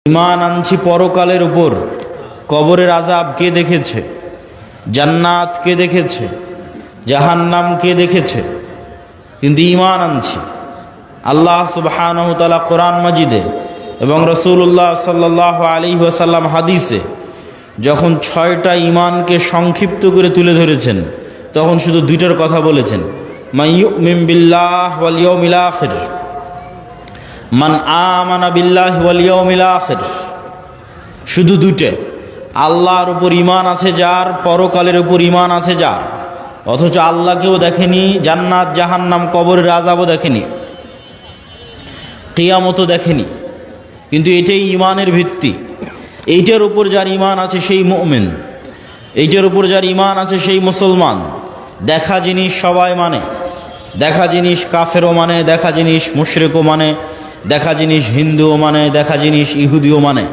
ঈমান আনছি পরকালের উপর। কবরের আযাব কে দেখেছে? জান্নাত কে দেখেছে? জাহান্নাম কে দেখেছে? কিন্তু ঈমান আনছি। আল্লাহ সুবহানাহু ওয়া তাআলা কোরআন মাজিদে এবং রাসূলুল্লাহ সাল্লাল্লাহু আলাইহি ওয়াসাল্লাম হাদিসে যখন 6টা ঈমানকে সংক্ষিপ্ত করে তুলে ধরেছেন, তখন শুধু দুইটার কথা বলেছেন, মান ইউমিন বিল্লাহ ওয়াল ইয়াউমিল আখির, মান আমানা বিল্লাহি ওয়াল ইয়াউমিল আখির। শুধু দুইটা। আল্লাহর উপর ঈমান আছে যার, পরকালের উপর ঈমান আছে যার, অথচ আল্লাহকেও দেখেনি, জান্নাত জাহান্নাম কবরের আযাবও দেখেনি, কিয়ামতও দেখেনি, কিন্তু এটাই ঈমানের ভিত্তি। এইটার উপর যার ঈমান আছে সেই মুমিন, এইটার উপর যার ঈমান আছে সেই মুসলমান। দেখা জিনিস সবাই মানে, দেখা জিনিস কাফেরও মানে, দেখা জিনিস মুশরিকও মানে, দেখা জিনিস হিন্দুও মানে, দেখা জিনিস ইহুদিও মানে।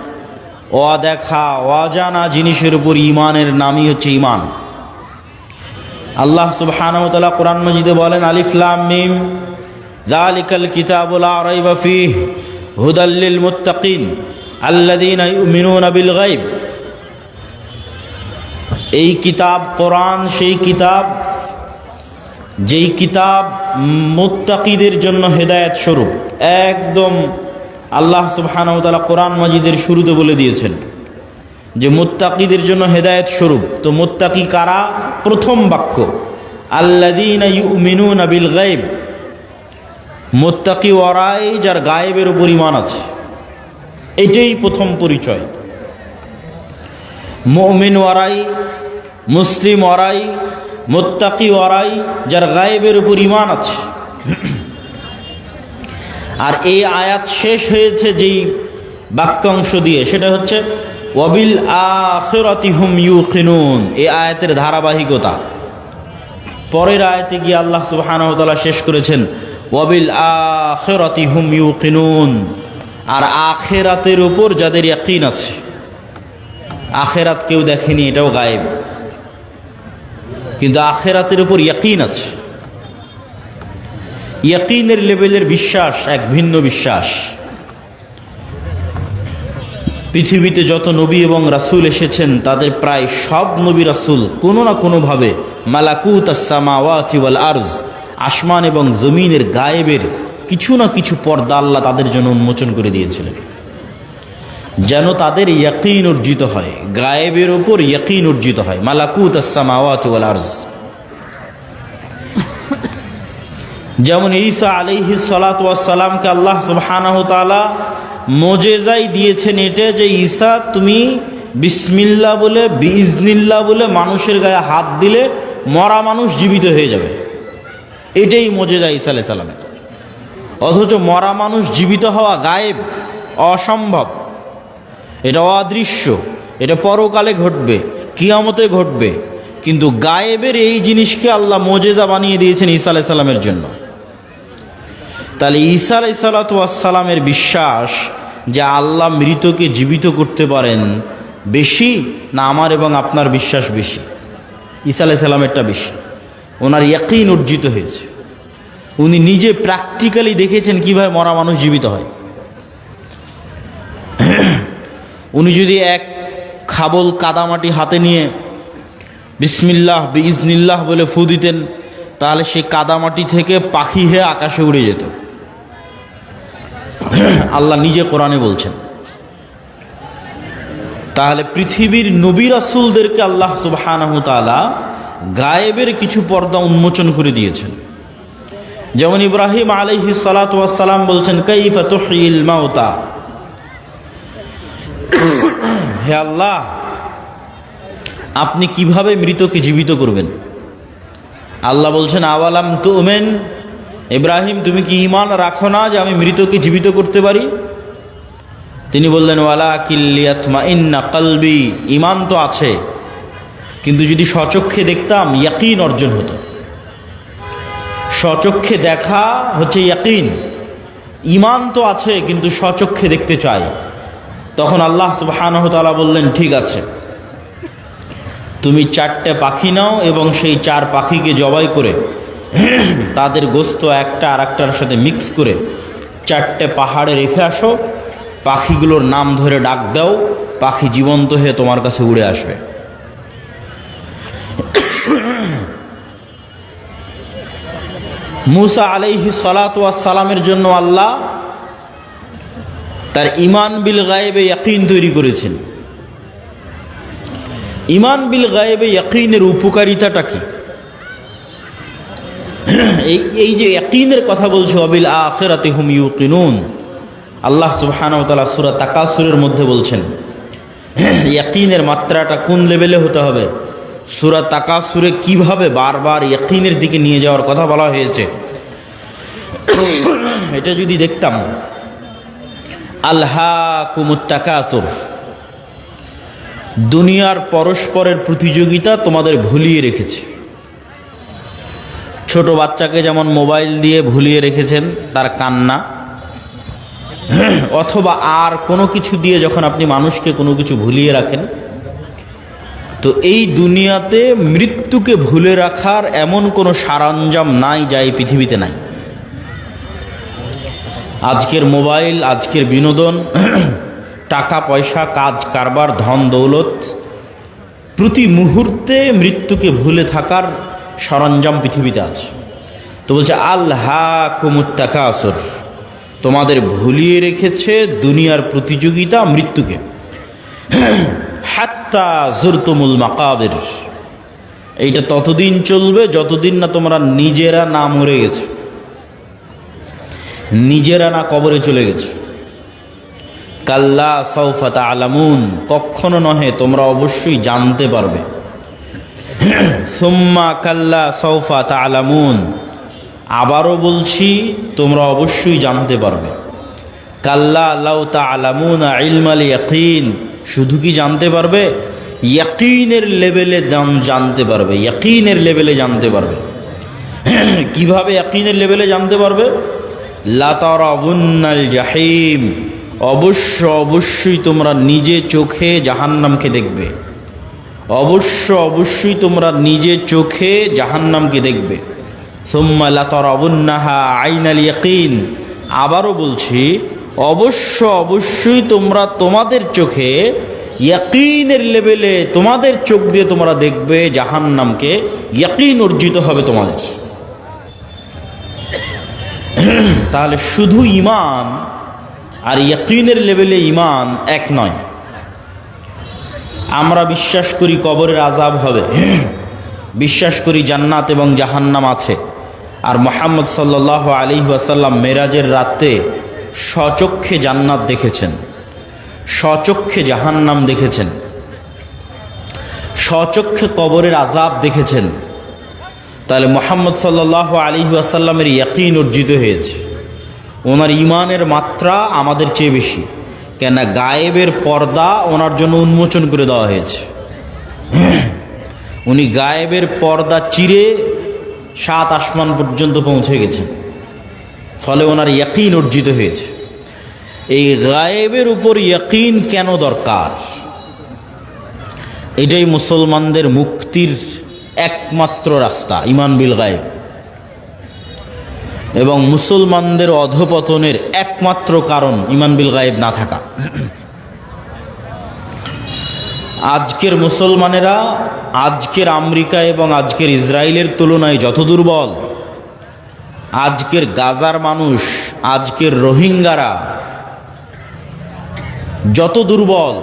অদেখা অজানা জিনিসের উপর ঈমানের নামই হচ্ছে ঈমান। আল্লাহ সুবহানাহু ওয়া তাআলা কোরআন মাজিদে বলেন, আলিফ লাম মিম যালিকাল কিতাবু লা রাইবা ফীহি হুদাল লিল মুত্তাকিন আল্লাযীনা ইউমিনুনা বিল গায়ব। এই কিতাব কোরআন সেই কিতাব যেই কিতাব মুত্তাকিদের জন্য হেদায়েত স্বরূপ। একদম আল্লাহ সুবহানাহু ওয়া তাআলা কোরআন মাজিদের শুরুতে বলে দিয়েছেন যে মুত্তাকিদের জন্য হেদায়েত স্বরূপ। তো মুত্তাকি কারা? প্রথম বাক্য আল্লাযীনা ইউমিনুনা বিল গায়ব। মুত্তাকি ওরাই যার গায়েবের উপর ঈমান আছে। এটাই প্রথম পরিচয়। মুমিন ওরাই, মুসলিম ওরাই, মুত্তাকি ওরাই যার গায়েবের উপর ঈমান আছে। আর এই আয়াত শেষ হয়েছে যেই বাক্যাংশ দিয়ে, সেটা হচ্ছে ওয়াবিল আখিরাতি হুম ইউকিনুন। এই আয়াতের ধারাবাহিকতা। পরের আয়াতে গিয়ে আল্লাহ সুবহানাহু ওয়া তাআলা শেষ করেছেন ওয়াবিল আখিরাতি হুম ইউকিনুন। আর আখিরাতের উপর যাদের ইয়াকিন আছে। আখিরাত কেউ দেখেনি, এটাও গায়েব, কিন্তু আখিরাতের উপর ইয়াকিন আছে। ইয়াকিনের লেভেলের বিশ্বাস এক ভিন্ন বিশ্বাস। পৃথিবীতে যত নবী এবং রাসূল এসেছেন তাদের প্রায় সব নবী রাসূল কোনো না কোনোভাবে মালাকুত আস-সামাওয়াতি ওয়াল আরজ, আসমান এবং জমিনের গায়েবের কিছু না কিছু পর্দা আল্লাহ তাদের জন্য উন্মোচন করে দিয়েছিলেন, যেন তাদের ইয়াকিন অর্জিত হয়, গায়েবের ওপর ইয়াকিন অর্জিত হয়। মালাকুত আস-সামাওয়াতি ওয়াল আরজ। যেমন ঈসা আলাইহিস সালাতু ওয়াস সালামকে আল্লাহ সুবহানাহু ওয়া তাআলা মুজিজাই দিয়েছেন এটা যে ঈসা তুমি বিসমিল্লাহ বলে বিইজনিল্লাহ বলে মানুষের গায়ে হাত দিলে মরা মানুষ জীবিত হয়ে যাবে। এটাই মুজিজা ঈসা আলাইহিস সালামের। অথচ মরা মানুষ জীবিত হওয়া গায়েব, অসম্ভব, এটা অদৃশ্য, এটা পরকালে ঘটবে, কিয়ামতে ঘটবে। কিন্তু গায়েবের এই জিনিসকে আল্লাহ মুজিজা বানিয়ে দিয়েছেন ঈসা আলাইহিস সালামের জন্য। তাহলে ঈসা আলাইহিস সালামের বিশ্বাস যে আল্লাহ মৃতকে জীবিত করতে পারেন বেশি না আমার এবং আপনার বিশ্বাস বেশি? ঈসা আলাইহিস সালামেরটা বেশি। ওনার ইয়াকিন অর্জিত হয়েছে। উনি নিজে প্র্যাকটিক্যালি দেখেছেন কিভাবে মরা মানুষ জীবিত হয়। উনি যদি এক খাবল কাদামাটি হাতে নিয়ে বিসমিল্লাহ বিইজনিল্লাহ বলে ফু দিতেন, তাহলে সে কাদামাটি থেকে পাখি হয়ে আকাশে উড়ে যেত। আল্লাহ নিজে কোরআনে বলছেন। তাহলে পৃথিবীর নবী রাসূলদেরকে আল্লাহ সুবহানাহু ওয়া তাআলা গায়েবের কিছু পর্দা উন্মোচন করে দিয়েছেন। যেমন ইব্রাহিম আলাইহিস সালাতু ওয়াস সালাম বলছেন, কাইফা তুহয়িল মাউতা। হে আল্লাহ, আপনি কিভাবে মৃতকে জীবিত করবেন? আল্লাহ বলছেন, আওয়ালাম তুমিন, ইব্রাহিম তুমি কি ঈমান রাখো না যে আমি মৃতকে জীবিত করতে পারি? তিনি বললেন, ওয়ালাকিন লিয়াতমাইন্না কলবি। ঈমান তো আছে, কিন্তু যদি স্বচক্ষে দেখতাম ইয়াকিন অর্জন হতো। স্বচক্ষে দেখা হচ্ছে ইয়াকিন। ঈমান তো আছে কিন্তু স্বচক্ষে দেখতে চাই। তখন আল্লাহ সুবহানাহু ওয়া তাআলা বললেন, ঠিক আছে, তুমি 4টে পাখি নাও এবং সেই 4 পাখিকে জবাই করে তাদের গোস্ত একটা আর একটার সাথে মিক্স করে 4টে পাহাড়ে রেখে আসো। পাখিগুলোর নাম ধরে ডাক দাও, পাখি জীবন্ত হয়ে তোমার কাছে উড়ে আসবে। মুসা আলাইহিস সালাতু ওয়াস সালামের জন্য আল্লাহ তার ঈমান বিল গায়বে ইয়াকিন তৈরি করেছেন। ঈমান বিল গায়বে ইয়াকিনের উপকারিতাটা কি? এই যে ইয়াকিনের কথা বলছে, ওয়াবিল আখিরাতি হুম ইউকিনুন, আল্লাহ সুবহানাহু ওয়া তাআলা সূরা তাকাসুরের মধ্যে বলছেন ইয়াকিনের মাত্রাটা কোন লেভেলে হতে হবে। সূরা তাকাসুরে কিভাবে বারবার ইয়াকিনের দিকে নিয়ে যাওয়ার কথা বলা হয়েছে, এটা যদি দেখতাম। আলহাকুমুত তাকাসুর, দুনিয়ার পরস্পরের প্রতিযোগিতা তোমাদের ভুলিয়ে রেখেছে। ছোট বাচ্চাকে যেমন মোবাইল দিয়ে ভুলিয়ে রেখেছেন তার কান্না, অথবা আর কোনো কিছু দিয়ে যখন আপনি মানুষকে কোনো কিছু ভুলিয়ে রাখেন, তো এই দুনিয়াতে মৃত্যুকে ভুলে রাখার এমন কোনো সরঞ্জাম নাই যা এই পৃথিবীতে নাই। আজকের মোবাইল, আজকের বিনোদন, টাকা পয়সা, কাজ কারবার, ধন দৌলত, প্রতি মুহূর্তে মৃত্যুকে ভুলে থাকার সরঞ্জাম পৃথিবীতে আছে। তো বলছে আলহাকুমুত তাকাসুর, তোমাদের ভুলিয়ে রেখেছে দুনিয়ার প্রতিযোগিতা মৃত্যুকে। হাত্তা জুরতুমুল মাকাবির, এইটা ততদিন চলবে যতদিন না তোমরা নিজেরা না মরে গেছো, নিজেরা না কবরে চলে গেছো। কাল্লা সাউফা তা'লামুন, কখনো নহে, তোমরা অবশ্যই জানতে পারবে। সুম্মা কাল্লা সাউফা তা'লামুন, আবারও বলছি তোমরা অবশ্যই জানতে পারবে। কাল্লা লাউ তা'লামুনা ইলমাল ইয়াকিন, শুধু কি জানতে পারবে, ইয়াকিনের লেভেলে জানতে পারবে, ইয়াকিনের লেভেলে জানতে পারবে। কিভাবে ইয়াকিনের লেভেলে জানতে পারবে? লা তারাউন্নাল জাহিম, অবশ্যই তোমরা নিজে চোখে জাহান্নামকে দেখবে। অবশ্যই তোমরা নিজে চোখে জাহান্নামকে দেখবে। সুম্মা লা তারাউন্নাহা আইনাল ইয়াকিন, আবারও বলছি অবশ্যই তোমরা তোমাদের চোখে ইয়াকিনের লেভেলে, তোমাদের চোখ দিয়ে তোমরা দেখবে জাহান্নামকে, ইয়াকিন অর্জিত হবে তোমাদের। তাহলে শুধু ঈমান আর ইয়াকিনের লেভেলে ঈমান এক নয়। আমরা বিশ্বাস করি কবরের আযাব হবে, বিশ্বাস করি জান্নাত এবং জাহান্নাম আছে, আর মুহাম্মদ সাল্লাল্লাহু আলাইহি ওয়াসাল্লাম মেরাজের রাতে স্বচক্ষে জান্নাত দেখেছেন, স্বচক্ষে জাহান্নাম দেখেছেন, স্বচক্ষে কবরের আযাব দেখেছেন। তাহলে মুহাম্মদ সাল্লাল্লাহু আলাইহি ওয়াসাল্লামের ইয়াকিন অর্জিত হয়েছে, ওনার ঈমানের মাত্রা আমাদের চেয়ে বেশি। কেন? গায়েবের পর্দা ওনার জন্য উন্মোচন করে দেওয়া হয়েছে। উনি গায়েবের পর্দা চিরে 7 আসমান পর্যন্ত পৌঁছে গেছেন, ফলে ওনার ইয়াকিন অর্জিত হয়েছে। এই গায়েবের উপর ইয়াকিন কেন দরকার? এটাই মুসলমানদের মুক্তির একমাত্র রাস্তা, ঈমান বিল গায়েব, এবং মুসলমানদের অধপতনের একমাত্র কারণ ঈমান বিল গায়েব না থাকা। আজকের মুসলমানেরা আজকের আমেরিকা এবং আজকের ইসরায়েলের তুলনায় যত দুর্বল, আজকের গাজার মানুষ, আজকের রোহিঙ্গারা যত দুর্বল,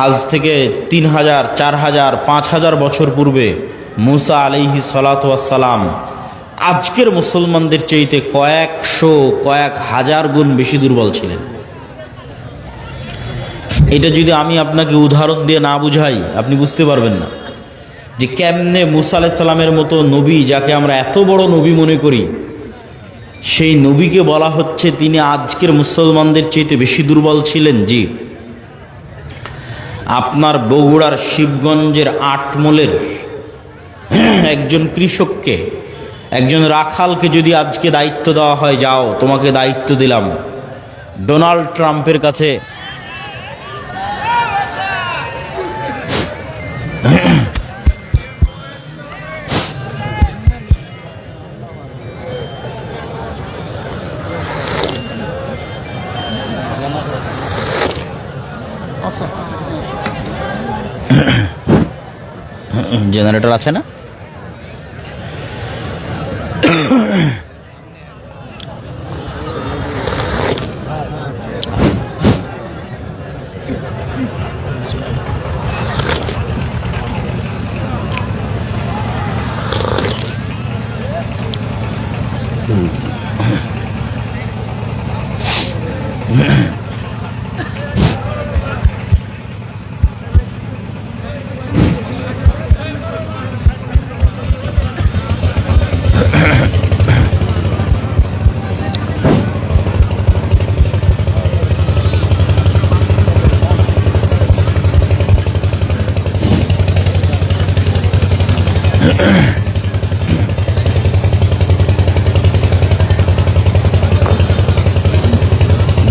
আজ থেকে 3000, 4000, 5000 বছর পূর্বে মুসা আলাইহিস সালাতু ওয়াস সালাম আজকের মুসলমানদের চাইতে কয়েকশো, কয়েক হাজার গুণ বেশি দুর্বল ছিলেন। এটা যদি আমি আপনাকে উদাহরণ দিয়ে না বুঝাই, আপনি বুঝতে পারবেন না যে কেমনে মুসা আলাইহিস সালামের মতো নবী, যাকে আমরা এত বড় নবী মনে করি, সেই নবীকে বলা হচ্ছে তিনি আজকের মুসলমানদের চাইতে বেশি দুর্বল ছিলেন। জি, আপনার বগুড়ার শিবগঞ্জের আটমোলের একজন কৃষককে, একজন রাখালকে যদি আজকে দায়িত্ব দেওয়া হয়, যাও তোমাকে দায়িত্ব দিলাম ডোনাল্ড ট্রাম্পের কাছে জেনারেটর আছে না?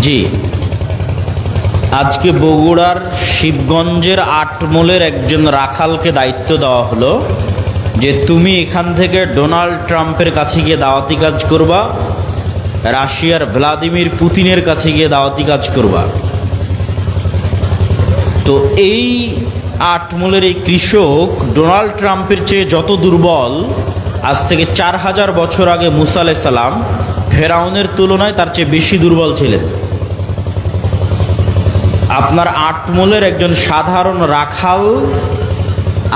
জি, আজকে বগুড়ার শিবগঞ্জের আটমোলের একজন রাখালকে দায়িত্ব দেওয়া হলো যে তুমি এখান থেকে ডোনাল্ড ট্রাম্পের কাছে গিয়ে দাওয়াতি কাজ করবা, রাশিয়ার ভ্লাদিমির পুতিনের কাছে গিয়ে দাওয়াতি কাজ করবা। তো এই আটমোলের এই কৃষক ডোনাল্ড ট্রাম্পের চেয়ে যত দুর্বল, আজ থেকে 4000 বছর আগে মুসা আলাইহিস সালাম ফেরাউনের তুলনায় তার চেয়ে বেশি দুর্বল ছিলেন। আপনার আটমোলের একজন সাধারণ রাখাল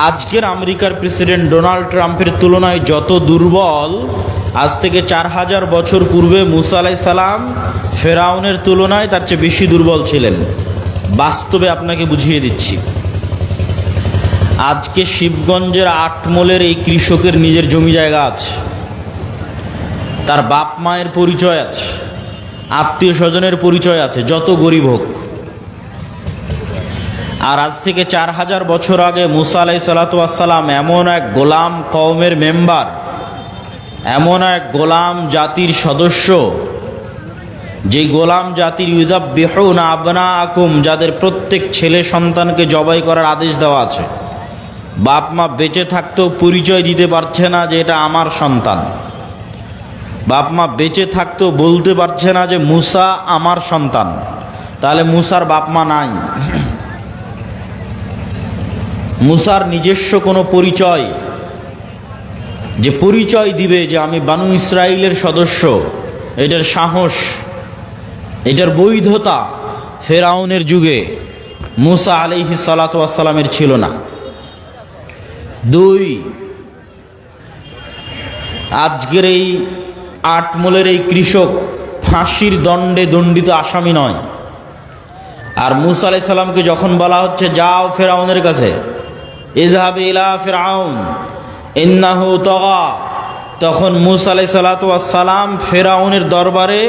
আজকের আমেরিকার প্রেসিডেন্ট ডোনাল্ড ট্রাম্পের তুলনায় যত দুর্বল, আজ থেকে 4000 বছর পূর্বে মুসা আলাইহিস সালাম ফেরাউনের তুলনায় তার চেয়ে বেশি দুর্বল ছিলেন। বাস্তবে আপনাকে বুঝিয়ে দিচ্ছি। আজকে শিবগঞ্জের আটমোলের এই কৃষকের নিজের জমি জায়গা আছে, তার বাপ মায়ের পরিচয় আছে, আত্মীয় স্বজনের পরিচয় আছে, যত গরিব হোক। আর আজ থেকে 4000 বছর আগে মুসা আলাইহিস সালাম এমন এক গোলাম কওমের মেম্বার, এমন এক গোলাম জাতির সদস্য, যে গোলাম জাতির ইউযাব্বিহুনা আবনাআকুম, যাদের প্রত্যেক ছেলে সন্তানকে জবাই করার আদেশ দেওয়া আছে। বাপ মা বেঁচে থাকতেও পরিচয় দিতে পারছে না যে এটা আমার সন্তান। বাপ মা বেঁচে থাকতেও বলতে পারছে না যে মুসা আমার সন্তান। তাহলে মুসার বাপ মা নাই। মুসার নিজস্ব কোনো পরিচয়, যে পরিচয় দিবে যে আমি বানু ইসরাইলের সদস্য, এটার সাহস, এটার বৈধতা ফেরাউনের যুগে মুসা আলাইহিস সালাতু ওয়াস সালামের ছিল না। 2, আজকের এই আটমোলের এই কৃষক ফাঁসির দণ্ডে দণ্ডিত আসামি নয়। আর মুসা আলাইহিস সালামকে যখন বলা হচ্ছে যাও ফেরাউনের কাছে, ইযহাব ইলা ফিরআউন ইন্নাহু তাগা, তখন মুসা আলাইহিস সালাতু ওয়াস সালাম ফেরাউনের দরবারে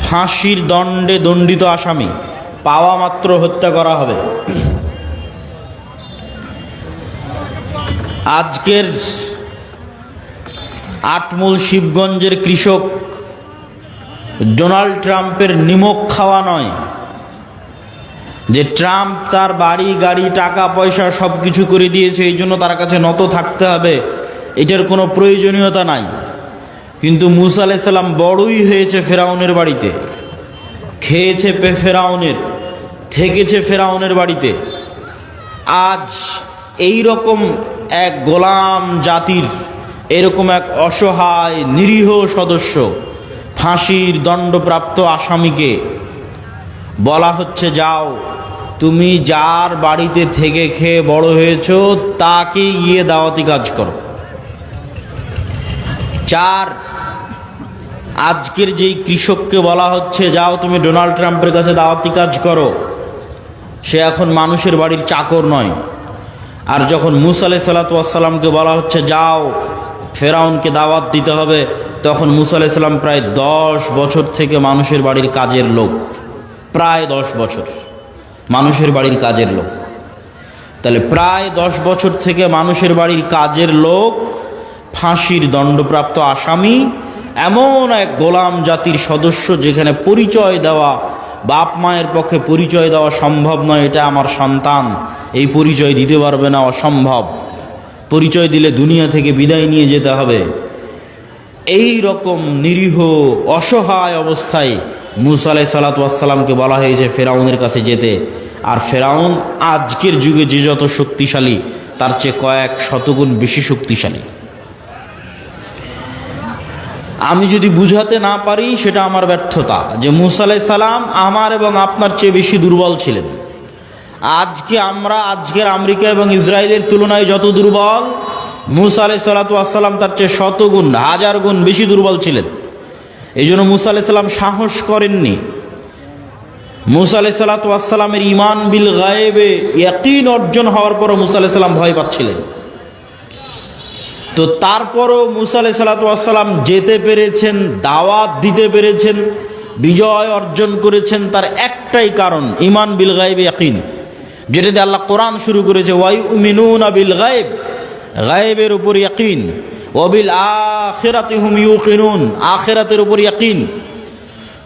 ফাঁসির দণ্ডে দণ্ডিত আসামি, পাওয়া মাত্র হত্যা করা হবে। আজকের আটমোল শিবগঞ্জের কৃষক ডোনাল্ড ট্রাম্পের নিমক খাওয়া নয়, যে ট্রাম্প তার বাড়ি গাড়ি টাকা পয়সা সব কিছু করে দিয়েছে, এই জন্য তার কাছে নত থাকতে হবে, এটার কোনো প্রয়োজনীয়তা নাই। কিন্তু মুসা আলাইহিস সালাম বড়ই হয়েছে ফেরাউনের বাড়িতে, খেয়েছে ফেরাউনের, থেকেছে ফেরাউনের বাড়িতে। আজ এই রকম এক গোলাম জাতির, এরকম এক অসহায় নিরীহ সদস্য, ফাঁসির দণ্ডপ্রাপ্ত আসামিকে বলা হচ্ছে যাও তুমি যার বাড়িতে থেকে খেয়ে বড় হয়েছো তাকে গিয়ে দাওয়াতি কাজ করো। 4, আজকের যেই কৃষককে বলা হচ্ছে যাও তুমি ডোনাল্ড ট্রাম্পের কাছে দাওয়াতি কাজ করো, সে এখন মানুষের বাড়ির চাকর নয়। আর যখন মুসা আলাইহিস সালামকে বলা হচ্ছে যাও ফেরাউনকে দাওয়াত দিতে হবে, তখন মুসা আলাইহিস সালাম প্রায় 10 বছর থেকে মানুষের বাড়ির কাজের লোক, প্রায় 10 বছর মানুষের বাড়ির কাজের লোক। তাহলে প্রায় 10 বছর থেকে মানুষের বাড়ির কাজের লোক, ফাঁসির দণ্ডপ্রাপ্ত আসামি, এমন এক গোলাম জাতির সদস্য যেখানে পরিচয় দেওয়া, বাপ মায়ের পক্ষে পরিচয় দেওয়া সম্ভব নয়, এটা আমার সন্তান, এই পরিচয় দিতে পারবে না, অসম্ভব, পরিচয় দিলে দুনিয়া থেকে বিদায় নিয়ে যেতে হবে। এই রকম নিরীহ অসহায় অবস্থায় মুসা আলাইহিস সালাতু ওয়াস সালামকে বলা হয়েছে ফেরাউনের কাছে যেতে। আর ফেরাউন আজকের যুগে যে যত শক্তিশালী তার চেয়ে কয়েক শতগুণ বেশি শক্তিশালী। আমি যদি বুঝাতে না পারি সেটা আমার ব্যর্থতা, যে মুসা আলাইহিস সালাম আমার এবং আপনার চেয়ে বেশি দুর্বল ছিলেন। আজকের আমেরিকা এবং ইসরায়েলের তুলনায় যত দুর্বল, মুসা আলাইহিস সালাম তার চেয়ে শতগুণ, হাজার গুণ বেশি দুর্বল ছিলেন। এই জন্য মুসা আলাইহিস সালাম সাহস করেননি। মুসা আলাইহিস সালামের ঈমান বিল গায়েবে ইয়াকিন অর্জন হওয়ার পরও মুসা আলাইহিস সালাম ভয় পাচ্ছিলেন। তো তারপরও মুসা আলাইহিস সালাম যেতে পেরেছেন, দাওয়াত দিতে পেরেছেন, বিজয় অর্জন করেছেন, তার একটাই কারণ ঈমান বিল গায়েবে ইয়াকিন, যেটা দিয়ে আল্লাহ কোরআন শুরু করেছে, ওয়ায়ুমিনুনা বিল গায়েব, গায়েবের উপর ইয়াকিন, ওয়া বিল আখিরাতি হুম ইউকিনুন, আখিরাতের উপর ইয়াকিন।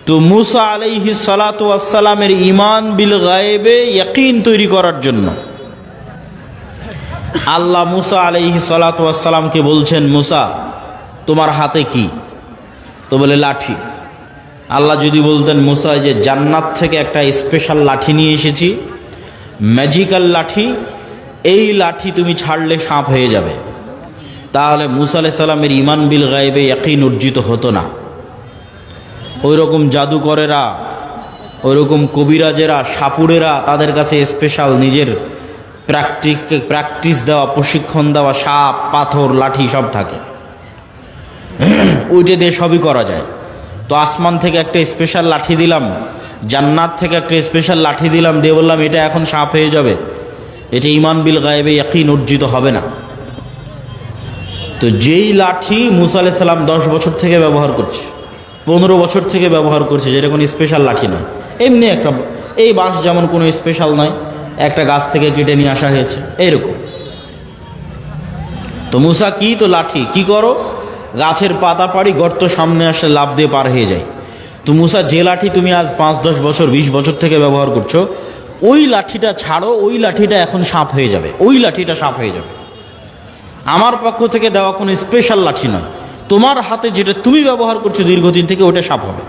তো মুসা আলাইহিস সালামের ঈমান বিল গায়েবে ইয়াকিন তৈরি করার জন্য আল্লাহ মুসা আলাইহিস সালামকে বলছেন, মুসা তোমার হাতে কি? তো বলে লাঠি। আল্লাহ যদি বলতেন মুসা যে জান্নাত থেকে একটা স্পেশাল লাঠি নিয়ে এসেছি, ম্যাজিক্যাল লাঠি, এই লাঠি তুমি ছাড়লে সাপ হয়ে যাবে, তাহলে মুসা আলাইহিস সালামের ঈমান বিল গায়েবে ইয়াকিন অর্জিত হতো না। ওই রকম জাদুকরেরা, ওই রকম কবিরাজেরা, সাপুড়েরা, তাদের কাছে স্পেশাল নিজের প্র্যাকটিস দেওয়া, প্রশিক্ষণ দেওয়া সাপ, পাথর, লাঠি সব থাকে, ওইটা দিয়ে সবই করা যায়। তো আসমান থেকে একটা স্পেশাল লাঠি দিলাম, জান্নাত থেকে একটা স্পেশাল লাঠি দিলাম, দিয়ে বললাম এটা এখন সাপ হয়ে যাবে, এটা ঈমান বিল গায়েবে ইয়াকিন অর্জিত হবে না। তো যেই লাঠি মুসা আলাইহিস সালাম 10 বছর থেকে ব্যবহার করছে, 15 বছর থেকে ব্যবহার করছে, যেটা কোনো স্পেশাল লাঠি নয়, এমনি একটা, এই বাঁশ যেমন কোনো স্পেশাল নয়, একটা গাছ থেকে কেটে নিয়ে আসা হয়েছে, এইরকম। তো মুসা কি? তো লাঠি। কি করো? গাছের পাতা পাড়ি, গর্ত সামনে আসলে লাফ দিয়ে পার হয়ে যায়। তো মুসা, যে লাঠি তুমি আজ 5-10 বছর 20 বছর থেকে ব্যবহার করছো, ওই লাঠিটা ছাড়ো, ওই লাঠিটা এখন সাপ হয়ে যাবে, ওই লাঠিটা সাপ হয়ে যাবে। আমার পক্ষ থেকে দেওয়া কোনো স্পেশাল লাঠি নয়, তোমার হাতে যেটা তুমি ব্যবহার করছো দীর্ঘদিন থেকে, ওটা সাপ হবে,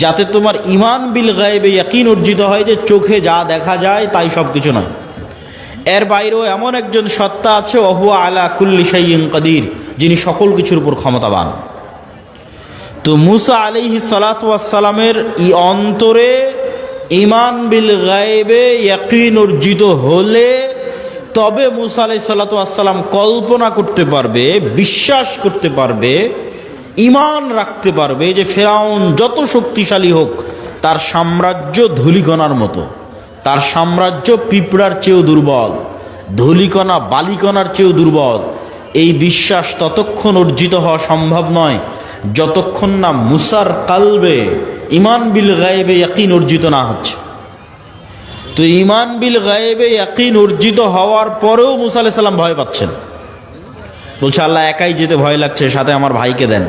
যাতে তোমার ঈমান বিল গায়েবে ইয়াকিন অর্জিত হয় যে চোখে যা দেখা যায় তাই সব কিছু নয়, এর বাইরেও এমন একজন সত্তা আছে, ওহুয়া আলা কুল্লি শাইইন কাদির, যিনি সকল কিছুর উপর ক্ষমতাবান। তো মুসা আলাইহিস সালামের অন্তরে ঈমান বিল গায়েবে ইয়াকিন অর্জিত হলে তবে মুসা আলাইহিস সালাম কল্পনা করতে পারবে, বিশ্বাস করতে পারবে, ঈমান রাখতে পারবে যে ফেরাউন যত শক্তিশালী হোক, তার সাম্রাজ্য ধূলিকণার মতো, তার সাম্রাজ্য পিঁপড়ার চেয়েও দুর্বল, ধূলিকণা বালিকণার চেয়েও দুর্বল। এই বিশ্বাস ততক্ষণ অর্জিত হওয়া সম্ভব নয় যতক্ষণ না মুসার কালবে ঈমান বিল গায়েবে ইয়াকিন অর্জিত না হচ্ছে। তো ঈমান বিল গায়েবে ইয়াকিন অর্জিত হওয়ার পরেও মুসা আলাইহিস সালাম ভয় পাচ্ছেন, বলছে আল্লাহ একাই যেতে ভয় লাগছে, সাথে আমার ভাইকে দেন।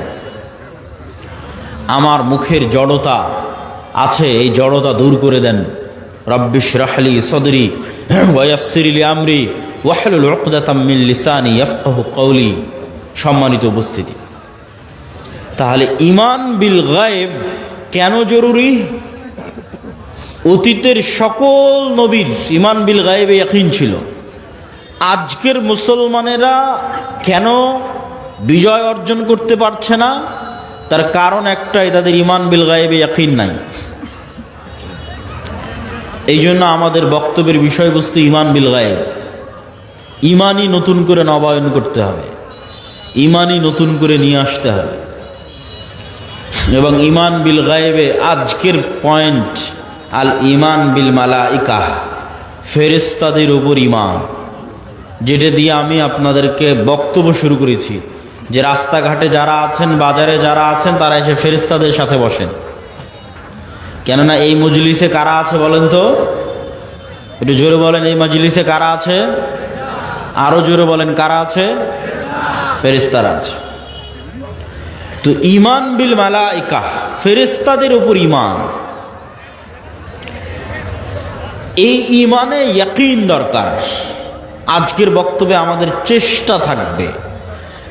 আমার মুখের জড়তা আছে, এই জড়তা দূর করে দেন। রব্বি ইশরাহ লি সাদরি ওয়া ইয়াসসির লি আমরি ওয়াহলুল উকদাতাম মিন লিসানি ইয়াফকাহু কওলি। সম্মানিত উপস্থিতি, তাহলে ঈমান বিল গায়েব কেন জরুরি? অতীতের সকল নবীর ঈমান বিল গায়েবে ইয়াকিন ছিল। আজকের মুসলমানেরা কেন বিজয় অর্জন করতে পারছে না? তার কারণ একটাই, তাদের ঈমান বিল গায়েবে ইয়াকিন নাই। এই জন্য আমাদের বক্তব্যের বিষয়বস্তু ঈমান বিল গায়েব। ঈমানই নতুন করে নবায়ন করতে হবে, ঈমানই নতুন করে নিয়ে আসতে হবে। এবং ঈমান বিল গায়েবে আজকের পয়েন্ট, আল ঈমান বিল মালাইকা, ফেরেশতাদের উপর ঈমান, যেটা দিয়ে আমি আপনাদেরকে বক্তব্য শুরু করেছি, যে রাস্তাঘাটে যারা আছেন, বাজারে যারা আছেন, তারা এসে ফেরেশতাদের সাথে বসেন। কেননা এই মজলিসে কারা আছে বলেন তো? একটু জোরে বলেন, এই মজলিসে কারা আছে? আরো জোরে বলেন, কারা আছে? ফেরেশতারা আছে। তো ঈমান বিল মালাইকা, ফেরেশতাদের উপর ঈমান, এই ঈমানে ইয়াকিন দরকার। আজকের বক্তব্যে আমাদের চেষ্টা থাকবে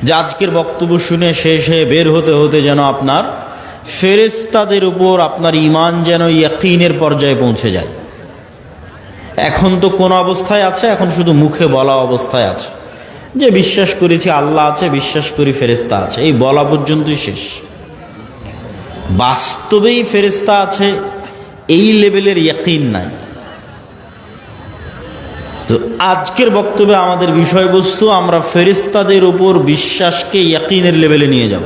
যে আজকের বক্তব্য শুনে শেষ হয়ে বের হতে হতে যেন আপনার ফেরেশতাদের উপর আপনার ঈমান যেন ইয়াকিনের পর্যায়ে পৌঁছে যায়। এখন তো কোন অবস্থায় আছে? এখন শুধু মুখে বলা অবস্থায় আছে যে বিশ্বাস করেছি আল্লাহ আছে, বিশ্বাস করি ফেরেশতা আছে, এই বলা পর্যন্তই শেষ। বাস্তবেই ফেরেশতা আছে এই লেভেলের ইয়াকিন নাই। তো আজকের বক্তব্যে আমাদের বিষয়বস্তু, আমরা ফেরেশতাদের উপর বিশ্বাসকে ইয়াকিনের লেভেলে নিয়ে যাব।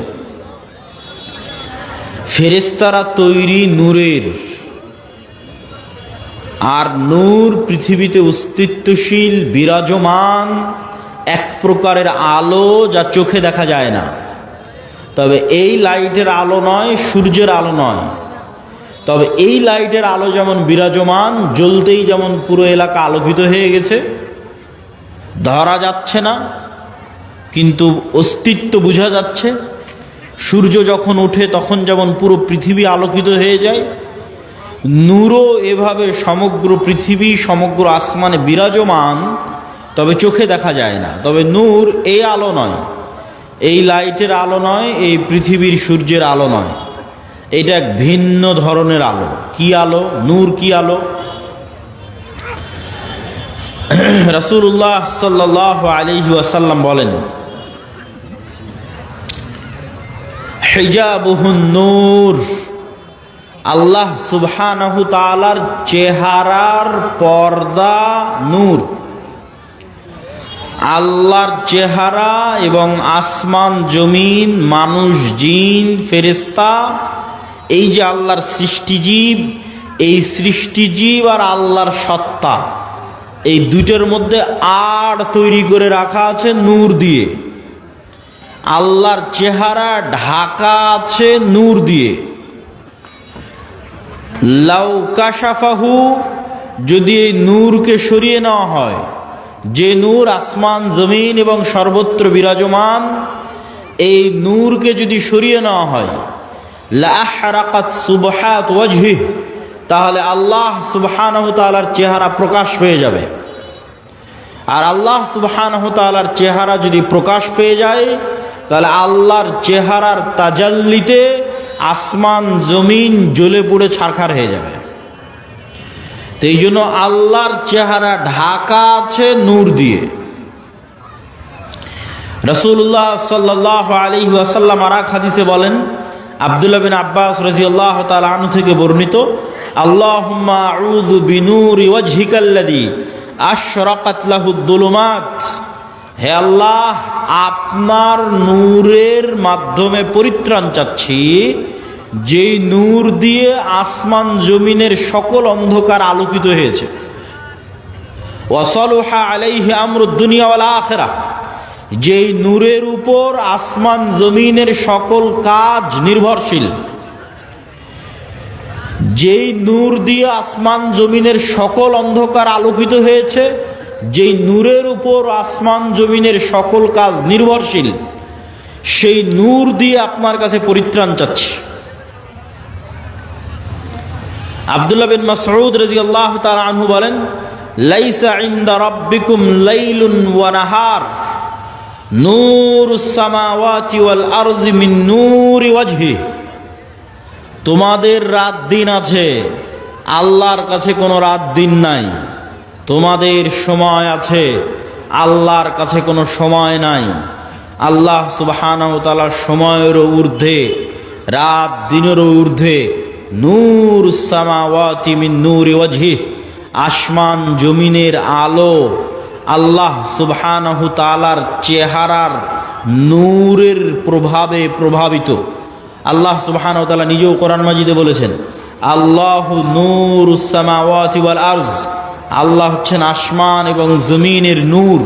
ফেরেশতারা তৈরি নূরের, আর নূর পৃথিবীতে অস্তিত্বশীল বিরাজমান এক প্রকারের আলো, যা চোখে দেখা যায় না। তবে এই লাইটের আলো নয়, সূর্যের আলো নয়, তবে এই লাইটের আলো যেমন বিরাজমান, জ্বলতেই যেমন পুরো এলাকা আলোকিত হয়ে গেছে, ধরা যাচ্ছে না কিন্তু অস্তিত্ব বোঝা যাচ্ছে। সূর্য যখন ওঠে তখন যেমন পুরো পৃথিবী আলোকিত হয়ে যায়, নূরও এভাবে সমগ্র পৃথিবী, সমগ্র আসমানে বিরাজমান, তবে চোখে দেখা যায় না। তবে নূর এই আলো নয়, এই লাইটের আলো নয়, এই পৃথিবীর সূর্যের আলো নয়, এটা এক ভিন্ন ধরনের আলো। কি আলো? নূর কি আলো? রাসূলুল্লাহ সাল্লাল্লাহু আলাইহি ওয়াসাল্লাম বলেন, হিজাবুহুন নূর, আল্লাহ সুবহানাহু তাআলার চেহারার পর্দা নূর। আল্লাহর চেহারা এবং আসমান জমিন, মানুষ, জিন, ফেরেশতা, এই যে আল্লাহর সৃষ্টিজীব, এই সৃষ্টিজীব আর আল্লাহর সত্তা, এই দুইটার মধ্যে আড় তৈরি করে রাখা আছে নূর দিয়ে। আল্লাহর চেহারা ঢাকা আছে নূর দিয়ে। লাউ কাশাফাহু, যদি এই নূরকে সরিয়ে নেওয়া হয়, যে নূর আসমান জমিন এবং সর্বত্র বিরাজমান, এই নূরকে যদি সরিয়ে নেওয়া হয়, লা আহরাকাত সুবহাত ওয়াজহিহি, তাহলে আল্লাহ সুবহানাহু তাআলার চেহারা প্রকাশ পেয়ে যাবে। আর আল্লাহ সুবহানাহু তাআলার চেহারা যদি প্রকাশ পেয়ে যায়, তাহলে আল্লাহর চেহারার তাজাল্লিতে আসমান জমিন জ্বলে পুড়ে ছারখার হয়ে যাবে। তো এই জন্য আল্লাহর চেহারা ঢাকা আছে নূর দিয়ে। রাসূলুল্লাহ সাল্লাল্লাহু আলাইহি ওয়াসাল্লাম আর এক হাদিসে বলেন, আব্দুল্লাহ বিন আব্বাস রাদিয়াল্লাহু তাআলা আনহু থেকে বর্ণিত, আল্লাহুম্মা আউযু বিনূরি ওয়াজহিকাল্লাযী আশরাকাত লাহুদ-দুলুমাত, হে আল্লাহ, আপনার নূরের মাধ্যমে পরিত্রাণ চাচ্ছি, যেই নূর দিয়ে আসমান জমিনের সকল অন্ধকার আলোকিত হয়েছে। ওয়াসালুহা আলাইহি আমরুদ দুনিয়া ওয়াল আখিরাহ, যেই নূরের উপর আসমান জমিনের সকল কাজ নির্ভরশীল। যেই নূর দিয়ে আসমান জমিনের সকল অন্ধকার আলোকিত হয়েছে, যেই নূরের উপর আসমান জমিনের সকল কাজ নির্ভরশীল, সেই নূর দিয়ে আপনার কাছে পরিত্রাণ চাচ্ছি। আব্দুল্লাহ বিন মাসউদ রাদিয়াল্লাহু তাআলা আনহু বলেন, লাইসা ইনদা রাব্বিকুম লাইলুন ওয়া নাহার, নূরুস সামাওয়াতি ওয়াল আরজি মিন নূরি ওয়াজহি, তোমাদের রাত দিন আছে, আল্লাহর কাছে কোনো রাত দিন নাই। তোমাদের সময় আছে, আল্লাহর কাছে কোনো সময় নাই। আল্লাহ সুবহানাহু ওয়া তাআলা সময়েরও ঊর্ধ্বে, রাত দিনেরও ঊর্ধ্বে। নূরুস সামাওয়াতি মিন নূরি ওয়াজহি, আসমান জমিনের আলো আল্লাহ সুবহানাহু তাআলার চেহারার নূরের প্রভাবে প্রভাবিত। আল্লাহ সুবহানাহু ওয়া তাআলা নিজেও কোরআন মাজিদে বলেছেন, আল্লাহু নূরুস সামাওয়াতি ওয়াল আরজ, আল্লাহ হচ্ছেন আসমান এবং জমিনের নূর।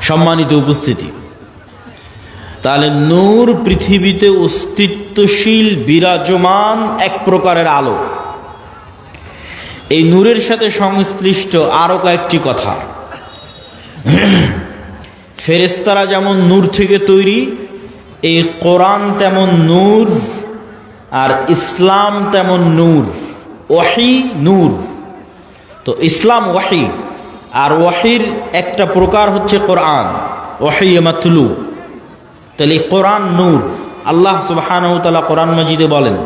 সম্মানিত উপস্থিতি, তাহলে নূর পৃথিবীতে অস্তিত্বশীল বিরাজমান এক প্রকারের আলো। এই নূরের সাথে সংশ্লিষ্ট আরো কয়েকটি কথা। ফেরেশতারা যেমন নূর থেকে তৈরি, এই কোরআন তেমন নূর, আর ইসলাম তেমন নূর। ওয়াহি নূর, তো ইসলাম ওয়াহি, আর ওয়াহির একটা প্রকার হচ্ছে কোরআন, ওয়াহি মাতলু। তাহলে কোরআন নূর। আল্লাহ সুবহানাহু ওয়া তাআলা কোরআন মাজিদে বলেন,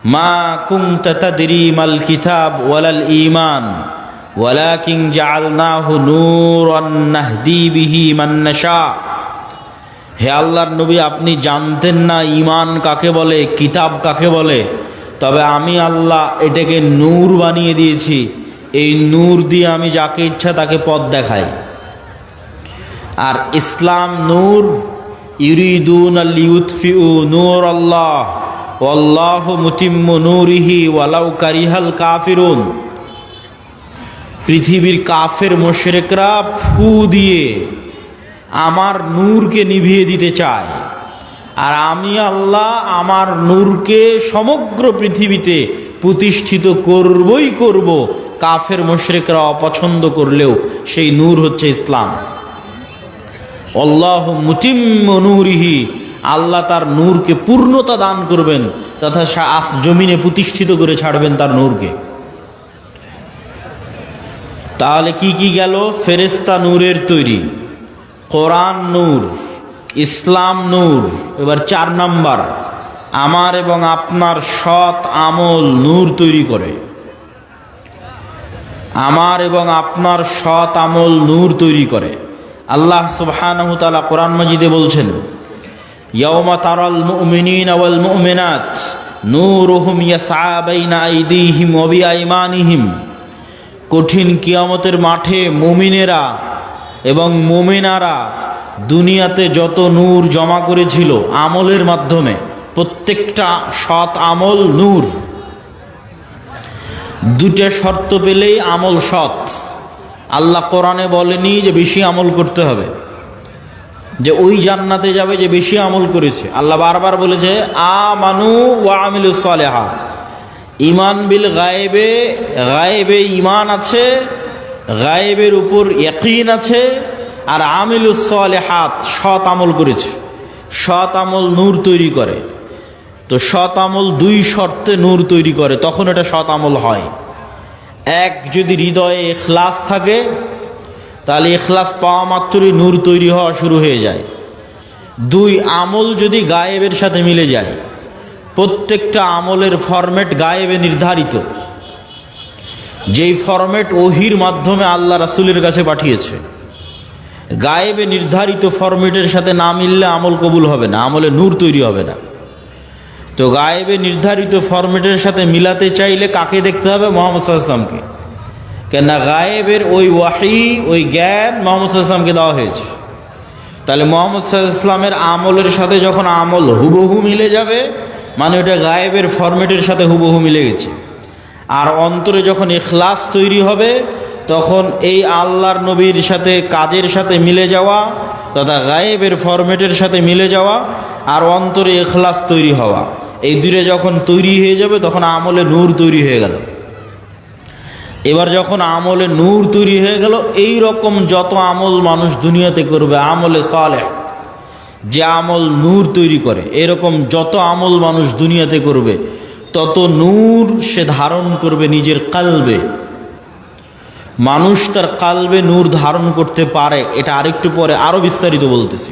মা কুনতা তাদরি মাল কিতাব ওয়ালাল ঈমান ওয়ালাকিন জাআলনাহু নূরান নাহদি বিহি মান নাশা। হে আল্লাহর নবী, আপনি জানতেন না ঈমান কাকে বলে, কিতাব কাকে বলে, তবে আমি আল্লাহ এটাকে নূর বানিয়ে দিয়েছি। এই নূর দিয়ে আমি যাকে ইচ্ছা তাকে পথ দেখাই। আর ইসলাম নূর, ইউরিদুনা লিউতফিউ নূর আল্লাহ ওয়াল্লাহু মুতিম্মু নূরিহি ওয়ালাউ কারিহাল কাফিরুন। পৃথিবীর কাফের মুশরিকরা ফু দিয়ে আমার নূরকে নিভিয়ে দিতে চায়, আর আমি আল্লাহ আমার নূরকে সমগ্র পৃথিবীতে প্রতিষ্ঠিত করবই করব। কাফের মুশরিকরা অপছন্দ করলেও সেই নূর হচ্ছে ইসলাম। আল্লাহু মুতিম্মু নূরিহি, আল্লাহ তার নূরকে পূর্ণতা দান করবেন তথা জমিনে প্রতিষ্ঠিত করে ছাড়বেন তার নূরকে। তাহলে কি কি গেল? ফেরেশতা নূরের তৈরি, কোরআন নূর, ইসলাম নূর। এবার 4 নাম্বার, আমার এবং আপনার সৎ আমল নূর তৈরি করে। আমার এবং আপনার সৎ আমল নূর তৈরি করে। আল্লাহ সুবহানাহু ওয়া তাআলা কোরআন মাজিদে বলছেন, ইয়াওমা তারাল মুমিনিনা ওয়াল মুমিনাত নূরুহুম ইয়াসআ বাইনা আইদিহিম ওয়া বিআইমানিহিম। কঠিন কিয়ামতের মাঠে মুমিনেরা এবং মুমিনারা দুনিয়াতে যত নূর জমা করেছিল আমলের মাধ্যমে, প্রত্যেকটা সৎ আমল নূর। 2টা শর্ত পেলেই আমল সৎ। আল্লাহ কোরআনে বলেনি যে বেশি আমল করতে হবে, যে ওই জান্নাতে যাবে যে বেশি আমল করেছে। আল্লাহ বারবার বলেছে আমানু ওয়া আমিলুস সালিহাত। ঈমান বিল গায়েবে, গায়েবে ঈমান আছে, গায়েবের উপর ইয়াকিন আছে। আর আমিলুস সালিহাত, সৎ আমল করেছে। সৎ আমল নূর তৈরি করে। তো সৎ আমল 2 শর্তে নূর তৈরি করে, তখন এটা সৎ আমল হয়। 1, যদি হৃদয়ে ইখলাস থাকে, তাহলে ইখলাস পাওয়া মাত্রই নূর তৈরি হওয়া শুরু হয়ে যায়। 2, আমল যদি গায়েবের সাথে মিলে যায়। প্রত্যেকটা আমলের ফরম্যাট গায়েবে নির্ধারিত, যেই ফরম্যাট ওহির মাধ্যমে আল্লাহ রাসূলের কাছে পাঠিয়েছে। গায়েবে নির্ধারিত ফরম্যাটের সাথে না মিললে আমল কবুল হবে না, আমলে নূর তৈরি হবে না। তো গায়েবে নির্ধারিত ফরম্যাটের সাথে মিলাতে চাইলে কাকে দেখতে হবে? মুহাম্মদ সাল্লাল্লাহু আলাইহি ওয়াসাল্লামকে। কেননা গায়েবের ওই ওয়াহি, ওই জ্ঞান মুহাম্মদ সাল্লাল্লাহু আলাইহি ওয়াসাল্লামকে দেওয়া হয়েছে। তাহলে মুহাম্মদ সাল্লাল্লাহু আলাইহি ওয়াসাল্লামের আমলের সাথে যখন আমল হুবহু মিলে যাবে, মানে ওটা গায়েবের ফরম্যাটের সাথে হুবহু মিলে গেছে। আর অন্তরে যখন ইখলাস তৈরি হবে, তখন এই আল্লাহর নবীর সাথে কাজের সাথে মিলে যাওয়া তথা গায়েবের ফরম্যাটের সাথে মিলে যাওয়া আর অন্তরে ইখলাস তৈরি হওয়া, এই 2টা যখন তৈরি হয়ে যাবে তখন আমলে নূর তৈরি হয়ে গেল। এবার যখন আমলে নূর তৈরি হয়ে গেল, এই রকম যত আমল মানুষ দুনিয়াতে করবে, আমলে সালেহ, যে আমল নূর তৈরি করে, এরকম যত আমল মানুষ দুনিয়াতে করবে তত নূর সে ধারণ করবে নিজের কালবে। মানুষ তার কালবে নূর ধারণ করতে পারে, এটা আরেকটু পরে আরো বিস্তারিত বলতেছি।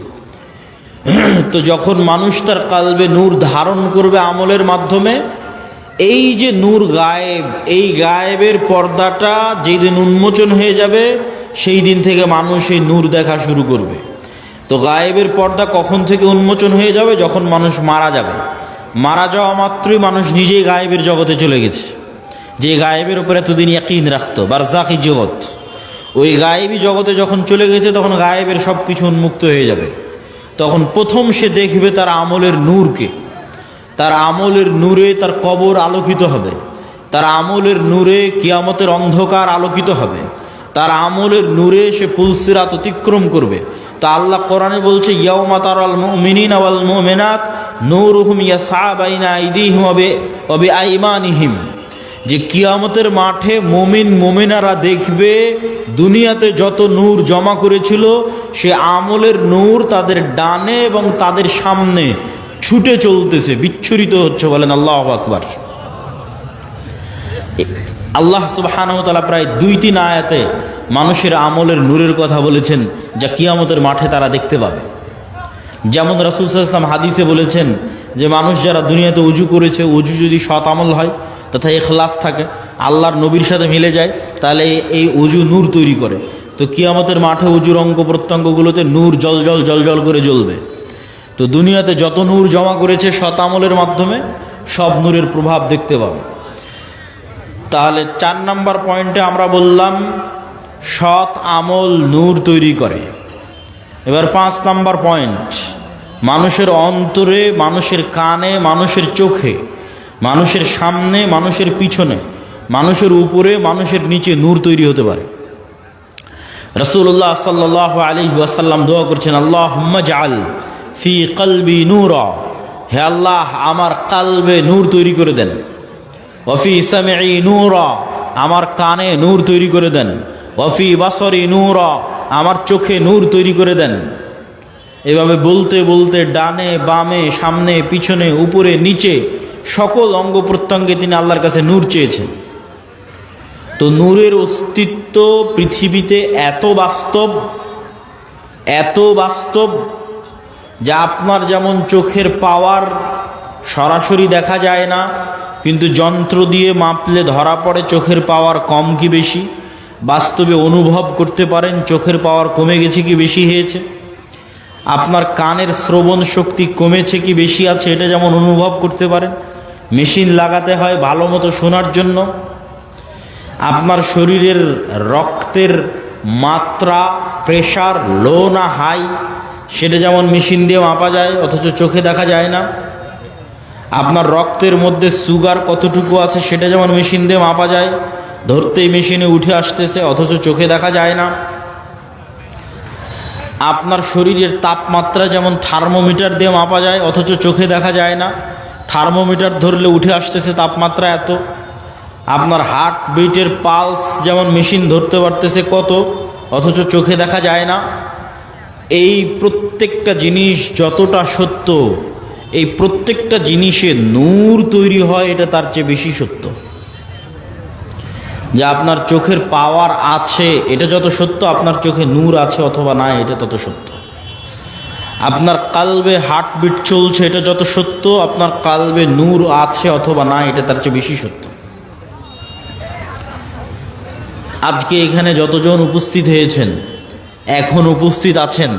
তো যখন মানুষ তার কালবে নূর ধারণ করবে আমলের মাধ্যমে, এই যে নূর গায়েব, এই গায়েবের পর্দাটা যেই দিন উন্মোচন হয়ে যাবে, সেই দিন থেকে মানুষ এই নূর দেখা শুরু করবে। তো গায়েবের পর্দা কখন থেকে উন্মোচন হয়ে যাবে? যখন মানুষ মারা যাবে। মারা যাওয়া মাত্রই মানুষ নিজেই গায়েবের জগতে চলে গেছে। যে গায়েবের উপরে এতদিন ইয়াকিন রাখতো, বারজাকি জগৎ, ওই গায়েবী জগতে যখন চলে গেছে তখন গায়েবের সব কিছু উন্মুক্ত হয়ে যাবে। তখন প্রথম সে দেখবে তার আমলের নূরকে। তার আমলের নূরে তার কবর আলোকিত হবে, তার আমলের নূরে কিয়ামতের অন্ধকার আলোকিত হবে, তার আমলের নূরে সে পুলসিরাত অতিক্রম করবে। তা আল্লাহ কোরআনে বলছে, ইয়াউমা তারাল মুমিনিনা ওয়াল মুমিনাত নূরুহুম ইয়াসআ বাইনা আইদিহিম ওয়া বিআইমানিহিম। যে কিয়ামতের মাঠে মুমিন মুমিনারা দেখবে দুনিয়াতে যত নূর জমা করেছিল, সে আমলের নূর তাদের ডানে এবং তাদের সামনে ছুটে চলতেছে, বিচ্ছুরিত হচ্ছে। বলেন আল্লাহু আকবার। আল্লাহ সুবহানাহু ওয়া তাআলা প্রায় 2-3 আয়াতে মানুষের আমলের নূরের কথা বলেছেন, যা কিয়ামতের মাঠে তারা দেখতে পাবে। যেমন রাসূল সাল্লাল্লাহু আলাইহি ওয়াসাল্লাম হাদিসে বলেছেন, যে মানুষ যারা দুনিয়াতে উজু করেছে, উজু যদি সৎ আমল হয় তথা ইখলাস থাকে, আল্লাহর নবীর সাথে মিলে যায়, তাহলে এই উজু নূর তৈরি করে। তো কিয়ামতের মাঠে উজুর অঙ্গ প্রত্যঙ্গগুলোতে নূর জল জল জল জল করে জ্বলবে। তো দুনিয়াতে যত নূর জমা করেছে সৎ আমলের মাধ্যমে, সব নূরের প্রভাব দেখতে পাবে। তাহলে 4 নম্বর পয়েন্টে আমরা বললাম সৎ আমল নূর তৈরি করে। এবার 5 নম্বর পয়েন্ট, মানুষের অন্তরে, মানুষের কানে, মানুষের চোখে, মানুষের সামনে, মানুষের পিছনে, মানুষের উপরে, মানুষের নিচে নূর তৈরি হতে পারে। রাসূলুল্লাহ সাল্লাল্লাহু আলাইহি ওয়াসাল্লাম দোয়া করছেন, আল্লাহুম্মা জাআল ফি কলবি নূরা, হে আল্লাহ আমার কালবে নূর তৈরি করে দেন। ওয়াফি সামঈ নূরা, আমার কানে নূর তৈরি করে দেন। ওয়াফি বাসরি নূরা, আমার চোখে নূর তৈরি করে দেন। এভাবে বলতে বলতে ডানে বামে, সামনে পিছনে, উপরে নিচে সকল অঙ্গ প্রত্যঙ্গে তিনি আল্লাহর কাছে নূর চেয়েছেন। তো নূরের অস্তিত্ব পৃথিবীতে এত বাস্তব, এত বাস্তব, যা আপনার যেমন চোখের পাওয়ার সরাসরি দেখা যায় না, কিন্তু যন্ত্র দিয়ে মাপলে ধরা পড়ে চোখের পাওয়ার কম কি বেশি, বাস্তবে অনুভব করতে পারেন চোখের পাওয়ার কমে গেছে কি বেশি হয়েছে। আপনার কানের শ্রবণ শক্তি কমেছে কি বেশি আছে, এটা যেমন অনুভব করতে পারেন। মেশিন লাগাতে হয় ভালো মতো শোনার জন্য। আপনার শরীরের রক্তের মাত্রা, প্রেশার লো না হাই, সেটা যেমন মেশিন দিয়ে মাপা যায়, অথচ চোখে দেখা যায় না। আপনার রক্তের মধ্যে সুগার কতটুকু আছে, সেটা যেমন মেশিন দিয়ে মাপা যায়, ধরতেই মেশিনে উঠে আসতেছে, অথচ চোখে দেখা যায় না। আপনার শরীরের তাপমাত্রা যেমন থার্মোমিটার দিয়ে মাপা যায়, অথচ চোখে দেখা যায় না, থার্মোমিটার ধরলে উঠে আসতেছে তাপমাত্রা এত। আপনার হার্ট বিটের পালস যেমন মেশিন ধরতে পারতেছে কত, অথচ চোখে দেখা যায় না। এই প্রত্যেকটা জিনিস যতটা সত্য, এই প্রত্যেকটা জিনিসে নূর তৈরি হয়, এটা তার চেয়ে বেশি সত্য। যে আপনার চোখের পাওয়ার আছে এটা যত সত্য, আপনার চোখে নূর আছে অথবা নাই এটা তত সত্য। আপনার কালবে হার্টবিট চলছে এটা যত সত্য, আপনার কালবে নূর আছে অথবা নাই এটা তার চেয়ে বেশি সত্য। আজকে এখানে যতজন উপস্থিত হয়েছেন, এখন উপস্থিত আছেন,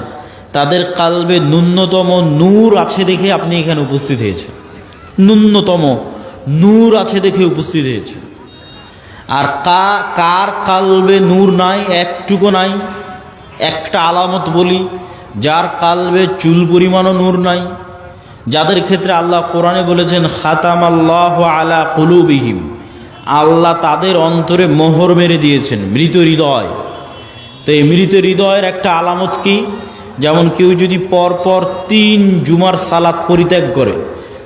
তাদের কালবে ন্যূনতম নূর আছে দেখে আপনি এখানে উপস্থিত হয়েছেন। ন্যূনতম নূর আছে দেখে উপস্থিত হয়েছেন। আর কার কালবে নূর নাই, একটুকু নাই। একটা আলামত বলি, যার কালবে চুল পরিমাণও নূর নাই, যাদের ক্ষেত্রে আল্লাহ কোরআনে বলেছেন খাতামাল্লাহু আলা কুলুবিহিম, আল্লাহ তাদের অন্তরে মোহর মেরে দিয়েছেন, মৃত হৃদয়। তো এই মৃত হৃদয়ের একটা আলামত কি? যেমন কেউ যদি পরপর 3 জুমার সালাত পরিত্যাগ করে,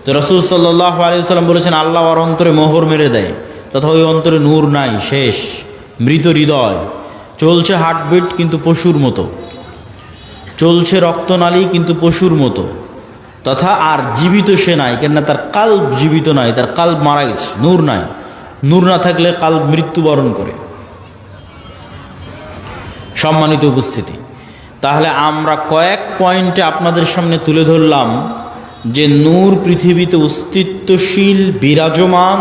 তো রাসূল সাল্লাল্লাহু আলাইহি ওয়াসাল্লাম বলেছেন আল্লাহ ওর অন্তরে মোহর মেরে দেয়, তথা ওই অন্তরে নূর নাই, শেষ, মৃত হৃদয়। চলছে হার্টবিট কিন্তু পশুর মতো, চলছে রক্তনালী কিন্তু পশুর মতো, তথা আর জীবিত সে নাই, কেননা তার কাল্ব জীবিত নাই, তার কাল্ব মারা গেছে, নূর নাই। নূর না থাকলে কাল্ব মৃত্যুবরণ করে। সম্মানিত উপস্থিতি, তাহলে আমরা কয়েক পয়েন্টে আপনাদের সামনে তুলে ধরলাম যে নূর পৃথিবীতে অস্তিত্বশীল, বিরাজমান,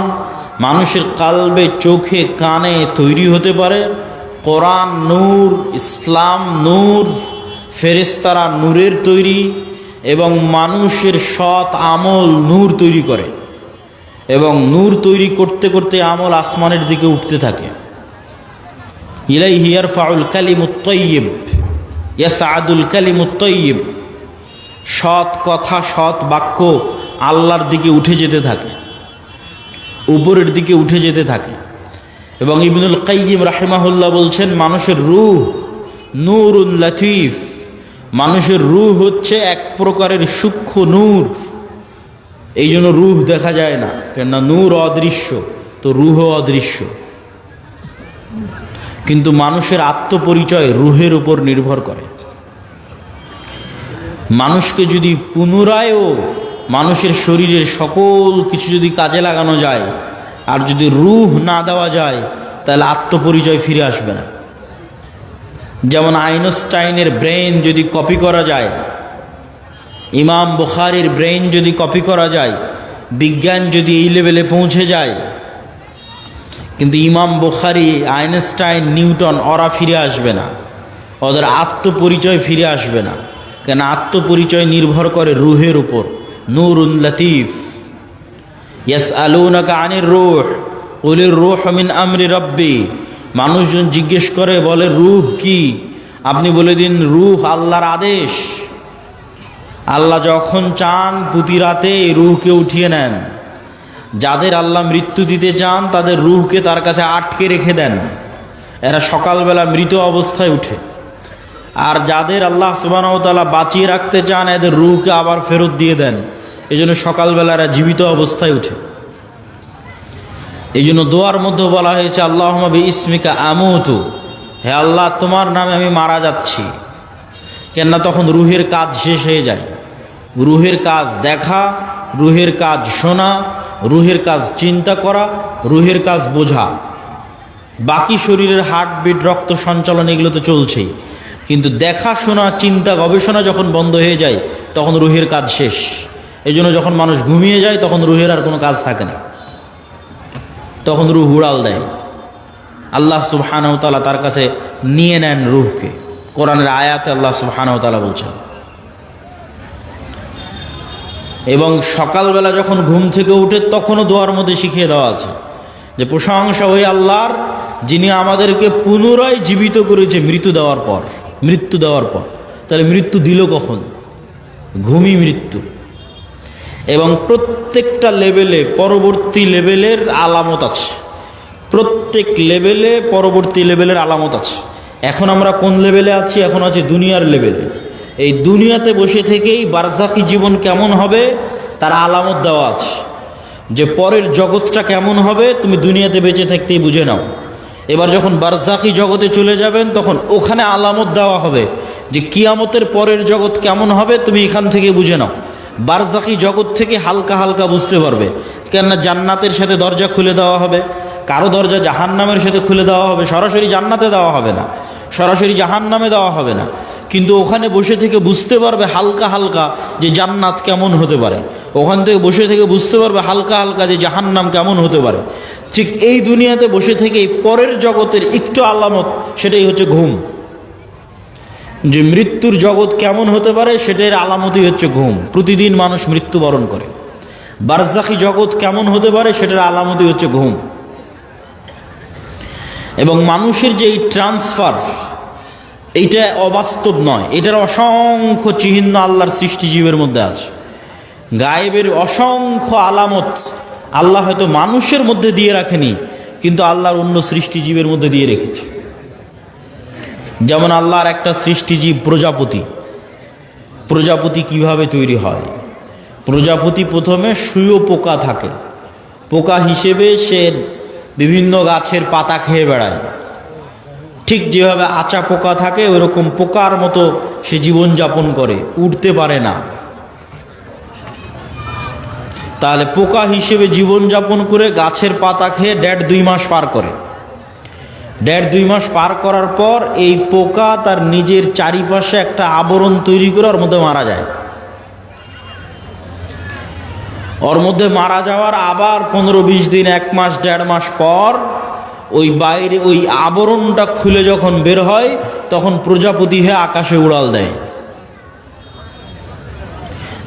মানুষের কালবে চোখে কানে তৈরি হতে পারে। কোরআন নূর, ইসলাম নূর, ফেরেশতারা নূরের তৈরি, এবং মানুষের সৎ আমল নূর তৈরি করে, এবং নূর তৈরি করতে করতে আমল আসমানের দিকে উঠতে থাকে। ইলাইহি ইয়ারফাউল কালিমুত তাইয়্যিব ইয়াসআদুল কালিমুত তাইয়্যিব, সৎ কথা, সৎ বাক্য আল্লাহর দিকে উঠে যেতে থাকে, উপরের দিকে উঠে যেতে থাকে। এবং ইবনুল কাইয়্যিম রাহিমাহুল্লাহ বলছেন মানুষের রূহ নূরুন লাতীফ, মানুষের রূহ হচ্ছে এক প্রকারের সূক্ষ্ম নূর। এই জন্য রূহ দেখা যায় না, কেননা নূর অদৃশ্য, তো রূহ অদৃশ্য। কিন্তু মানুষের আত্মপরিচয় রূহের উপর নির্ভর করে। মানুষকে যদি পুনরায়ও মানুষের শরীরের সকল কিছু যদি কাজে লাগানো যায়, আর যদি রূহ না দেওয়া যায়, তাহলে আত্মপরিচয় ফিরে আসবে না। যেমন আইনস্টাইনের ব্রেন যদি কপি করা যায়, ইমাম বুখারীর ব্রেইন যদি কপি করা যায়, বিজ্ঞান যদি এই লেভেলে পৌঁছে যায়, কিন্তু ইমাম বুখারী, আইনস্টাইন, নিউটন ওরা ফিরে আসবে না, ওদের আত্মপরিচয় ফিরে আসবে না। কেন? আত্মপরিচয় নির্ভর করে রুহের উপর। নূরুন লতিফ। ইয়াসআলুনাকা আনির রূহ কুলির রূহ মিন আমরি রব্বি। মানুষজন জিজ্ঞেস করে, বলে রূহ কি? আপনি বলে দিন রূহ আল্লাহর আদেশ। আল্লাহ যখন চান প্রতি রাতে এই রূহকে উঠিয়ে নেন। যাদের আল্লাহ মৃত্যু দিতে চান তাদের রূহকে তার কাছে আটকে রেখে দেন, এরা সকালবেলা মৃত অবস্থায় উঠে। আর যাদের আল্লাহ সুবহানাহু ওয়া তাআলা বাঁচিয়ে রাখতে চান এদের রূহকে আবার ফেরত দিয়ে দেন। এই জন্য সকালবেলা এরা জীবিত অবস্থায় উঠে। এই জন্য দোয়ার মধ্যে বলা হয়েছে আল্লাহুম্মা বিইসমিকা আমুতু, হে আল্লাহ তোমার নামে আমি মারা যাচ্ছি। কেননা তখন রুহের কাজ শেষ হয়ে যায়। রুহের কাজ দেখা, রুহের কাজ শোনা, রুহের কাজ চিন্তা করা, রুহের কাজ বোঝা। বাকি শরীরের হার্টবিট, রক্ত সঞ্চালন এগুলো তো চলছেই, কিন্তু দেখা, শোনা, চিন্তা, গবেষণা যখন বন্ধ হয়ে যায় তখন রুহের কাজ শেষ। এই জন্য যখন মানুষ ঘুমিয়ে যায় তখন রুহের আর কোনো কাজ থাকে না, তখন রুহ উড়াল দেয়। আল্লাহ সুবহানাহু ওয়া তাআলা তার কাছে নিয়ে নেন রুহকে। কোরআনের আয়াতে আল্লাহ সুবহানাহু ওয়া তাআলা বলছেন। এবং সকালবেলা যখন ঘুম থেকে উঠে তখনও দোয়ার মধ্যে শিখিয়ে দেওয়া আছে যে প্রশংসা ওই আল্লাহর যিনি আমাদেরকে পুনরায় জীবিত করেছে মৃত্যু দেওয়ার পর। তাহলে মৃত্যু দিল কখন? ঘুমই মৃত্যু। এবং প্রত্যেকটা লেভেলে পরবর্তী লেভেলের আলামত আছে। প্রত্যেক লেভেলে পরবর্তী লেভেলের আলামত আছে। এখন আমরা কোন লেভেলে আছি? এখন আছে দুনিয়ার লেভেলে। এই দুনিয়াতে বসে থেকেই বারজাখি জীবন কেমন হবে তার আলামত দেওয়া আছে। যে পরের জগৎটা কেমন হবে তুমি দুনিয়াতে বেঁচে থাকতেই বুঝে নাও। এবার যখন বারজাখি জগতে চলে যাবেন তখন ওখানে আলামত দেওয়া হবে যে কিয়ামতের পরের জগৎ কেমন হবে তুমি এখান থেকে বুঝে নাও। বারজাখি জগৎ থেকে হালকা হালকা বুঝতে পারবে। কেননা জান্নাতের সাথে দরজা খুলে দেওয়া হবে, কারো দরজা জাহান্নামের সাথে খুলে দেওয়া হবে। সরাসরি জান্নাতে দেওয়া হবে না, সরাসরি জাহান্নামে দেওয়া হবে না, কিন্তু ওখানে বসে থেকে বুঝতে পারবে হালকা হালকা যে জান্নাত কেমন হতে পারে। ওখান থেকে বসে থেকে বুঝতে পারবে হালকা হালকা যে জাহান্নাম কেমন হতে পারে। ঠিক এই দুনিয়াতে বসে থেকে পরের জগতের একটু আলামত, সেটাই হচ্ছে ঘুম। যে মৃত্যুর জগৎ কেমন হতে পারে সেটার আলামতই হচ্ছে ঘুম। প্রতিদিন মানুষ মৃত্যুবরণ করে। বারজাখি জগৎ কেমন হতে পারে সেটার আলামতই হচ্ছে ঘুম। এবং মানুষের যে এই ট্রান্সফার, এইটা অবাস্তব নয়, এটার অসংখ্য চিহ্ন আল্লাহর সৃষ্টিজীবের মধ্যে আছে। গায়েবের অসংখ্য আলামত আল্লাহ হয়তো মানুষের মধ্যে দিয়ে রাখেনি, কিন্তু আল্লাহর অন্য সৃষ্টিজীবের মধ্যে দিয়ে রেখেছে। যেমন আল্লাহর একটা সৃষ্টিজীব প্রজাপতি। প্রজাপতি কিভাবে তৈরি হয়? প্রজাপতি প্রথমে শুঁয়ো পোকা থাকে, পোকা হিসেবে সে বিভিন্ন গাছের পাতা খেয়ে বেড়ায়। ঠিক যেভাবে আচা পোকা থাকে ওইরকম পোকার মতো সে জীবনযাপন করে, উঠতে পারে না। তাহলে পোকা হিসেবে জীবনযাপন করে গাছের পাতা খেয়ে 1.5-2 মাস পার করে। 1.5-2 মাস পার করার পর এই পোকা তার নিজের চারিপাশে একটা আবরণ তৈরি করে ওর মধ্যে মারা যায়। ওর মধ্যে মারা যাওয়ার আবার 15-20 দিন, 1 মাস, 1.5 মাস পর ওই বাইরে ওই আবরণটা খুলে যখন বের হয় তখন প্রজাপতি হয়ে আকাশে উড়াল দেয়।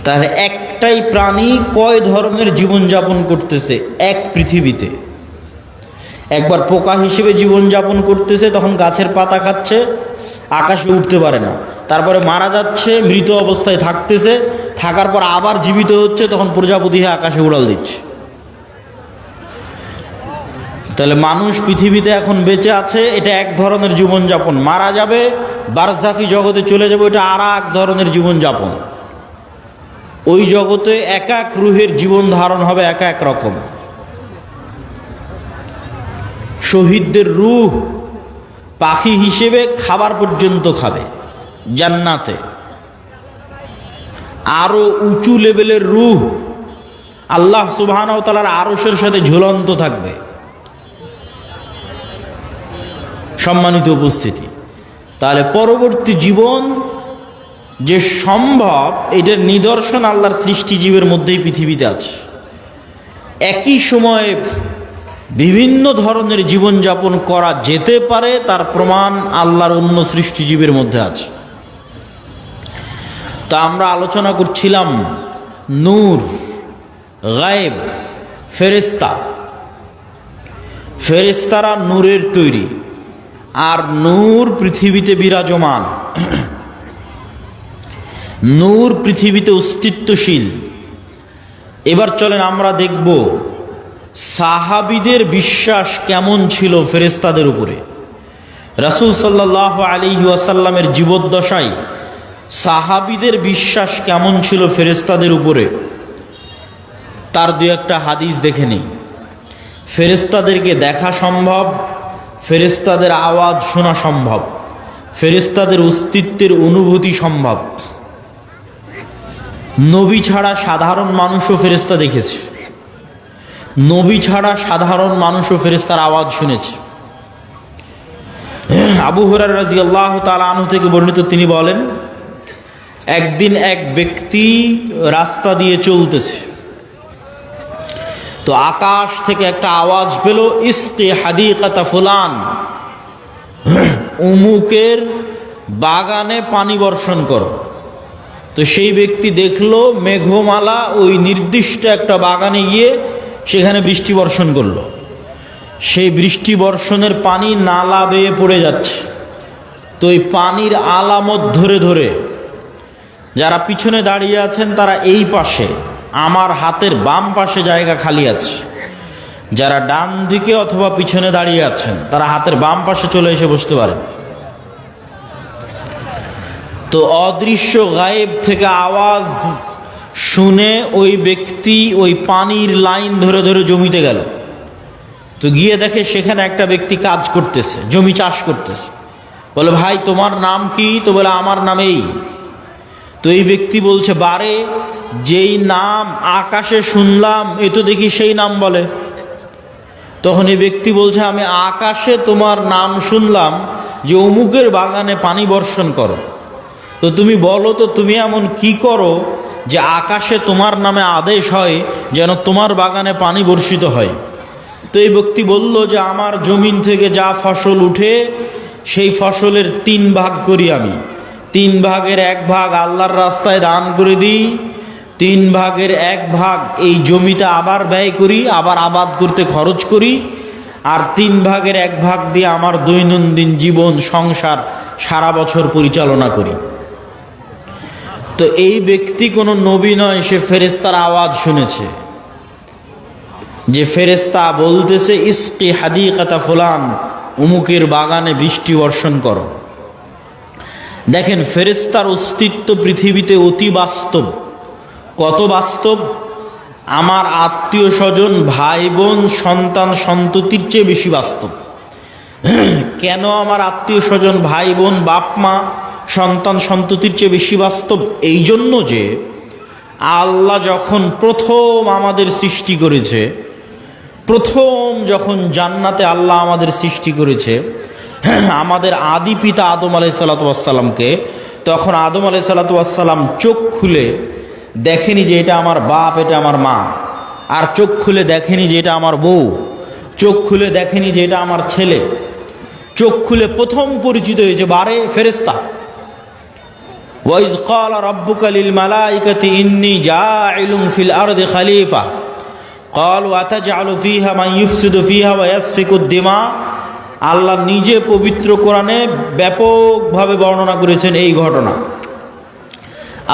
তাহলে একটাই প্রাণী কয় ধরনের জীবনযাপন করতেছে এক পৃথিবীতে? একবার পোকা হিসেবে জীবনযাপন করতেছে, তখন গাছের পাতা খাচ্ছে, আকাশে উঠতে পারে না, তারপরে মারা যাচ্ছে, মৃত অবস্থায় থাকতেছে, থাকার পর আবার জীবিত হচ্ছে, তখন প্রজাপতি হয়ে আকাশে উড়াল দিচ্ছে। তাহলে মানুষ পৃথিবীতে এখন বেঁচে আছে, এটা এক ধরনের জীবনযাপন। মারা যাবে, বারজাখি জগতে চলে যাবে, এটা আর এক ধরনের জীবনযাপন। ওই জগতে এক এক রুহের জীবন ধারণ হবে এক এক রকম। শহীদদের রূহ পাখি হিসেবে খাবার পর্যন্ত খাবে জান্নাতে। আরো উঁচু লেভেলের রূহ আল্লাহ সুবহানাহু ওয়া তাআলার আরশের সাথে ঝুলন্ত থাকবে। সম্মানিত উপস্থিতি, তাহলে পরবর্তী জীবন যে সম্ভব, এটার নিদর্শন আল্লাহর সৃষ্টিজীবের মধ্যেই পৃথিবীতে আছে। একই সময়ে বিভিন্ন ধরনের জীবনযাপন করা যেতে পারে, তার প্রমাণ আল্লাহর অন্য সৃষ্টিজীবের মধ্যে আছে। তা আমরা আলোচনা করছিলাম নূর, গায়েব, ফেরেশতা। ফেরেশতারা নূরের তৈরি, আর নূর পৃথিবীতে বিরাজমান। নূর পৃথিবীতে অস্তিত্বশীল। এবার চলেন আমরা দেখব সাহাবীদের বিশ্বাস কেমন ছিল ফেরেশতাদের উপরে। রাসূল সাল্লাল্লাহু আলাইহি ওয়াসাল্লামের জীবদ্দশায় সাহাবীদের বিশ্বাস কেমন ছিল ফেরেশতাদের উপরে, তার দু একটা হাদিস দেখে নেই। ফেরেশতাদেরকে দেখা সম্ভব, ফেরেশতাদের আওয়াজ শোনা সম্ভব, ফেরেশতাদের অস্তিত্বের অনুভূতি সম্ভব। নবী ছাড়া সাধারণ মানুষও ফেরেশতা দেখেছে, নবী ছাড়া সাধারণ মানুষও ফেরেশতার আওয়াজ শুনেছে। আবু হুরায়রা রাদিয়াল্লাহু তাআলা আনহু থেকে বর্ণিত, তিনি বলেন, একদিন এক ব্যক্তি রাস্তা দিয়ে চলতেছে, তো আকাশ থেকে একটা আওয়াজ পেল, ইসকি হাদিকাতা ফুলান, উমুকের বাগানে পানি বর্ষণ করো। তো সেই ব্যক্তি দেখলো মেঘমালা ওই নির্দিষ্ট একটা বাগানে গিয়ে সেখানে বৃষ্টি বর্ষণ করলো। সেই বৃষ্টি বর্ষণের পানি নালা বেয়ে পড়ে যাচ্ছে। তো এই পানির আলামত ধরে ধরে যারা পিছনে দাঁড়িয়ে আছেন তারা এই পাশে, আমার হাতের বাম পাশে জায়গা খালি আছে, যারা ডান দিকে অথবা পিছনে দাঁড়িয়ে আছেন তারা হাতের বাম পাশে চলে এসে বসতে পারেন। তো অদৃশ্য গায়েব থেকে আওয়াজ শুনে ওই ব্যক্তি ওই পানির লাইন ধরে ধরে জমিতে গেল। তো গিয়ে দেখে সেখানে একটা ব্যক্তি কাজ করতেছে, জমি চাষ করতেছে। বলে, ভাই তোমার নাম কি? তো বলে, আমার নাম এই। তো এই ব্যক্তি বলছে, বারে যেই নাম আকাশে শুনলাম এ তো দেখি সেই নাম বলে। তখন এই ব্যক্তি বলছে, আমি আকাশে তোমার নাম শুনলাম যে অমুকের বাগানে পানি বর্ষণ করো। তো তুমি বলো তো তুমি এমন কি করো যে আকাশে তোমার নামে আদেশ হয় যেন তোমার বাগানে পানি বর্ষিত হয়? তো এই ব্যক্তি বলল যে আমার জমিন থেকে যা ফসল উঠে সেই ফসলের 3 ভাগ করি আমি, 3 ভাগের 1 ভাগ আল্লাহর রাস্তায় দান করে দিই, 3 ভাগের 1 ভাগ এই জমিতে আবার ব্যয় করি, আবার আবাদ করতে খরচ করি, আর 3 ভাগের 1 ভাগ দিয়ে আমার দৈনন্দিন জীবন সংসার সারা বছর পরিচালনা করি। তো এই ব্যক্তি কোনো নবী নয়, সে ফেরেশতার আওয়াজ শুনেছে, যে ফেরেশতা বলতেছে, ইসকি হাদিকাতা ফুলান, উমুকের বাগানে বৃষ্টি বর্ষণ করো। দেখেন ফেরেশতার অস্তিত্ব পৃথিবীতে অতি বাস্তব। কত বাস্তব! আমার আত্মীয় স্বজন, ভাই বোন, সন্তান সন্ততির চেয়ে বেশি বাস্তব। কেন আমার আত্মীয় স্বজন, ভাই বোন, বাপ মা, সন্তান সন্ততির চেয়ে বেশি বাস্তব? এই জন্য যে আল্লাহ যখন প্রথম আমাদের সৃষ্টি করেছে, প্রথম যখন জান্নাতে আল্লাহ আমাদের সৃষ্টি করেছে, আমাদের আদি পিতা আদম আলাইহিসসালামকে, তখন আদম আলাইহিসসালাম চোখ খুলে দেখেনি যে এটা আমার বাপ, এটা আমার মা, আর চোখ খুলে দেখেনি যে এটা আমার বউ, চোখ খুলে দেখেনি যে এটা আমার ছেলে। চোখ খুলে প্রথম পরিচিত হয়েছে বারে ফেরেশতা। ওয়াইজ ক্বালা রাব্বুকা লিল মালাইকাতি ইন্নী জাইলুন ফিল আরদি খলিফা ক্বালু আতাজআলু ফিহা মান ইউফসিদু ফিহা ওয়া ইয়াসফিকুদ দিমা। আল্লাহ নিজে পবিত্র কোরআনে ব্যাপকভাবে বর্ণনা করেছেন এই ঘটনা।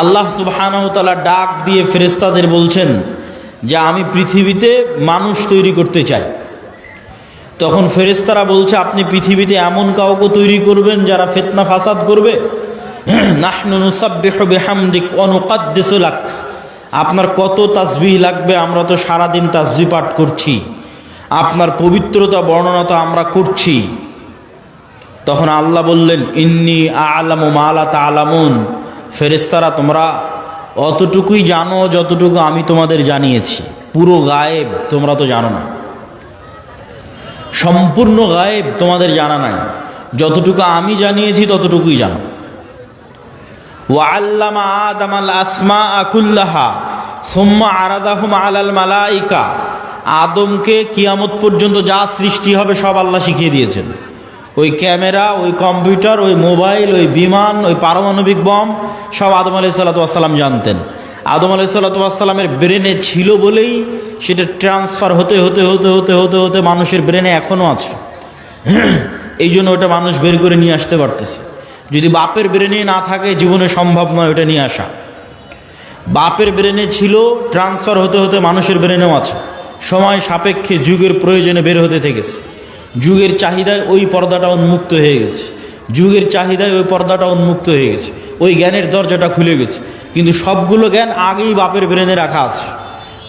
আল্লাহ সুবহানাহু ওয়া তাআলা ডাক দিয়ে ফেরেশতাদের বলছেন যে আমি পৃথিবীতে মানুষ তৈরি করতে চাই। তখন ফেরেশতারা বলছে, আপনি পৃথিবীতে এমন কাউকে তৈরি করবেন যারা ফিতনা ফাসাদ করবে? নাহনু নুসাব্বিহু বিহামদিক ওয়া নুকদ্দিসু লাক। আপনার কত তাসবিহ লাগবে? আমরা তো সারাদিন তাসবিহ পাঠ করছি, আপনার পবিত্রতা বর্ণনা তো আমরা করছি। তখন আল্লাহ বললেন, ইন্নী আ'লামু মা লা তা'লামুন। ফেরেশতারা তোমরা অতটুকুই জানো যতটুকু আমি তোমাদের জানিয়েছি, পুরো গায়েব তোমরা তো জানো না, সম্পূর্ণ গায়েব তোমাদের জানা নাই, যতটুকু আমি জানিয়েছি ততটুকুই জানো। ওয়া আল্লামা আদামাল আসমাআ কুল্লাহা সুম্মা আরাদাহুম আলাল মালাইকা, আদমকে কিয়ামত পর্যন্ত যা সৃষ্টি হবে সব আল্লাহ শিখিয়ে দিয়েছেন। ওই ক্যামেরা, ওই কম্পিউটার, ওই মোবাইল, ওই বিমান, ওই পারমাণবিক বম সব আদম আলাইহিস সালাম জানতেন। আদম আলাইহিস সালামের ব্রেনে ছিল বলেই সেটা ট্রান্সফার হতে হতে হতে হতে হতে হতে মানুষের ব্রেনে এখনও আছে। এই জন্য ওটা মানুষ বের করে নিয়ে আসতে পারতেছে। যদি বাপের ব্রেনে না থাকে জীবনে সম্ভব নয় ওটা নিয়ে আসা। বাপের ব্রেনে ছিল, ট্রান্সফার হতে হতে মানুষের ব্রেনেও আছে। সময় সাপেক্ষে যুগের প্রয়োজনে বের হতে থেকেছে। যুগের চাহিদায় ওই পর্দাটা উন্মুক্ত হয়ে গেছে, যুগের চাহিদায় ওই পর্দাটা উন্মুক্ত হয়ে গেছে, ওই জ্ঞানের দরজাটা খুলে গেছে। কিন্তু সবগুলো জ্ঞান আগেই বাপের ব্রেনে রাখা আছে।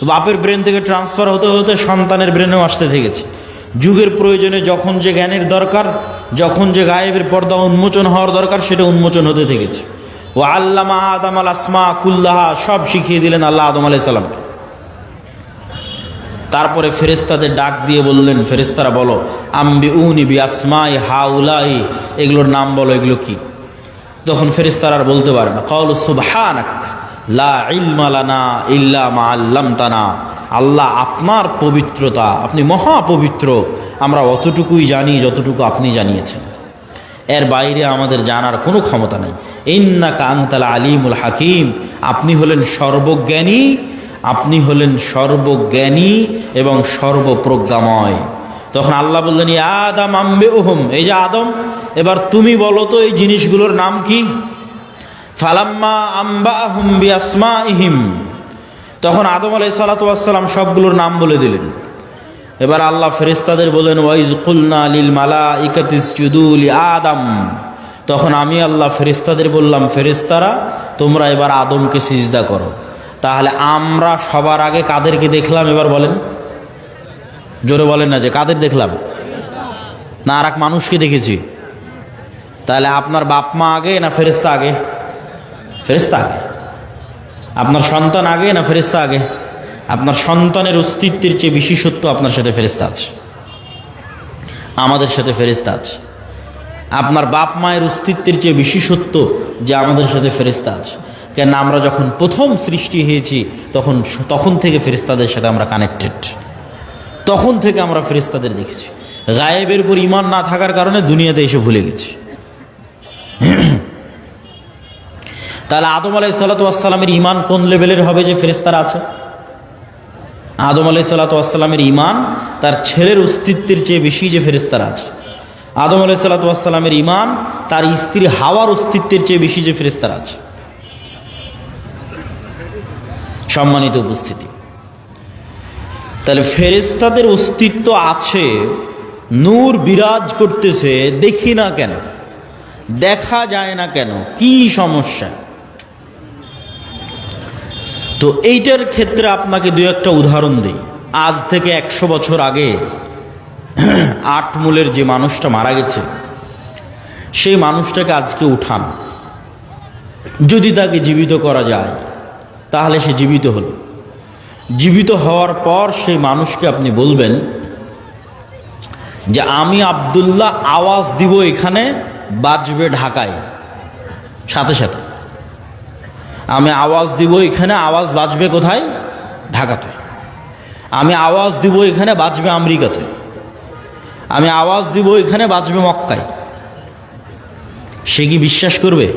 বাপের ব্রেন থেকে ট্রান্সফার হতে হতে সন্তানের ব্রেনেও আসতে থেকেছে। যুগের প্রয়োজনে যখন যে জ্ঞানের দরকার, যখন যে গায়েবের পর্দা উন্মোচন হওয়ার দরকার, সেটা উন্মোচন হতে থেকেছে। ও আল্লামা আদামাল আসমাআ কুল্লাহা, সব শিখিয়ে দিলেন আল্লাহ আদম আলাইহিস সালামকে। তারপরে ফেরেশতাদের ডাক দিয়ে বললেন, ফেরেশতারা বলো, আম্বিউনি বিআসমাই হাউলাই, এগুলোর নাম বলো, এগুলো কি? তখন ফেরেশতারা আর বলতে পারে না। ক্বালু সুবহানাক লা ইলমা লানা ইল্লা মা আল্লামতানা, আল্লাহ আপনার পবিত্রতা, আপনি মহাপবিত্র, আমরা অতটুকুই জানি যতটুকু আপনি জানিয়েছেন, এর বাইরে আমাদের জানার কোনো ক্ষমতা নেই। ইন্নাকা আনতাল আলিমুল হাকিম, আপনি হলেন সর্বজ্ঞানী, আপনি হলেন সর্বজ্ঞানী এবং সর্বপ্রজ্ঞাময়। তখন আল্লাহ বললেন, ইয়া আদম আম্বিউহুম, এই যে আদম, এবার তুমি বলো তো এই জিনিসগুলোর নাম কি? ফালাম্মা আম্বাহুম বিআসমাইহিম, তখন আদম আলাইহিস সালাম সবগুলোর নাম বলে দিলেন। এবার আল্লাহ ফেরেশতাদের বলেন, ওয়াইজ কুলনা লিল মালাইকাতি ইসজুদু লি আদম, তখন আমি আল্লাহ ফেরেশতাদের বললাম, ফেরেশতারা তোমরা এবার আদমকে সিজদা করো। তাহলে আমরা সবার আগে কাদেরকে দেখলাম এবার বলেন? জোরে বলেন না যে কাদের দেখলাম, না আর এক মানুষকে দেখেছি? তাহলে আপনার বাপ মা আগে না ফেরেশতা আগে? ফেরেশতা আগে। আপনার সন্তান আগে না ফেরেশতা আগে? আপনার সন্তানের অস্তিত্বের চেয়ে বেশি সত্য আপনার সাথে ফেরেশতা আছে, আমাদের সাথে ফেরেশতা আছে। আপনার বাপ মায়ের অস্তিত্বের চেয়ে বেশি সত্য যে আমাদের সাথে ফেরেশতা আছে। কেন? আমরা যখন প্রথম সৃষ্টি হয়েছি তখন থেকে ফেরেশতাদের সাথে আমরা কানেক্টেড, তখন থেকে আমরা ফেরেশতাদের দেখেছি। গায়েবের উপর ঈমান না থাকার কারণে দুনিয়াতে এসে ভুলে গেছি। তাহলে আদম আলাইহিস সালামের ঈমান কোন লেভেলের হবে যে ফেরেশতারা আছে? আদম আলাইহিস সালামের ঈমান তার ছেলের অস্তিত্বের চেয়ে বেশি যে ফেরেশতারা আছে। আদম আলাইহিস সালামের ঈমান তার স্ত্রী হাওয়ার অস্তিত্বের চেয়ে বেশি যে ফেরেশতারা আছে। সম্মানিত উপস্থিতি, তাহলে ফেরেশতাদের অস্তিত্ব আছে, নূর বিরাজ করতেছে, দেখি না কেন, দেখা যায় না কেন, কি সমস্যা? তো এইটার ক্ষেত্রে আপনাকে দু একটা উদাহরণ দিই। আজ থেকে 100 বছর আগে আটমূলের যে মানুষটা মারা গেছে, সেই মানুষটাকে আজকে উঠান, যদি তাকে জীবিত করা যায় তাহলে সে জীবিত হলো। জীবিত হওয়ার পর সেই মানুষকে আপনি বলবেন যে আমি আব্দুল্লাহ আওয়াজ দিব, এখানে বাজবে ঢাকায়, সাথে সাথে আমি আওয়াজ দিব, এখানে আওয়াজ বাজবে কোথায়? ঢাকাতে। আমি আওয়াজ দিব, এখানে বাজবে আমেরিকাতে। আমি আওয়াজ দিব, এখানে বাজবে মক্কায়। সে কি বিশ্বাস করবে?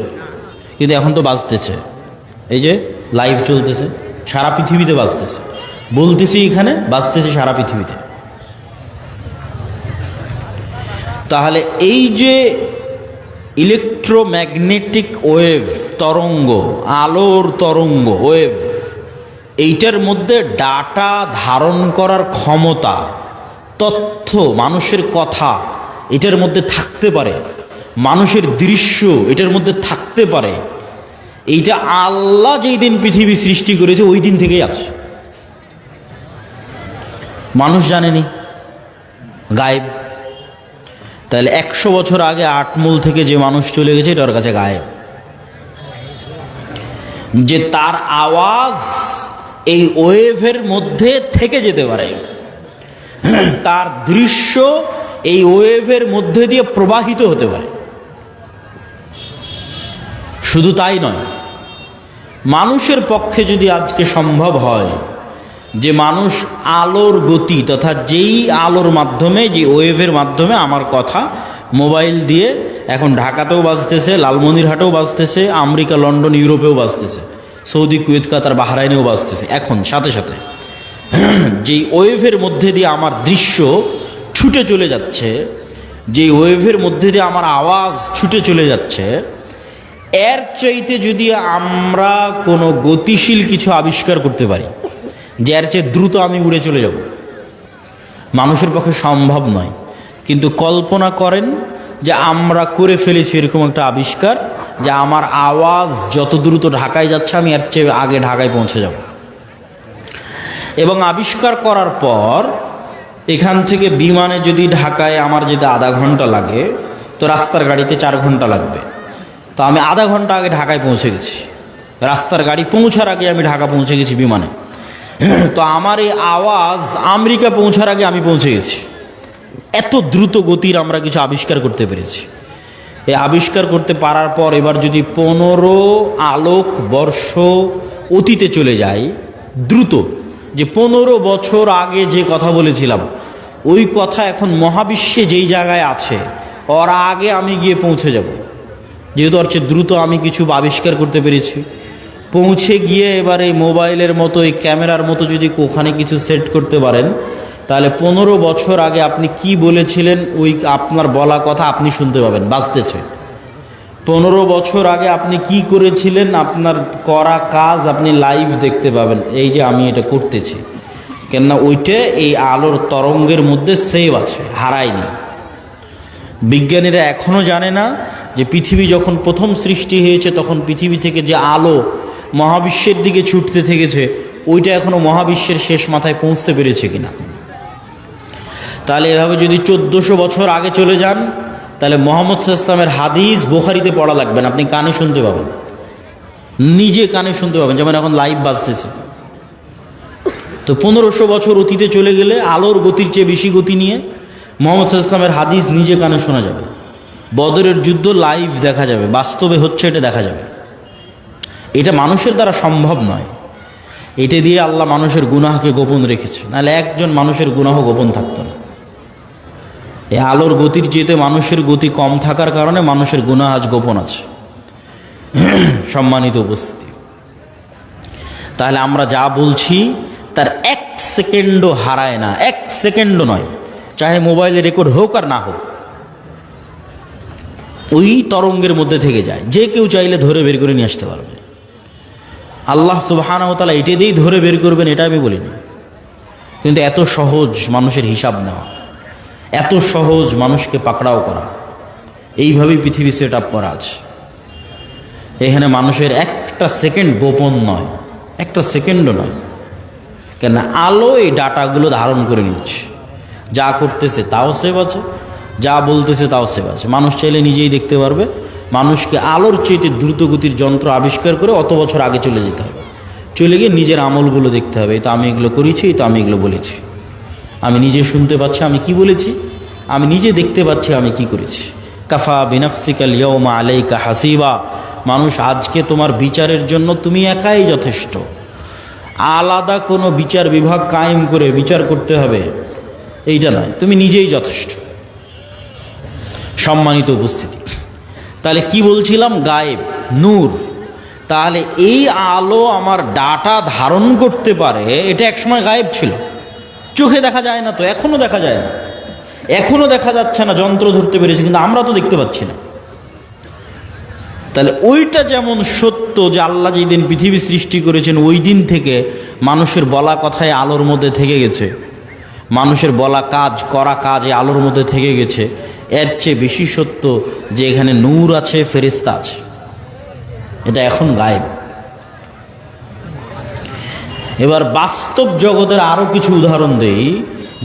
কিন্তু এখন তো বাজতেছে, এই যে লাইভ চলতেছে, সারা পৃথিবীতে বাজতেছে, বলতেছি এখানে, বাজতেছে সারা পৃথিবীতে। তাহলে এই যে ইলেকট্রোম্যাগনেটিক ওয়েভ, তরঙ্গ, আলোর তরঙ্গ ওয়েভ, এইটার মধ্যে ডাটা ধারণ করার ক্ষমতা, তথ্য, মানুষের কথা এটার মধ্যে থাকতে পারে, মানুষের দৃশ্য এটার মধ্যে থাকতে পারে। এইটা আল্লাহ যেই দিন পৃথিবী সৃষ্টি করেছে ওই দিন থেকেই আছে। মানুষ জানেনি, গায়েব। তাহলে 100 বছর আগে আটমূল থেকে যে মানুষ চলে গেছে এটার কাছে গায়েব। যে তার আওয়াজ এই ওয়েভের মধ্যে থেকে যেতে পারে, তার দৃশ্য এই ওয়েভের মধ্যে দিয়ে প্রবাহিত হতে পারে। শুধু তাই নয়, মানুষের পক্ষে যদি আজকে সম্ভব হয় যে মানুষ আলোর গতি তথা যেই আলোর মাধ্যমে, যে ওয়েভের মাধ্যমে আমার কথা মোবাইল দিয়ে এখন ঢাকাতেও বাজতেছে, লালমনিরহাটেও বাজতেছে, আমেরিকা, লন্ডন, ইউরোপেও বাজতেছে, সৌদি, কুয়েত, কাতার, বাহরাইনেও বাজতেছে, এখন সাথে সাথে যেই ওয়েভের মধ্যে দিয়ে আমার দৃশ্য ছুটে চলে যাচ্ছে, যেই ওয়েভের মধ্যে দিয়ে আমার আওয়াজ ছুটে চলে যাচ্ছে, এর চাইতে যদি আমরা কোনো গতিশীল কিছু আবিষ্কার করতে পারি যে এর চেয়ে দ্রুত আমি উড়ে চলে যাব, মানুষের পক্ষে সম্ভব নয়। কিন্তু কল্পনা করেন যে আমরা করে ফেলেছি এরকম একটা আবিষ্কার যে আমার আওয়াজ যত দ্রুত ঢাকায় যাচ্ছে আমি এর চেয়ে আগে ঢাকায় পৌঁছে যাব। এবং আবিষ্কার করার পর এখান থেকে বিমানে যদি ঢাকায় আমার যদি আধা ঘন্টা লাগে, তো রাস্তার গাড়িতে 4 ঘন্টা লাগবে। তো আমি আধা ঘন্টা আগে ঢাকায় পৌঁছে গেছি, রাস্তার গাড়ি পৌঁছার আগে আমি ঢাকা পৌঁছে গেছি বিমানে। তো আমার এই আওয়াজ আমেরিকা পৌঁছার আগে আমি পৌঁছে গেছি। এত দ্রুত গতির আমরা কিছু আবিষ্কার করতে পেরেছি। এই আবিষ্কার করতে পারার পর এবার যদি 15 আলোক বর্ষ অতীতে চলে যাই দ্রুত, যে 15 বছর আগে যে কথা বলেছিলাম ওই কথা এখন মহাবিশ্বে যেই জায়গায় আছে ওর আগে আমি গিয়ে পৌঁছে যাব, যেহেতু ওর চেয়ে দ্রুত আমি কিছু আবিষ্কার করতে পেরেছি। পৌঁছে গিয়ে এবার এই মোবাইলের মতো, এই ক্যামেরার মতো যদি ওখানে কিছু সেট করতে পারেন, তাহলে 15 বছর আগে আপনি কি বলেছিলেন ওই আপনার বলা কথা আপনি শুনতে পাবেন, বাজতেছে। 15 বছর আগে আপনি কি করেছিলেন, আপনার করা কাজ আপনি লাইভ দেখতে পাবেন, এই যে আমি এটা করতেছি, কেননা ওইটা এই আলোর তরঙ্গের মধ্যে সেভ আছে, হারায়নি। বিজ্ঞানীরা এখনও জানে না যে পৃথিবী যখন প্রথম সৃষ্টি হয়েছে তখন পৃথিবী থেকে যে আলো মহাবিশ্বের দিকে ছুটতে থেকেছে ওইটা এখনও মহাবিশ্বের শেষ মাথায় পৌঁছতে পেরেছে কিনা। তাহলে এভাবে যদি 1400 বছর আগে চলে যান, তাহলে মুহাম্মদ সাল্লাল্লাহু আলাইহি ওয়াসাল্লামের হাদিস বুখারীতে পড়া লাগবে না, আপনি কানে শুনতে পাবেন, নিজে কানে শুনতে পাবেন, যেমন এখন লাইভ বাজতেছে। তো 1500 বছর অতীতে চলে গেলে আলোর গতির চেয়ে বেশি গতি নিয়ে মুহাম্মদ সাল্লাল্লাহু আলাইহি ওয়াসাল্লামের হাদিস নিজে কানে শোনা যাবে, বদরের যুদ্ধ লাইভ দেখা যাবে, বাস্তবে হচ্ছে এটা দেখা যাবে। এটা মানুষের দ্বারা সম্ভব নয়। এটা দিয়ে আল্লাহ মানুষের গুনাহকে গোপন রেখেছে, নাহলে একজন মানুষের গুনাহ গোপন থাকতো না। এই আলোর গতির চেয়ে মানুষের গতি কম থাকার কারণে মানুষের গুনাহ আজ গোপন আছে। সম্মানিত উপস্থিতি, তাহলে আমরা যা বলছি তার 1 সেকেন্ডও হারায় না, 1 সেকেন্ডও নয়, চাহে মোবাইলে রেকর্ড হোক আর না হোক, ওই তরঙ্গের মধ্যে থেকে যায়। যে কেউ চাইলে ধরে বের করে নিয়ে আসতে পারবে। আল্লাহ সুবহানাহু ওয়া তাআলা এটা দিয়েই ধরে বের করবেন এটা আমি বলিনি, কিন্তু এত সহজ মানুষের হিসাব নেওয়া, এত সহজ মানুষকে পাকড়াও করা, এইভাবেই পৃথিবী সেট আপ করা আছে। এখানে মানুষের একটা সেকেন্ড গোপন নয়, একটা সেকেন্ডও নয়, কেন আলো এই ডাটাগুলো ধারণ করে নিচ্ছে, যা করতেছে তাও সেভ আছে, যা বলতেছে তাও সেভ আছে। মানুষ চাইলে নিজেই দেখতে পারবে। মানুষকে আলোর চেয়ে দ্রুতগতির যন্ত্র আবিষ্কার করে অত বছর আগে চলে যেতে হবে, চলে গিয়ে নিজের আমলগুলো দেখতে হবে, তো আমি এগুলো করেছি, তো আমি এগুলো বলেছি, আমি নিজে শুনতে পাচ্ছি আমি কি বলেছি, আমি নিজে দেখতে পাচ্ছি আমি কি করেছি। কাফা বিনাফসিকাল ইয়াউমা আলাইকা হাসিবা, মানুষ আজকে তোমার বিচারের জন্য তুমি একাই যথেষ্ট, আলাদা কোনো বিচার বিভাগ কায়েম করে বিচার করতে হবে এইটা নয়, তুমি নিজেই যথেষ্ট। সম্মানিত উপস্থিতি, তাহলে কি বলছিলাম, গায়েব নূর। তাহলে এই আলো আমার ডাটা ধারণ করতে পারে, এটা একসময় গায়েব ছিল, চোখে দেখা যায় না, তো এখনো দেখা যায় না, এখনো দেখা যাচ্ছে না, যন্ত্র ধরতে পেরেছে কিন্তু আমরা তো দেখতে পাচ্ছি না। তাহলে ওইটা যেমন সত্য যে আল্লাহ যেদিন পৃথিবী সৃষ্টি করেছেন ওই দিন থেকে মানুষের বলা কথায় আলোর মধ্যে থেকে গেছে, মানুষের বলা কাজ করা কাজ এই আলোর মধ্যে থেকে গেছে, এর চেয়ে বেশি সত্য যে এখানে নূর আছে, ফেরেশতা আছে, এটা এখন গায়েব। এবার বাস্তব জগতের আরো কিছু উদাহরণ দেই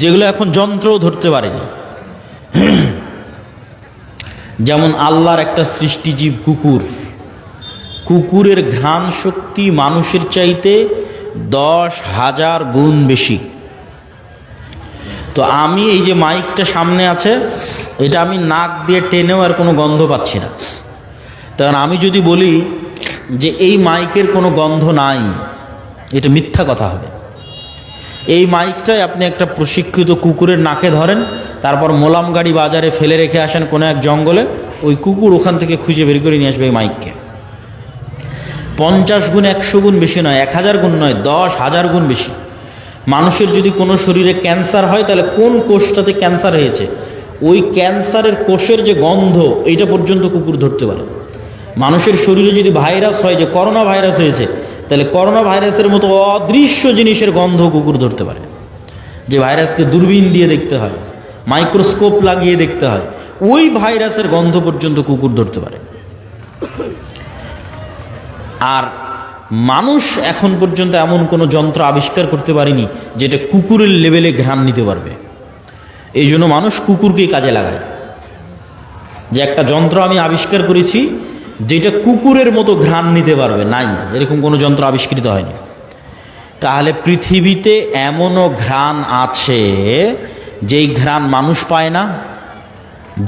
যেগুলো এখন যন্ত্রও ধরতে পারেনি। যেমন আল্লাহর একটা সৃষ্টিজীব কুকুর, কুকুরের ঘ্রাণ শক্তি মানুষের চাইতে 10,000 গুণ বেশি। তো আমি এই যে মাইকটা সামনে আছে, এটা আমি নাক দিয়ে টেনেও আর কোনো গন্ধ পাচ্ছি না, তখন আমি যদি বলি যে এই মাইকের কোনো গন্ধ নাই, এটা মিথ্যা কথা হবে। এই মাইকটাই আপনি একটা প্রশিক্ষিত কুকুরের নাকে ধরেন, তারপর মোলাম গাড়ি বাজারে ফেলে রেখে আসেন কোনো এক জঙ্গলে, ওই কুকুর ওখান থেকে খুঁজে বের করে নিয়ে আসবে এই মাইককে। 50 গুণ 100 গুণ বেশি নয়, 1000 গুণ নয়, 10,000 গুণ বেশি। মানুষের যদি কোনো শরীরে ক্যান্সার হয়, তাহলে কোন কোষটাতে ক্যান্সার হয়েছে ওই ক্যান্সারের কোষের যে গন্ধ, এইটা পর্যন্ত কুকুর ধরতে পারে। মানুষের শরীরে যদি ভাইরাস হয়, যে করোনা ভাইরাস হয়েছে, তাহলে করোনা ভাইরাসের মতো অদৃশ্য জিনিসের গন্ধ কুকুর ধরতে পারে। যে ভাইরাসকে দূরবীন দিয়ে দেখতে হয়, মাইক্রোস্কোপ লাগিয়ে দেখতে হয়, ওই ভাইরাসের গন্ধ পর্যন্ত কুকুর ধরতে পারে। আর মানুষ এখন পর্যন্ত এমন কোনো যন্ত্র আবিষ্কার করতে পারেনি যেটা কুকুরের লেভেলে ঘ্রাণ নিতে পারবে। এই জন্য মানুষ কুকুরকেই কাজে লাগায়, যে একটা যন্ত্র আমি আবিষ্কার করেছি যেটা কুকুরের মতো ঘ্রাণ নিতে পারবে, নাই, এরকম কোনো যন্ত্র আবিষ্কৃত হয়নি। তাহলে পৃথিবীতে এমনও ঘ্রাণ আছে যেই ঘ্রাণ মানুষ পায় না,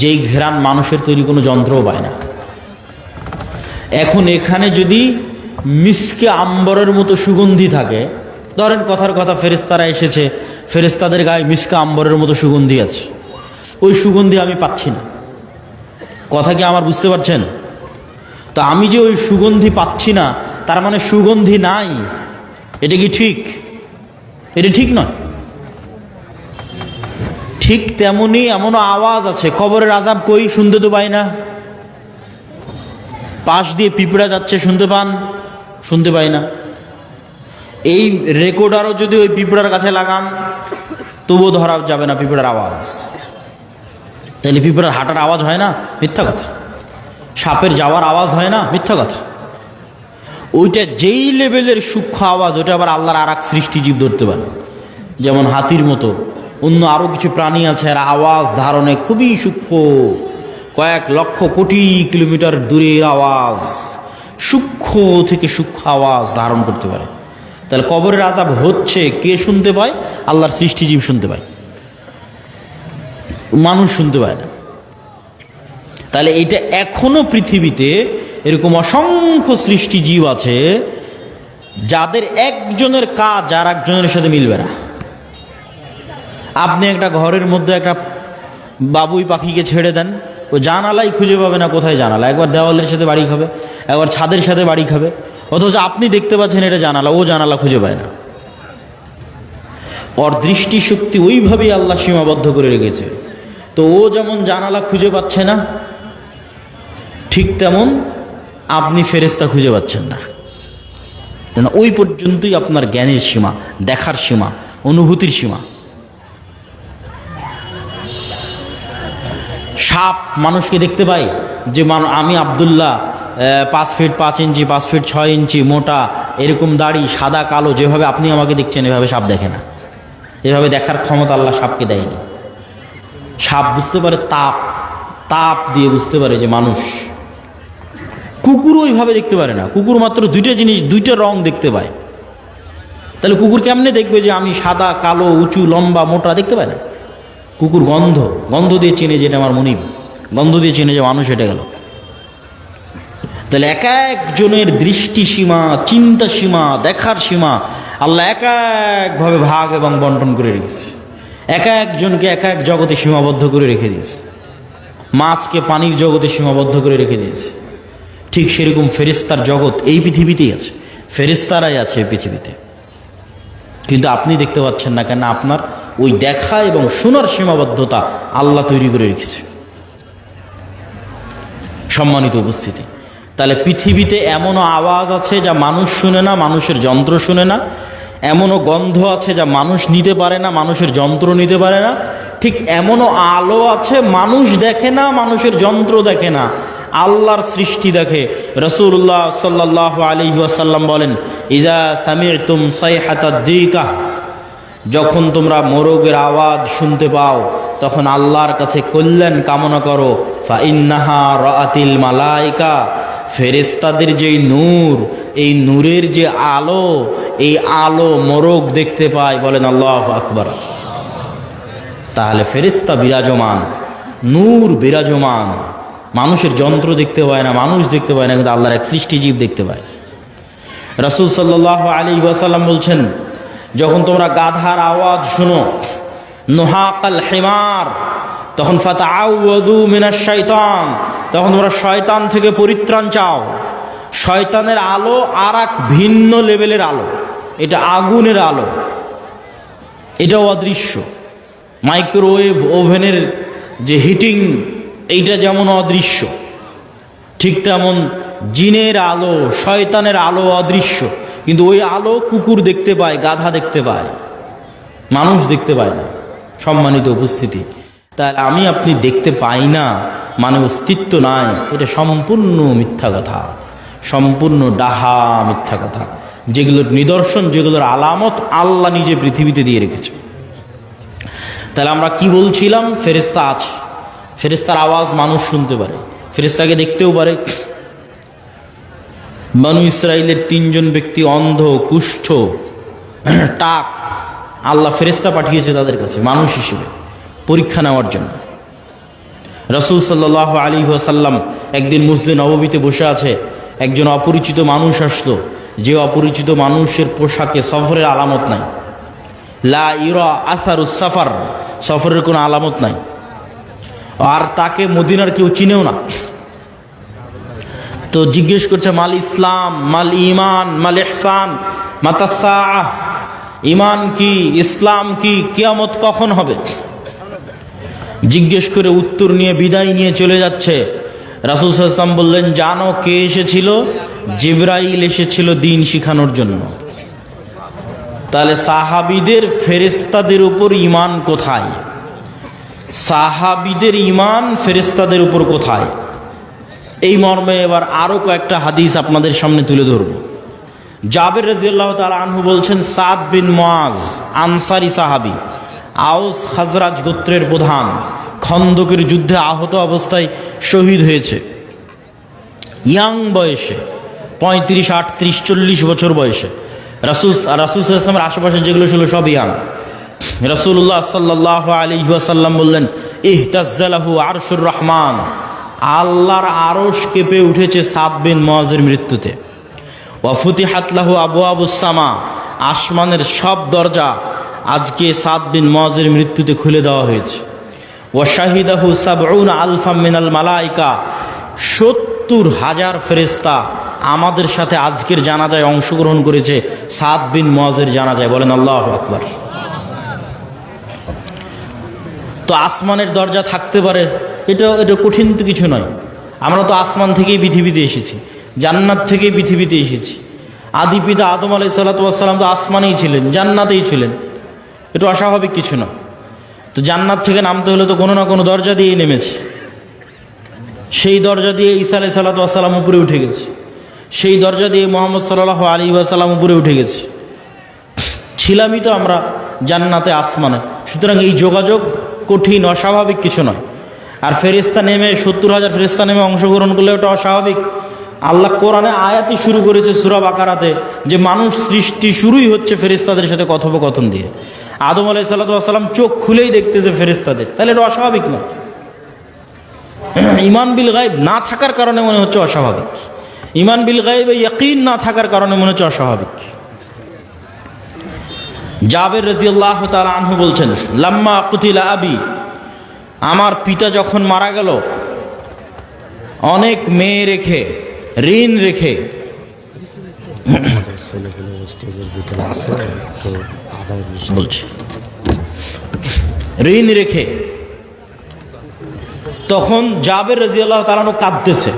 যেই ঘ্রাণ মানুষের তৈরি কোনো যন্ত্রও পায় না। এখন এখানে যদি মিসকে আম্বরের মতো সুগন্ধি থাকে, ধরেন কথার কথা ফেরেশতারা এসেছে, ফেরেশতাদের গায়ে মিসকে আম্বরের মতো সুগন্ধি আছে, ওই সুগন্ধি আমি পাচ্ছি না। কথা কি আমার বুঝতে পারছেন? তো আমি যে ওই সুগন্ধি পাচ্ছি না, তার মানে সুগন্ধি নাই, এটা কি ঠিক? এটা ঠিক নয়। ঠিক তেমনি এমনও আওয়াজ আছে, কবরের আযাব কই, শুনতে তো পাই না। পাশ দিয়ে পিঁপড়া যাচ্ছে, শুনতে পান? শুনতে পাই না। এই রেকর্ডারও যদি ওই পিঁপড়ার কাছে লাগান, তবুও ধরা যাবে না পিঁপড়ার আওয়াজ। তাহলে পিঁপড়ার হাঁটার আওয়াজ হয় না? মিথ্যা কথা। সাপের যাওয়ার আওয়াজ হয় না? মিথ্যা কথা। ওইটা যেই লেভেলের সূক্ষ্ম আওয়াজ, ওটা আবার আল্লাহর আর এক সৃষ্টিজীব ধরতে পারে। যেমন হাতির মতো অন্য আরও কিছু প্রাণী আছে, আর আওয়াজ ধারণে খুবই সূক্ষ্ম, কয়েক লক্ষ কোটি কিলোমিটার দূরের আওয়াজ, সূক্ষ্ম থেকে সূক্ষ্ম আওয়াজ ধারণ করতে পারে। তাহলে কবরের আযাব হচ্ছে, কে শুনতে পায়? আল্লাহর সৃষ্টিজীব শুনতে পায়, মানুষ শুনতে পায় না। তাহলে এইটা এখনো পৃথিবীতে এরকম অসংখ্য সৃষ্টিজীব আছে যাদের একজনের কাজ আর একজনের সাথে মিলবে না। আপনি একটা ঘরের মধ্যে একটা বাবুই পাখিকে ছেড়ে দেন, ও জানালাই খুঁজে পাবে না কোথায় জানালা। একবার দেওয়ালের সাথে বাড়ি খাবে, একবার ছাদের সাথে বাড়ি খাবে, অথচ আপনি দেখতে পাচ্ছেন এটা জানালা, ও জানালা খুঁজে পায় না। ওর দৃষ্টিশক্তি ওইভাবেই আল্লাহ সীমাবদ্ধ করে রেখেছে। তো ও যেমন জানালা খুঁজে পাচ্ছে না, ঠিক তেমন আপনি ফেরেশতা খুঁজে পাচ্ছেন না। ওই পর্যন্তই আপনার জ্ঞানের সীমা, দেখার সীমা, অনুভূতির সীমা। সাপ মানুষকে দেখতে পাই, যে আমি আব্দুল্লাহ 5 ফিট 5 ইঞ্চি, 5 ফিট 6 ইঞ্চি মোটা, এরকম দাড়ি, সাদা কালো, যেভাবে আপনি আমাকে দেখছেন এভাবে সাপ দেখে না। এভাবে দেখার ক্ষমতা আল্লাহ সাপকে দেয়নি। সাপ বুঝতে পারে তাপ, তাপ দিয়ে বুঝতে পারে যে মানুষ। কুকুর ওইভাবে দেখতে পারে না, কুকুর মাত্র দুইটা জিনিস, দুইটা রং দেখতে পায়। তাহলে কুকুর কেমনে দেখবে যে আমি সাদা কালো, উঁচু লম্বা মোটা? দেখতে পায় না। কুকুর গন্ধ, গন্ধ দিয়ে চেনে যে এটা আমার মনিব, গন্ধ দিয়ে চেনে যে মানুষ হেঁটে গেল। তাহলে এক একজনের দৃষ্টি সীমা, চিন্তা সীমা, দেখার সীমা আল্লাহ এক একভাবে ভাগ এবং বন্টন করে রেখেছে। এক একজনকে এক এক জগতে সীমাবদ্ধ করে রেখে দিয়েছে। মাছকে পানির জগতে সীমাবদ্ধ করে রেখে দিয়েছে। ঠিক সেরকম ফেরেশতার জগৎ এই পৃথিবীতেই আছে, ফেরেশতারাই আছে এই পৃথিবীতে। কিন্তু আপনি দেখতে পাচ্ছেন না কেন? আপনার ওই দেখা এবং শোনার সীমাবদ্ধতা আল্লাহ তৈরি করে রেখেছে। সম্মানিত উপস্থিতি, তাহলে পৃথিবীতে এমনও আওয়াজ আছে যা মানুষ শুনে না, মানুষের যন্ত্র শুনে না। এমনও গন্ধ আছে যা মানুষ নিতে পারে না, মানুষের যন্ত্র নিতে পারে না। ঠিক এমনও আলো আছে মানুষ দেখে না, মানুষের যন্ত্র দেখে না, আল্লাহর সৃষ্টি দেখে। রাসূলুল্লাহ সাল্লাল্লাহু আলাইহি ওয়াসাল্লাম বলেন, ইজা সামি'তুম সাইহাতাদ দিকা, যখন তোমরা মোরগের আওয়াজ শুনতে পাও, তখন আল্লাহর কাছে কল্যাণ কামনা করো। ফা ইন্নাহা রাআতিল মালাইকা, ফেরেশতাদের যেই নূর, এই নূরের যে আলো, এই আলো মোরগ দেখতে পায়। বলেন আল্লাহু আকবার। তাহলে ফেরেশতা বিরাজমান, নূর বিরাজমান, মানুষের যন্ত্র দেখতে পায় না, মানুষ দেখতে পায় না, কিন্তু আল্লাহর এক সৃষ্টিজীব দেখতে পায়। রাসূল সাল্লাল্লাহু আলাইহি ওয়াসাল্লাম বলছেন, যখন তোমরা গাধার আওয়াজ শুনো, নুহাকাল হিমার, তখন ফাতাআউযু মিনাশ শাইতান, তখন তোমরা শয়তান থেকে পরিত্রাণ চাও। শয়তানের আলো আর এক ভিন্ন লেভেলের আলো, এটা আগুনের আলো, এটাও অদৃশ্য। মাইক্রোওয়েভ ওভেনের যে হিটিং, এইটা যেমন অদৃশ্য, ঠিক তেমন জিনের আলো, শয়তানের আলো অদৃশ্য, কিন্তু ওই আলো কুকুর দেখতে পায়, গাধা দেখতে পায়, মানুষ দেখতে পায় না। সম্মানিত উপস্থিতি, তাহলে আমি আপনি দেখতে পাই না মানে অস্তিত্ব নাই, এটা সম্পূর্ণ মিথ্যা কথা, সম্পূর্ণ ডাহা মিথ্যা কথা, যেগুলোর নিদর্শন, যেগুলোর আলামত আল্লাহ নিজে পৃথিবীতে দিয়ে রেখেছে। তাহলে আমরা কি বলছিলাম? ফেরেশতা আছে, ফেরেশতার আওয়াজ মানুষ শুনতে পারে, ফেরেশতাকে দেখতেও পারে। বনু ইসরাইলের 3 জন ব্যক্তি অন্ধ, কুষ্ঠ, টাক, আল্লাহ ফেরেশতা পাঠিয়েছে তাদের কাছে মানুষ হিসেবে পরীক্ষা নেওয়ার জন্য। রাসূল সাল্লাল্লাহু আলাইহি ওয়াসাল্লাম একদিন মসজিদে নববীতে বসে আছে, একজন অপরিচিত মানুষ আসলো, যে অপরিচিত মানুষের পোশাকে সফরের আলামত নাই, লা ইরা আসারুস সাফার, সফরের কোনো আলামত নাই, আর তাকে মদিনার কেউ চিনেও না। তো জিজ্ঞেস করছে, মাল ইসলাম, মাল ইমান, মাল ইহসান, মাতাসাআহ, ইমান কি, ইসলাম কি, কিয়ামত কখন হবে? জিজ্ঞেস করে উত্তর নিয়ে বিদায় নিয়ে চলে যাচ্ছে। রাসূল সাল্লাল্লাহু আলাইহি ওয়াসাল্লাম বললেন, জানো কে এসেছিল? জিবরাইল এসেছিল দিন শিখানোর জন্য। তাহলে সাহাবীদের ফেরেশতাদের উপর ঈমান কোথায়? সাহাবীদের ঈমান ফেরেশতাদের উপর কোথায়? এই মর্মে এবার আরো কয়েকটা হাদিস আপনাদের সামনে তুলে ধরব। জাবের রাদিয়াল্লাহু তাআলা আনহু বলছেন, সাদ বিন মুআজ আনসারী সাহাবী, আউস খাজরাজ গোত্রের প্রধান, খন্দকের যুদ্ধে আহত অবস্থায় শহীদ হয়েছে। ইয়াং বয়সে, 35, 38, 40 বছর বয়সে। রাসূল সাল্লাল্লাহু আলাইহি ওয়াসাল্লামের আশেপাশে যেগুলো ছিল সব ইয়াং। রাসূলুল্লাহ সাল্লাল্লাহু আলাইহি ওয়াসাল্লাম বললেন, ইহতাজ্জালাহু আরশুর রহমান, আল্লাহর আরশ কেঁপে উঠেছে সাদ বিন মুআজের মৃত্যুতে। ওয়া ফুতিহাত লাহু আবওয়াবুস সামা, আসমানের সব দরজা আজকে সাদ বিন মুআজের মৃত্যুতে খুলে দেওয়া হয়েছে। ওয়া শাহিদাহু ৭০ আলফাম মিনাল মালাইকা, ৭০,০০০ ফেরেশতা আমাদের সাথে আজকের জানাজায় অংশগ্রহণ করেছে সাদ বিন মুআজের জানাজায়। বলেন আল্লাহু আকবার। তো আসমানের দরজা থাকতে পারে, এটা কঠিন তো কিছু নয়। আমরা তো আসমান থেকেই পৃথিবীতে এসেছি, জান্নাত থেকেই পৃথিবীতে এসেছি। আদি পিতা আদম আলাইহিস সালাতু ওয়াস সালাম তো আসমানেই ছিলেন, জান্নাতেই ছিলেন, এটা অস্বাভাবিক কিছু না। তো জান্নাত থেকে নামতে হলে তো কোনো না কোনো দরজা দিয়েই নেমেছে। সেই দরজা দিয়ে ঈসা আলাইহিস সালাতু ওয়াস সালাম উপরে উঠে গেছে, সেই দরজা দিয়ে মুহাম্মদ সাল্লাল্লাহু আলাইহি ওয়াসাল্লাম উপরে উঠে গেছে। ছিলামই তো আমরা জান্নাতে, আসমানে। সুতরাং এই যোগাযোগ কঠিন, অস্বাভাবিক কিছু নয়। আর ফেরেশতা নেমে ৭০,০০০ ফেরেশতা নেমে অংশগ্রহণ করলে ওটা অস্বাভাবিক। আল্লাহ কোরআনে আয়াতই শুরু করেছে সূরা বাকারাতে যে মানুষ সৃষ্টি শুরুই হচ্ছে ফেরেশতাদের সাথে কথোপকথন দিয়ে। আদম আলাইহিস সালাতু ওয়াস সালাম চোখ খুলেই দেখতেছে ফেরেশতাদের, তাহলে এটা অস্বাভাবিক না। ঈমান বিল গায়ব না থাকার কারণে মনে হচ্ছে অস্বাভাবিক, ঈমান বিল গায়বে ইয়াকিন না থাকার কারণে মনে হচ্ছে অস্বাভাবিক। জাবের রাদিয়াল্লাহু তাআলা আনহু বলছেন, লাম্মা কুতিলা আবি, আমার পিতা যখন মারা গেল, অনেক মেয়ে রেখে, ঋণ রেখে, বলছি ঋণ রেখে, তখন জাবের রাদিয়াল্লাহু তাআলা আনহু কাঁদতেছে।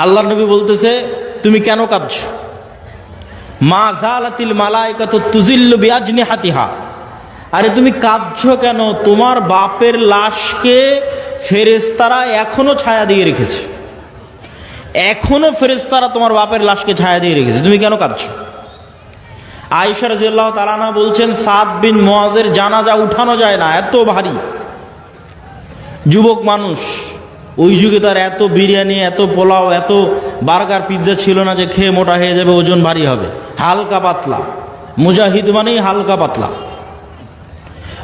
আল্লাহর নবী বলতেছে, তুমি কেন কাঁদছো? মা জালাতিল মালাইকাতু তুজিল্লু বিআজনিহাতিহা, আরে তুমি কাঁদছো কেন? তোমার বাপের লাশকে ফেরেশতারা এখনো ছায়া দিয়ে রেখেছে, এখনো ফেরেশতারা তোমার বাপের লাশকে ছায়া দিয়ে রেখেছে, তুমি কেন কাঁদছো? আয়েশা রাদিয়াল্লাহু তাআলা আনহা বলছেন, সাদ বিন মুআজের জানাজা উঠানো যায় না, এত ভারী। যুবক মানুষ, ওই যুগে তার এত বিরিয়ানি, এত পোলাও, এত বার্গার, পিৎজা ছিল না যে খেয়ে মোটা হয়ে যাবে, ওজন ভারী হবে। হালকা পাতলা, মুজাহিদ মানেই হালকা পাতলা।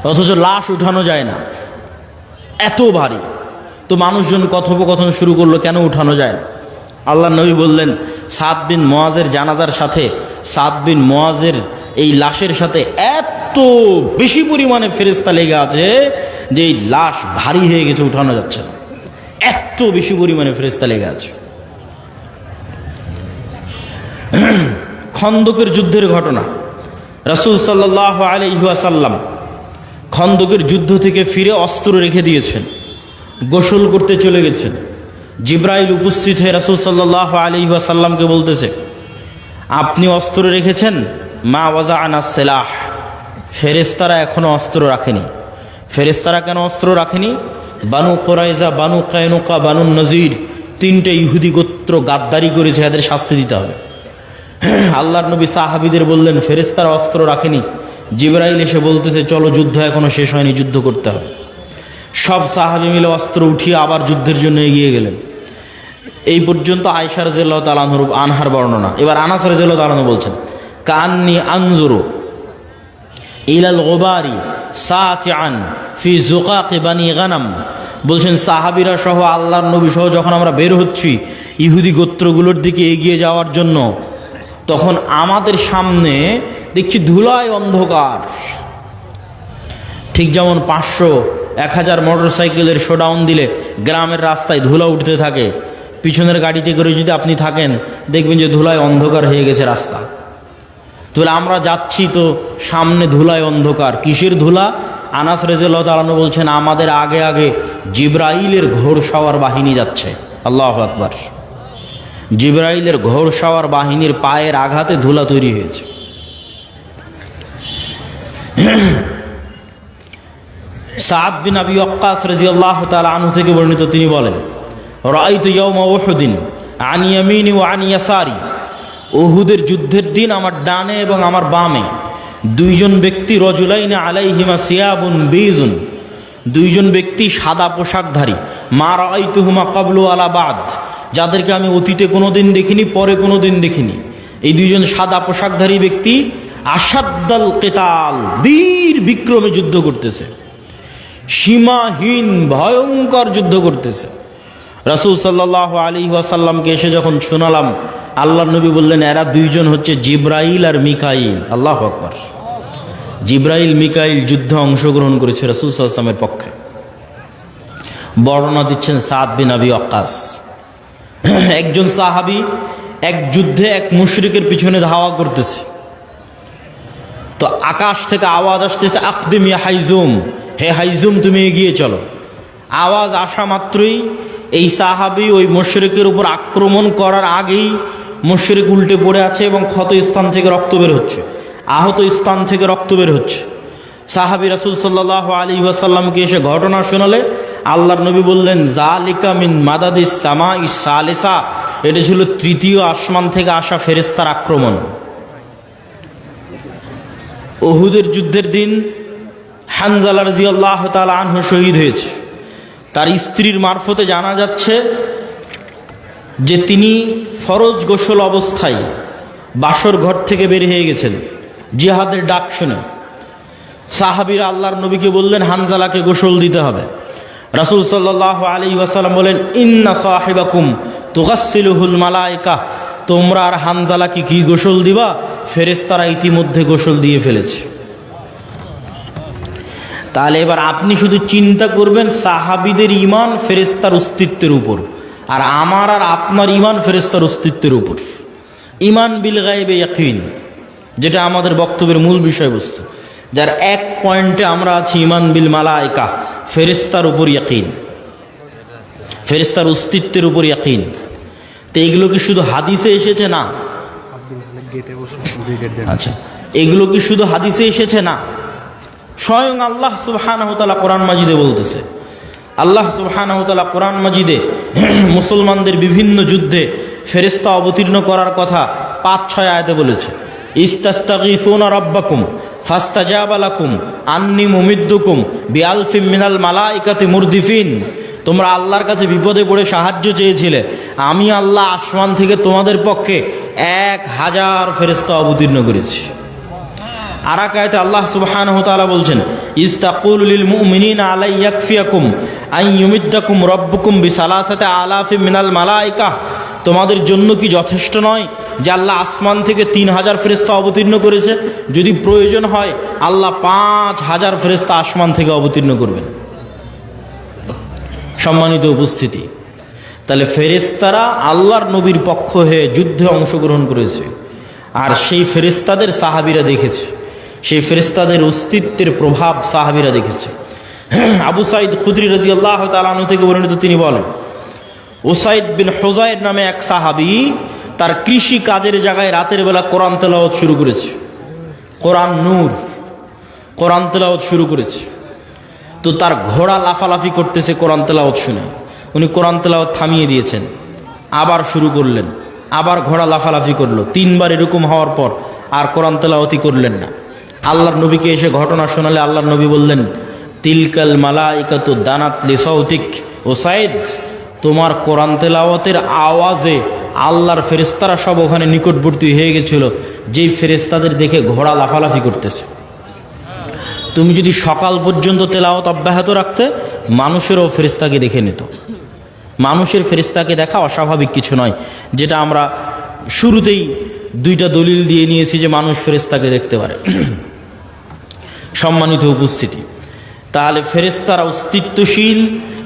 অথচ লাশ উঠানো যায় না, এত ভারী। তো মানুষজন কথোপকথন শুরু করলো, কেন উঠানো যায় না? আল্লাহ নবী বললেন, সাদ বিন মুআজের জানাজার সাথে, সাদ বিন মুআজের এই লাশের সাথে এত বেশি পরিমাণে ফেরেশতা লেগে আছে যে এই লাশ ভারী হয়ে গেছে, উঠানো যাচ্ছে না, এত বেশি পরিমাণে ফেরেশতা লেগে আছে। খন্দকের যুদ্ধের ঘটনা, রাসূল সাল্লাল্লাহু আলাইহি ওয়াসাল্লাম খন্দকের যুদ্ধ থেকে ফিরে অস্ত্র রেখে দিয়েছেন, গোসল করতে চলে গেছেন। জিব্রাইল উপস্থিত হয়ে রাসূল সাল্লাল্লাহু আলাইহি ওয়াসাল্লামকে বলতেছে, আপনি অস্ত্র রেখেছেন? মা ওয়াজাআনা সিলাহ, ফেরেশতারা এখনো অস্ত্র রাখেনি। ফেরেশতারা কেন অস্ত্র রাখেনি? বানু কুরাইজা, বানু কায়নুকা, বানু নজির, তিনটে ইহুদি গোত্র গাদ্দারি করেছে, এদের শাস্তি দিতে হবে। আল্লাহর নবী সাহাবীদের বললেন, ফেরেশতারা অস্ত্র রাখেনি। জিবরাইল এসে বলতেছে, চলো, যুদ্ধ এখনো শেষ হয়নি, যুদ্ধ করতে হবে। সব সাহাবী মিলে অস্ত্র উঠিয়ে আবার যুদ্ধের জন্য এগিয়ে গেলেন। এই পর্যন্ত আয়েশা রাদিয়াল্লাহু তাআলা আনহার বর্ণনা। এবার আনাস রাদিয়াল্লাহু তাআলা বলছেন, কান্নি আনজুরু ইলাল গুবারি সাতিআন ফি যুকাকি বানি গানাম, বলছেন সাহাবীরা সহ আল্লাহর নবী সহ যখন আমরা বের হচ্ছি ইহুদি গোত্রগুলোর দিকে এগিয়ে যাওয়ার জন্য, তখন আমাদের সামনে দেখছি ধুলায় অন্ধকার। ঠিক যেমন 500-1000 মোটরসাইকেলের শোডাউন দিলে গ্রামের রাস্তায় ধুলা উঠতে থাকে, পিছনের গাড়িতে করে যদি আপনি থাকেন দেখবেন যে ধুলায় অন্ধকার হয়ে গেছে রাস্তা। তাহলে আমরা যাচ্ছি তো সামনে ধুলায় অন্ধকার, কিসের ধুলা? আনাস রাদিয়াল্লাহু তাআলা বলছেন, আমাদের আগে আগে জিবরাইলের ঘোড়সওয়ার বাহিনী যাচ্ছে। আল্লাহু আকবার। জিবরাইলের ঘোড়সওয়ার বাহিনীর পায়ের আঘাতে ধুলা তৈরি হয়েছে। সাদ বিন আবি ওয়াক্কাস রাদিয়াল্লাহু তাআলা আনহু থেকে বর্ণিত, তিনি বলেন, রাআইতু ইয়াওমা উহুদিন আন ইয়ামিনি ওয়া আন ইয়াসারি, উহুদের যুদ্ধের দিন আমার ডানে এবং আমার বামে দুইজন ব্যক্তি, রজুলাইনা আলাইহিমা সিয়াবুন বীজুন, দুইজন ব্যক্তি সাদা পোশাকধারী, মা রাআইতুহুমা ক্বাবলু আলা বাদ, যাদেরকে আমি অতীতে কোনোদিন দেখিনি, পরে কোনোদিন দেখিনি। এই দুইজন সাদা পোশাকধারী ব্যক্তি আসাদ্দাল কিতাল, বীর বিক্রমে যুদ্ধ করতেছে, সীমাহীন ভয়ঙ্কর যুদ্ধ করতেছে। রাসূল সাল্লাল্লাহু আলাইহি ওয়াসাল্লামকে এসে যখন শোনালাম, আল্লাহর নবী বললেন, এরা দুইজন হচ্ছে জিবরাইল আর মিকাইল। আল্লাহু আকবার। জিবরাইল মিকাইল যুদ্ধে অংশগ্রহণ করেছে রাসূল সাল্লাল্লাহু আলাইহি ওয়াসাল্লামের পক্ষে। বর্ণনা দিচ্ছেন সাদ বিন আবি ওয়াক্কাস। একজন সাহাবী এক যুদ্ধে এক মুশরিকের পিছনে ধাওয়া করতেছে, তো আকাশ থেকে আওয়াজ আসতেছে, আকদিম ইয়া হাইজুম, হে হাইজুম তুমি এগিয়ে চলো। আওয়াজ আসা মাত্রই এই সাহাবী ওই মুশরিকের উপর আক্রমণ করার আগেই মুশরিক উল্টে পড়ে আছে এবং ক্ষত স্থান থেকে রক্ত বের হচ্ছে, আহত স্থান থেকে রক্ত বের হচ্ছে। সাহাবী রাসূল সাল্লাল্লাহু আলাইহি ওয়াসাল্লামকে এসে ঘটনা শোনালে আল্লাহর নবী বললেন, জালিকা মিন মাদাদিস সামাইস সালিসা, এটা ছিল তৃতীয় আসমান থেকে আসা ফেরেশতার আক্রমণ। উহুদের যুদ্ধের দিন হানজালা রাদিয়াল্লাহু তাআলা আনহু শহীদ হয়েছে। তার স্ত্রীর মারফতে জানা যাচ্ছে যে তিনি ফরজ গোসল অবস্থায় বাসর ঘর থেকে বের হয়ে গেছেন জিহাদের ডাক শুনে। সাহাবীরা আল্লাহর নবীকে বললেন, হানজালাকে গোসল দিতে হবে। রাসূল সাল্লাল্লাহু আলাইহি ওয়াসাল্লাম বলেন, ইন্না সাহিবাকুম তুগাসসিলুহুল মালায়েকা, তোমরা আর হানজালাকে কি গোসল দিবা? ফেরেশতারা ইতিমধ্যে গোসল দিয়ে ফেলেছে। তাহলে এবার আপনি শুধু চিন্তা করবেন সাহাবীদের ঈমান ফেরেশতার অস্তিত্বের উপর, আর আমার আর আপনার ঈমান ফেরেশতার অস্তিত্বের উপর। ঈমান বিল গায়বে ইয়াকিন, যেটা আমাদের বক্তব্যের মূল বিষয়বস্তু, যার এক পয়েন্টে আমরা আছি ঈমান বিল মালায়েকা, ফেরেশতার উপর ইয়াকিন, ফেরেশতার অস্তিত্বের উপর ইয়াকিন। তো এগুলো কি শুধু হাদিসে এসেছে? না। আচ্ছা, এগুলো কি শুধু হাদিসে এসেছে? না, স্বয়ং আল্লাহ সুবহানাহু ওয়া তাআলা কোরআন মাজিদে বলতেছে। আল্লাহ সুবহানাহু ওয়া তাআলা কোরআন মাজিদে মুসলমানদের বিভিন্ন যুদ্ধে ফেরেশতা অবতীর্ণ করার কথা 5-6 আয়াতে বলেছে। ইস্তাস্তাগীফুনা রাব্বাকুম ফাস্তাজাবা লাকুম আন্নী মুমিদ্দুকুম বিআলফিম মিনাল মালাইকাতি মুরদিফিন, তোমরা আল্লাহর কাছে বিপদে পড়ে সাহায্য চেয়েছিলে, আমি আল্লাহ আসমান থেকে তোমাদের পক্ষে 1000 ফেরেশতা অবতীর্ণ করেছি। আর এক আয়াতে আল্লাহ সুবহানাহু ওয়া তাআলা বলছেন, ইস্তাকুলু লিল মুমিনিনা আলাই ইয়াকফিয়াকুম আন ইউমিদ্দাকুম রাব্বুকুম বিসালাসাতি আলাফিন মিনাল মালায়েকা। তোমাদের জন্য কি যথেষ্ট নয় যে আল্লাহ আসমান থেকে 3000 ফেরেশতা অবতীর্ণ করেছে? যদি প্রয়োজন হয় আল্লাহ 5000 ফেরেশতা আসমান থেকে অবতীর্ণ করবেন। সম্মানিত উপস্থিতি, তাহলে ফেরেশতারা আল্লাহর নবীর পক্ষ হয়ে যুদ্ধে অংশগ্রহণ করেছে, আর সেই ফেরেশতাদের সাহাবীরা দেখেছে, সেই ফেরেশতাদের অস্তিত্বের প্রভাব সাহাবীরা দেখেছে। আবু সাঈদ খুদরি রাদিয়াল্লাহু তাআলা আনহু থেকে বর্ণিত, তিনি বলেন, উসাইদ বিন হুযায়র নামে এক সাহাবী তার কৃষি কাজের জায়গায় রাতের বেলা কোরআন তেলাওয়াত শুরু করেছে। কোরআন নূর, কোরআন তেলাওয়াত শুরু করেছে। তো তার ঘোড়া লাফালাফি করতেছে কোরআন তেলাওয়াত শুনে। উনি কোরআন তেলাওয়াত থামিয়ে দিয়েছেন, আবার শুরু করলেন, আবার ঘোড়া লাফালাফি করলো। 3 বার এরকম হওয়ার পর আর কোরআন তেলাওয়াতই করলেন না। আল্লাহর নবীকে এসে ঘটনা শোনালে আল্লাহর নবী বললেন, তিলকাল মালাইকাতু দানাত লিসাউতিক। উসাইদ, তোমার কোরআন তেলাওয়াতের আওয়াজে আল্লাহর ফেরেশতারা সব ওখানে নিকটবর্তী হয়ে গেছিল, যেই ফেরেশতাদের দেখে ঘোড়া লাফালাফি করতেছে। তুমি যদি সকাল পর্যন্ত তেলাওয়াত অব্যাহত রাখতে, মানুষেরও ফেরেশতাকে দেখে নিত। মানুষের ফেরেশতাকে দেখা অস্বাভাবিক কিছু নয়, যেটা আমরা শুরুতেই 2টা দলিল দিয়ে নিয়েছি যে মানুষ ফেরেশতাকে দেখতে পারে। সম্মানিত উপস্থিতি, তাহলে ফেরেশতারা অস্তিত্বশীল,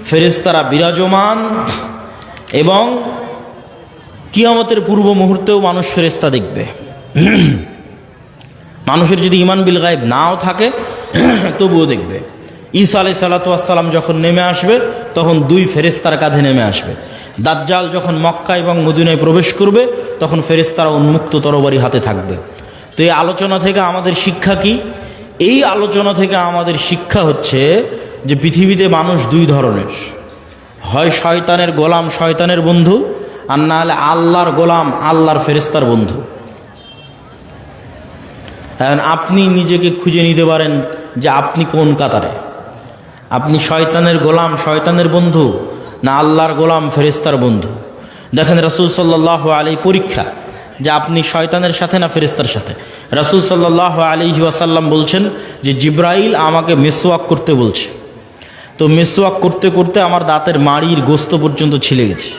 ফেরেশতারা বিরাজমান, এবং কিয়ামতের পূর্ব মুহূর্তেও মানুষ ফেরেশতা দেখবে। মানুষের যদি ঈমান বিল গায়ব নাও থাকে তবুও দেখবে। ঈসা আলাইহিস সালাতু ওয়াস সালাম যখন নেমে আসবে তখন 2 ফেরেশতার কাঁধে নেমে আসবে। দাজ্জাল যখন মক্কা এবং মদিনায় প্রবেশ করবে তখন ফেরেশতারা উন্মুক্ত তরবারি হাতে থাকবে। তো এই আলোচনা থেকে আমাদের শিক্ষা কি? এই আলোচনা থেকে আমাদের শিক্ষা হচ্ছে যে পৃথিবীতে মানুষ 2 ধরনের, হয় শয়তানের গোলাম, শয়তানের বন্ধু, আর না হলে আল্লাহর গোলাম, আল্লাহর ফেরেশতার বন্ধু। এখন আপনি নিজেকে খুঁজে নিতে পারেন যে আপনি কোন কাতারে, আপনি শয়তানের গোলাম, শয়তানের বন্ধু, না আল্লাহর গোলাম, ফেরেশতার বন্ধু। দেখেন রাসূল সাল্লাল্লাহু আলাইহি পরীক্ষা যে আপনি শয়তানের সাথে না ফেরেশতার সাথে। রাসূল সাল্লাল্লাহু আলাইহি ওয়াসাল্লাম বলছেন যে জিবরাইল আমাকে মিসওয়াক করতে বলছে। তো মিসওয়াক করতে করতে আমার দাঁতের মাড়ির গোস্ত পর্যন্ত ছিলে গেছে।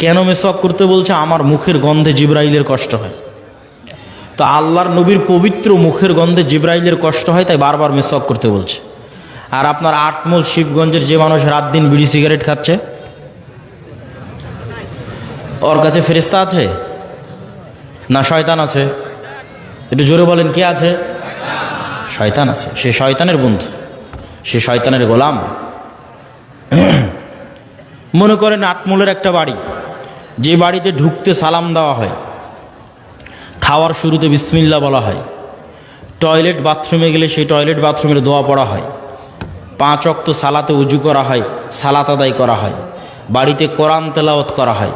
কেন মিসওয়াক করতে বলছে? আমার মুখের গন্ধে জিবরাইলের কষ্ট হয়। তো আল্লাহর নবীর পবিত্র মুখের গন্ধে জিবরাইলের কষ্ট হয়, তাই বারবার মিসওয়াক করতে বলছে। আর আপনার আটমূল শিবগঞ্জের যে মানুষ রাত দিন বিড়ি সিগারেট খাচ্ছে, ওর কাছে ফেরেশতা আছে না শয়তান আছে? একটু জোরে বলেন, কে আছে? শয়তান আছে। সে শয়তানের বন্ধু, সে শয়তানের গোলাম। মনে করেন আটমূলের একটা বাড়ি, যে বাড়িতে ঢুকতে সালাম দেওয়া হয়, খাওয়ার শুরুতে বিসমিল্লাহ বলা হয়, টয়লেট বাথরুমে গেলে সেই টয়লেট বাথরুমের দোয়া পড়া হয়, 5 ওয়াক্ত সালাতে উজু করা হয়, সালাত আদায় করা হয়, বাড়িতে কোরআন তেলাওয়াত করা হয়।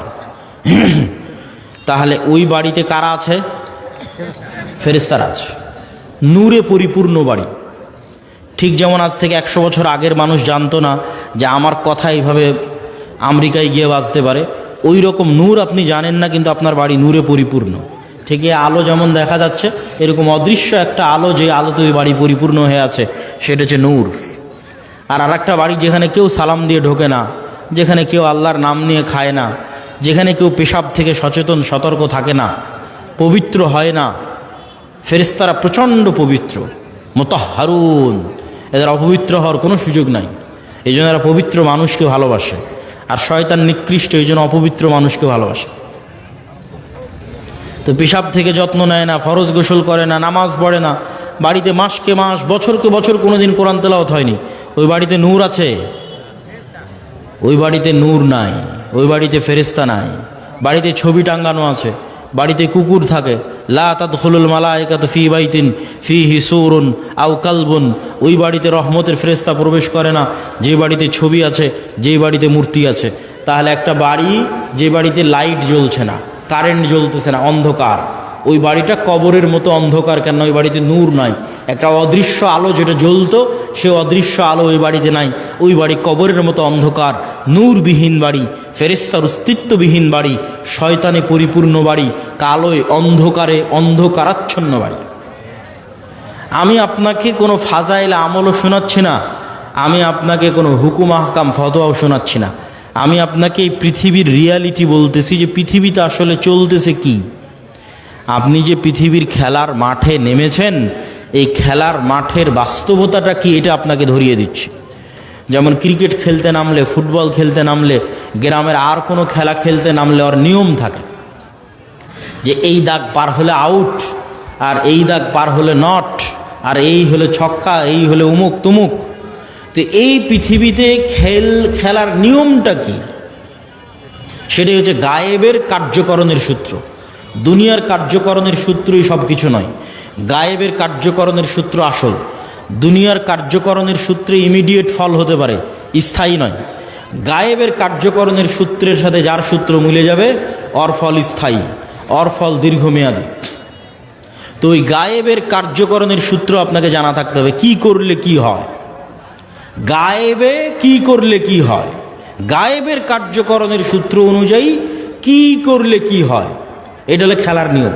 তাহলে ওই বাড়িতে কারা আছে? ফেরেশতারা আছে। নূরে পরিপূর্ণ বাড়ি। ঠিক যেমন আজ থেকে 100 বছর আগের মানুষ জানতো না যে আমার কথা এইভাবে আমেরিকায় গিয়ে বাজতে পারে, ওই রকম নূর আপনি জানেন না, কিন্তু আপনার বাড়ি নূরে পরিপূর্ণ। ঠিক এই আলো যেমন দেখা যাচ্ছে, এরকম অদৃশ্য একটা আলো, যে আলোতে ওই বাড়ি পরিপূর্ণ হয়ে আছে, সেটা হচ্ছে নূর। আর একটা বাড়ি যেখানে কেউ সালাম দিয়ে ঢোকে না, যেখানে কেউ আল্লাহর নাম নিয়ে খায় না, যেখানে কেউ পেশাব থেকে সচেতন সতর্ক থাকে না, পবিত্র হয় না। ফেরেশতারা প্রচণ্ড পবিত্র, মুতাহহারুন, এদের অপবিত্র হওয়ার কোনো সুযোগ নাই। এই জন্য এরা পবিত্র মানুষকে ভালোবাসে, আর শয়তান নিকৃষ্ট, এই জন্য অপবিত্র মানুষকে ভালোবাসে। তো পেশাব থেকে যত্ন নেয় না, ফরজ গোসল করে না, নামাজ পড়ে না, বাড়িতে মাসকে মাস, বছরকে বছর কোনোদিন কোরআন তেলাওয়াত হয়নি, ওই বাড়িতে নূর আছে? ওই বাড়িতে নূর নাই, ওই বাড়িতে ফেরেশতা নাই। বাড়িতে ছবি টাঙ্গানো আছে, বাড়িতে কুকুর থাকে, লা তাদখুলুল মালায়েকাতু ফি বাইতিন ফিহি সূরুন আও কালবুন, ওই বাড়িতে রহমতের ফেরেশতা প্রবেশ করে না যে বাড়িতে ছবি আছে, যে বাড়িতে মূর্তি আছে। তাহলে একটা বাড়ি যে বাড়িতে লাইট জ্বলছে না, কারেন্ট জ্বলতেছে না, অন্ধকার, ওই বাড়িটা কবরের মতো অন্ধকার। কেন? ওই বাড়িতে নূর নাই। একটা অদৃশ্য আলো যেটা জ্বলতো, সে অদৃশ্য আলো ওই বাড়িতে নাই। ওই বাড়ি কবরের মতো অন্ধকার, নূরবিহীন বাড়ি, ফেরেশতার অস্তিত্ববিহীন বাড়ি, শয়তানে পরিপূর্ণ বাড়ি, কালোয় অন্ধকারে অন্ধকারাচ্ছন্ন বাড়ি। আমি আপনাকে কোনো ফাজাইল আমলও শোনাচ্ছি না, আমি আপনাকে কোনো হুকুম আহকাম ফতোয়াও শোনাচ্ছি না, আমি আপনাকে এই পৃথিবীর রিয়ালিটি বলতেছি যে পৃথিবীতে আসলে চলতেছে কি। আপনি যে পৃথিবীর খেলার মাঠে নেমেছেন, এই খেলার মাঠের বাস্তবতাটা কি এটা আপনাকে ধরিয়ে দিচ্ছি। যেমন ক্রিকেট খেলতে নামলে, ফুটবল খেলতে নামলে, গ্রামের আর কোনো খেলা খেলতে নামলে ওর নিয়ম থাকে যে এই দাগ পার হলে আউট, আর এই দাগ পার হলে নট, আর এই হলে ছক্কা, এই হলে উমুক তুমুক। তো এই পৃথিবীতে খেলার নিয়মটা কি, সেটাই হচ্ছে গায়েবের কার্যকরণের সূত্র। দুনিয়ার কার্যকরণের সূত্রই সব কিছু নয়, গায়েবের কার্যকরণের সূত্র আসল। দুনিয়ার কার্যকরণের সূত্রে ইমিডিয়েট ফল হতে পারে, স্থায়ী নয়। গায়েবের কার্যকরণের সূত্রের সাথে যার সূত্র মিলে যাবে ওর ফল স্থায়ী, ওর ফল দীর্ঘমেয়াদী। তো ওই গায়েবের কার্যকরণের সূত্র আপনাকে জানা থাকতে হবে, কি করলে কি হয়, গায়েবে কি করলে কি হয়, গায়েবের কার্যকরণের সূত্র অনুযায়ী কি করলে কি হয়, এটা হলো খেলার নিয়ম।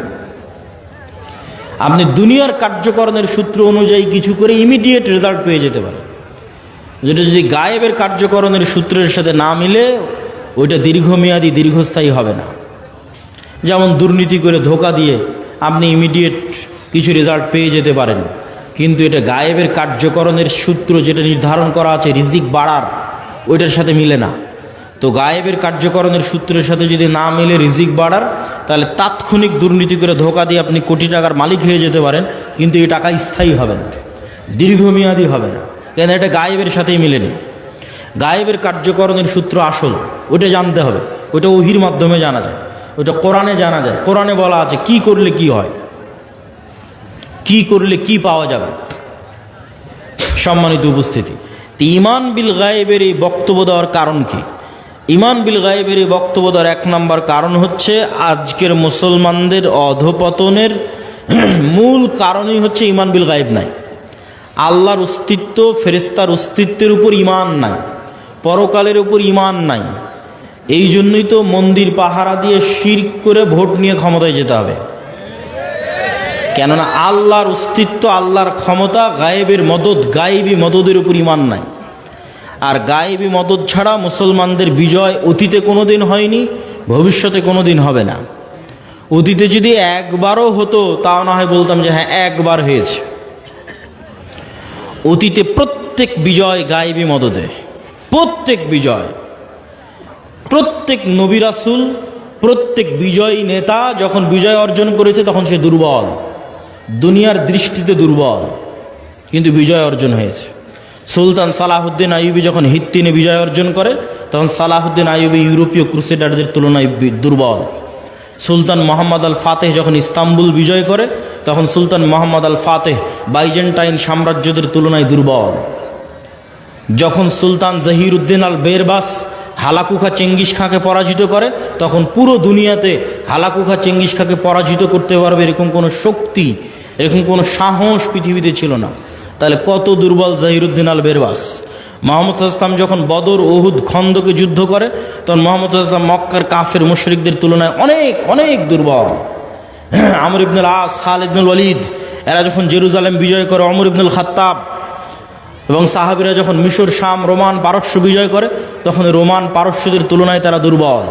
আপনি দুনিয়ার কার্যকরণের সূত্র অনুযায়ী কিছু করে ইমিডিয়েট রেজাল্ট পেয়ে যেতে পারেন, যেটা যদি গায়েবের কার্যকরণের সূত্রের সাথে না মিলে ওইটা দীর্ঘমেয়াদী দীর্ঘস্থায়ী হবে না। যেমন দুর্নীতি করে ধোঁকা দিয়ে আপনি ইমিডিয়েট কিছু রেজাল্ট পেয়ে যেতে পারেন, কিন্তু এটা গায়েবের কার্যকরণের সূত্র যেটা নির্ধারণ করা আছে রিজিক বাড়ার, ওইটার সাথে মিলে না। তো গায়েবের কার্যকরণের সূত্রের সাথে যদি না মিলে রিজিক বাড়ার, তাহলে তাৎক্ষণিক দুর্নীতি করে ধোঁকা দিয়ে আপনি কোটি টাকার মালিক হয়ে যেতে পারেন, কিন্তু এই টাকা স্থায়ী হবে না, দীর্ঘমেয়াদী হবে না, কেন এটা গায়েবের সাথেই মিলেনি। গায়েবের কার্যকরণের সূত্র আসল, ওটা জানতে হবে। ওইটা ওহির মাধ্যমে জানা যায়, ওইটা কোরআনে জানা যায়। কোরআনে বলা আছে কি করলে কি হয়, কি করলে কি পাওয়া যাবে। সম্মানিত উপস্থিতি, ঈমান বিল গায়েবের এই বক্তব্য দেওয়ার কারণ কি? ঈমান বিল গায়েবের এই বক্তব্য দেওয়ার এক নম্বর কারণ হচ্ছে আজকের মুসলমানদের অধপতনের মূল কারণই হচ্ছে ঈমান বিল গায়েব নাই। আল্লাহর অস্তিত্ব, ফেরেশতার অস্তিত্বের উপর ঈমান নাই, পরকালের উপর ঈমান নাই। এই জন্যই তো মন্দির পাহারা দিয়ে শিরক করে ভোট নিয়ে ক্ষমতায় যেতে হবে। কেননা আল্লাহর অস্তিত্ব, আল্লাহর ক্ষমতা, গায়েবের মদদ, গায়েবী মদদের উপর ঈমান নাই। আর গায়েবী মদদ ছাড়া মুসলমানদের বিজয় অতীতে কোনো দিন হয়নি, ভবিষ্যতে কোনো দিন হবে না। অতীতে যদি একবারও হতো তাও না হয় বলতাম যে হ্যাঁ একবার হয়েছে। অতীতে প্রত্যেক বিজয় গায়েবী মদদে, প্রত্যেক বিজয়, প্রত্যেক নবী রাসূল, প্রত্যেক বিজয়ী নেতা যখন বিজয় অর্জন করেছে তখন সে দুর্বল, দুনিয়ার দৃষ্টিতে দুর্বল, কিন্তু বিজয় অর্জন হয়েছে। সুলতান সালাহুদ্দিন আইয়ুবী যখন হিত্তিনে বিজয় অর্জন করে তখন সালাহুদ্দিন আইয়ুবী ইউরোপীয় ক্রুসেডারদের তুলনায় দুর্বল। সুলতান মোহাম্মদ আল ফাতেহ যখন ইস্তাম্বুল বিজয় করে তখন সুলতান মোহাম্মদ আল ফাতেহ বাইজেন্টাইন সাম্রাজ্যদের তুলনায় দুর্বল। যখন সুলতান জহিরুদ্দিন আল বেরবাস হালাকুখা চেঙ্গিস খাঁকে পরাজিত করে তখন পুরো দুনিয়াতে হালাকুখা চেঙ্গিস খাঁকে পরাজিত করতে পারবে এরকম কোনো শক্তি, এরকম কোনো সাহস পৃথিবীতে ছিল না। তাহলে কত দুর্বল জহিরুদ্দিন আল বেরবাস। মুহাম্মদ সাল্লাল্লাহু আলাইহি ওয়াসাল্লাম যখন বদর, উহুদ, খন্দকে যুদ্ধ করে তখন মুহাম্মদ সাল্লাল্লাহু আলাইহি ওয়াসাল্লাম মক্কার কাফের মুশরিকদের তুলনায় অনেক অনেক দুর্বল। আমর ইবনুল আস, খালিদ ইবনুল ওয়ালিদ এরা যখন জেরুজালেম বিজয় করে, ওমর ইবনুল খাত্তাব এবং সাহাবীরা যখন মিশর, শাম, রোমান, পারস্য বিজয় করে তখন রোমান পারস্যদের তুলনায় তারা দুর্বল।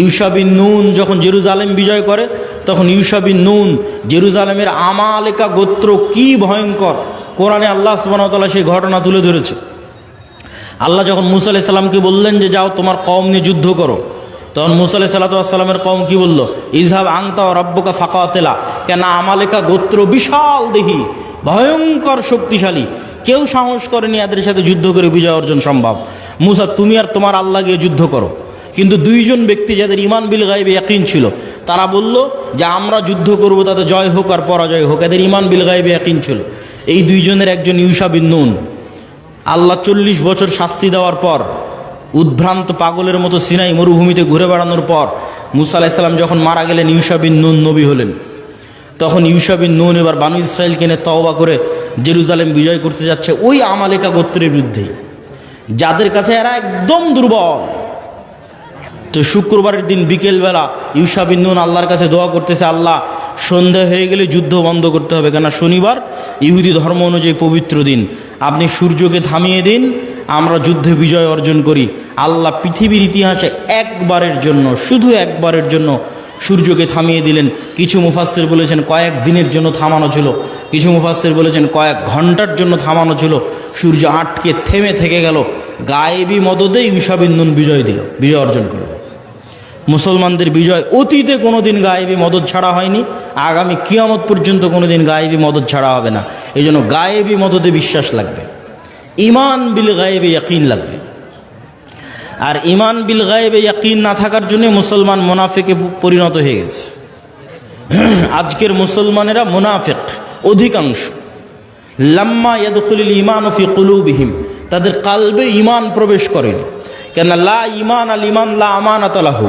ইউশা বিন নুন যখন জেরুজালেম বিজয় করে তখন ইউশা বিন নুন, জেরুজালেমের আমালেকা গোত্র কি ভয়ঙ্কর, কোরআনে আল্লাহ সুবহানাহু ওয়া তাআলা সেই ঘটনা তুলে ধরেছে। আল্লাহ যখন মুসা আলাইহিস সালামকে বললেন যে যাও তোমার কওম নিয়ে যুদ্ধ করো, তখন মুসা আলাইহিস সালামের কওম কি বলল? ইযহাব আনতা ওয়া রাব্বুকা ফাকাতিলা। কেন আমালেকা গোত্র বিশাল দেহি, ভয়ঙ্কর শক্তিশালী, কেউ সাহস করেনি এদের সাথে যুদ্ধ করে বিজয় অর্জন সম্ভব। মুসা তুমি আর তোমার আল্লাহ গিয়ে যুদ্ধ করো। কিন্তু দুইজন ব্যক্তি যাদের ঈমান বিল গায়বে ইয়াকিন ছিল তারা বলল যে আমরা যুদ্ধ করব, তাতে জয় হোক আর পরাজয় হোক। এদের ঈমান বিল গায়বে ইয়াকিন ছিল। এই দুইজনের একজন ইউশা বিন নুন। আল্লাহ 40 বছর শাস্তি দেওয়ার পর, উদ্ভ্রান্ত পাগলের মতো সিনাই মরুভূমিতে ঘুরে বেড়ানোর পর মুসা আলাইহিস সালাম যখন মারা গেলেন, ইউশা বিন নুন নবী হলেন। তখন ইউশা বিন নুন এবার বানু ইসরাইলকে নিয়ে তওবা করে জেরুজালেম বিজয় করতে যাচ্ছে ওই আমালেকা গোত্রের বিরুদ্ধে, যাদের কাছে এরা একদম দুর্বল। তো শুক্রবারের দিন বিকেলবেলা ইউসা বিন নুন আল্লাহর কাছে দোয়া করতেছে, আল্লাহ সন্ধ্যা হয়ে গেলে যুদ্ধ বন্ধ করতে হবে, কেন শনিবার ইহুদি ধর্ম অনুযায়ী পবিত্র দিন, আপনি সূর্যকে থামিয়ে দিন, আমরা যুদ্ধে বিজয় অর্জন করি। আল্লাহ পৃথিবীর ইতিহাসে একবারের জন্য, শুধু একবারের জন্য সূর্যকে থামিয়ে দিলেন। কিছু মুফাসসির বলেছেন কয়েক দিনের জন্য থামানো ছিল, কিছু মুফাসসির বলেছেন কয়েক ঘন্টার জন্য থামানো ছিল। সূর্য আটকে থেমে থেকে গেল, গায়েবী মদদে ইউসা বিন নুন বিজয় অর্জন করল। মুসলমানদের বিজয় অতীতে কোনোদিন গায়েবী মদদ ছাড়া হয়নি, আগামী কিয়ামত পর্যন্ত কোনোদিন গায়েবী মদদ ছাড়া হবে না। এই জন্য গায়েবী মদদে বিশ্বাস লাগবে, ইমান বিল গায়েবে ইয়াকিন লাগবে। আর ইমান বিল গায়েবে ইয়াকিন না থাকার জন্য মুসলমান মুনাফিকে পরিণত হয়ে গেছে। আজকের মুসলমানেরা মুনাফিক অধিকাংশ। লাম্মা ইয়াদখুলুল ঈমানু ফি কুলুবিহিম, তাদের কালবে ঈমান প্রবেশ করেনি। কেন লা ঈমান আল ঈমান লা আমানাত লাহু,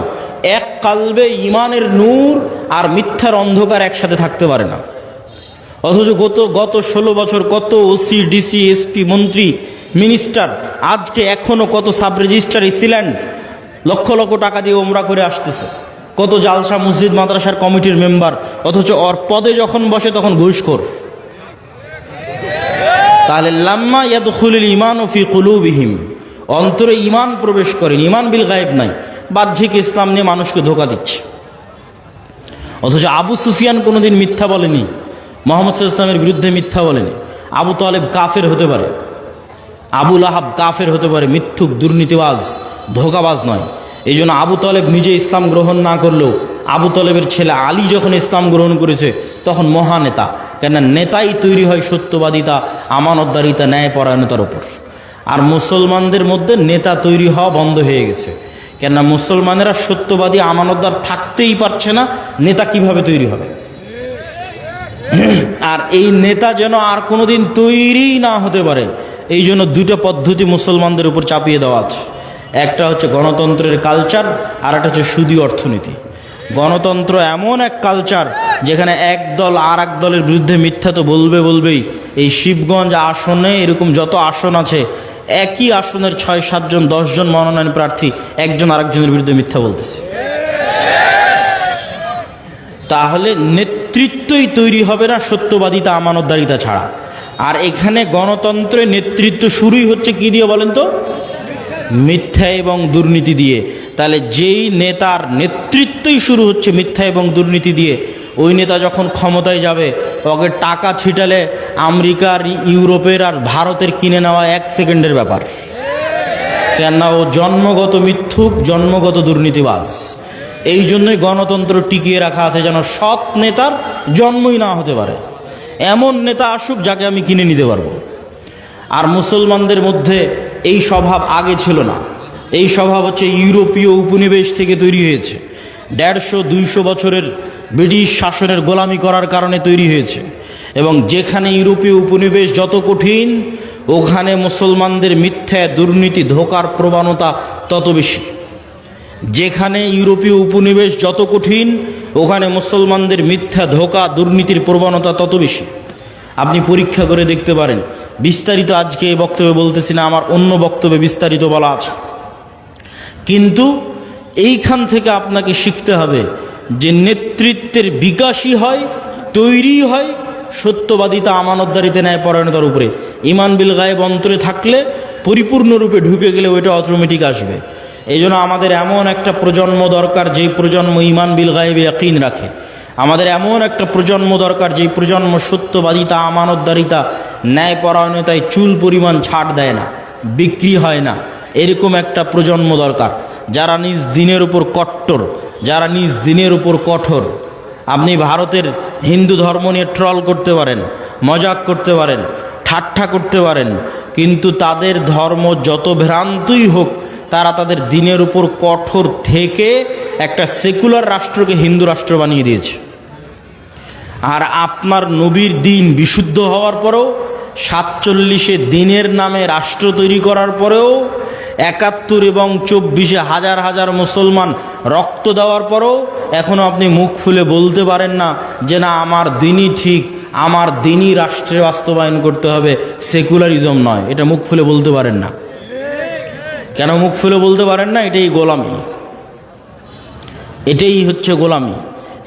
এক কালবে ঈমানের নূর আর মিথ্যার অন্ধকার একসাথে থাকতে পারে না। অথচ গত 16 বছর কত ওসি, ডিসি, এসপি, মন্ত্রী, মিনিস্টার, আজকে এখনও কত সাব রেজিস্ট্রার ইসিল্যান্ড লক্ষ লক্ষ টাকা দিয়ে ওমরা করে আসতেছে, কত জালসা মসজিদ মাদ্রাসার কমিটির মেম্বার, অথচ ওর পদে যখন বসে তখন ঘুষখোর। তাহলে লাম্মা ইয়াদখুলুল ঈমানু ফি কুলুবিহিম, অন্তরে ঈমান প্রবেশ করেনি, ঈমান বিল গায়েব নাই, বাহ্যিক ইসলাম নিয়ে মানুষকে ধোঁকা দিচ্ছে। অথচ আবু সুফিয়ান কোনোদিন মিথ্যা বলেনি, মুহাম্মদ সাল্লাল্লাহু আলাইহি ওয়াসাল্লামের বিরুদ্ধে মিথ্যা বলেনি। আবু তালেব কাফের হতে পারে, আবু লাহাব কাফের হতে পারে, মিথ্যুক, দুর্নীতিবাজ, ধোঁকাবাজ নয়। এই জন্য আবু তালেব নিজে ইসলাম গ্রহণ না করলেও আবু তালেবের ছেলে আলী যখন ইসলাম গ্রহণ করেছে তখন মহানেতা। কেন নেতাই তৈরি হয় সত্যবাদিতা, আমানতদারিতা, ন্যায়পরায়ণতার ওপর। আর মুসলমানদের মধ্যে নেতা তৈরি হওয়া বন্ধ হয়ে গেছে। কেন মুসলমানেরা সত্যবাদী, আমানতদার থাকতেই পারছে না, নেতা কিভাবে তৈরি হবে? আর এই নেতা যেন আর কোনোদিন তৈরি না হতে পারে, এই জন্য দুটো পদ্ধতি মুসলমানদের উপর চাপিয়ে দেওয়া আছে। একটা হচ্ছে গণতন্ত্রের কালচার, আর একটা হচ্ছে সুদী অর্থনীতি। গণতন্ত্র এমন এক কালচার যেখানে এক দল আর এক দলের বিরুদ্ধে মিথ্যা তো বলবেই। এই শিবগঞ্জ আসনে এরকম যত আসন আছে, একই আসনের 6-7 জন 10 জন মনোনয়ন প্রার্থী একজন আরেকজনের বিরুদ্ধে মিথ্যা বলতেছে। তাহলে নেতৃত্বই তৈরি হবে না সত্যবাদিতা, আমানতদারিতা ছাড়া। আর এখানে গণতন্ত্রের নেতৃত্ব শুরুই হচ্ছে কি দিয়ে বলেন তো? মিথ্যা এবং দুর্নীতি দিয়ে। তাহলে যেই নেতার নেতৃত্বই শুরু হচ্ছে মিথ্যা এবং দুর্নীতি দিয়ে, ওই নেতা যখন ক্ষমতায় যাবে ওকে টাকা ছিটালে আমেরিকার, ইউরোপের আর ভারতের কিনে নেওয়া 1 সেকেন্ডের ব্যাপার। কেননা ও জন্মগত মিথ্যুক, জন্মগত দুর্নীতিবাজ। এই জন্যই গণতন্ত্র টিকিয়ে রাখা আছে, যেন সৎ নেতার জন্মই না হতে পারে। এমন নেতা আসুক যাকে আমি কিনে নিতে পারবো। আর মুসলমানদের মধ্যে এই স্বভাব আগে ছিল না। এই স্বভাব হচ্ছে ইউরোপীয় উপনিবেশ থেকে তৈরি হয়েছে। 150-200 বছরের ব্রিটিশ শাসনের গোলামি করার কারণে তৈরি হয়েছে। এবং যেখানে ইউরোপীয় উপনিবেশ যত কঠিন, ওখানে মুসলমানদের মিথ্যা, দুর্নীতি, ধোঁকার প্রবণতা তত বেশি। যেখানে ইউরোপীয় উপনিবেশ যত কঠিন, ওখানে মুসলমানদের মিথ্যা, ধোঁকা, দুর্নীতির প্রবণতা তত বেশি। আপনি পরীক্ষা করে দেখতে পারেন। বিস্তারিত আজকে এই বক্তব্যে বলতেছি না, আমার অন্য বক্তব্যে বিস্তারিত বলা আছে। কিন্তু এইখান থেকে আপনাকে শিখতে হবে যে নেতৃত্বের বিকাশই হয়, তৈরি হয় সত্যবাদিতা, আমানতদারিতে, ন্যায়পরায়ণতার উপরে। ঈমান বিল গায়েব অন্তরে থাকলে, পরিপূর্ণরূপে ঢুকে গেলে ওইটা অটোমেটিক আসবে। এই জন্য আমাদের এমন একটা প্রজন্ম দরকার যেই প্রজন্ম ঈমান বিল গায়েবে ইয়াকিন রাখে। আমাদের এমন একটা প্রজন্ম দরকার যেই প্রজন্ম সত্যবাদিতা, আমানতদারিতা, ন্যায়পরায়ণতায় চুল পরিমাণ ছাড় দেয় না, বিক্রি হয় না। এরকম একটা প্রজন্ম দরকার যারা নিজ দিনের উপর কট্টর, যারা নিজ দিনের উপর কঠোর। আপনি ভারতের হিন্দু ধর্ম নিয়ে ট্রল করতে পারেন, মজাক করতে পারেন, ঠাট্টা করতে পারেন, কিন্তু তাদের ধর্ম যত ভ্রান্তই হোক, তারা তাদের দিনের উপর কঠোর থেকে একটা সেকুলার রাষ্ট্রকে হিন্দু রাষ্ট্র বানিয়ে দিয়েছে। আর আপনার নবীর দিন বিশুদ্ধ হওয়ার পরেও, 47-এ দিনের নামে রাষ্ট্র তৈরি করার পরেও, 71 এবং 24-এ হাজার হাজার মুসলমান রক্ত দেওয়ার পরেও এখনও আপনি মুখ খুলে বলতে পারেন না যে না, আমার দিনই ঠিক, আমার দিনই রাষ্ট্রে বাস্তবায়ন করতে হবে, সেকুলারিজম নয়। এটা মুখ খুলে বলতে পারেন না। কেন মুখ খুলে বলতে পারেন না? এটাই গোলামি। এটাই হচ্ছে গোলামি।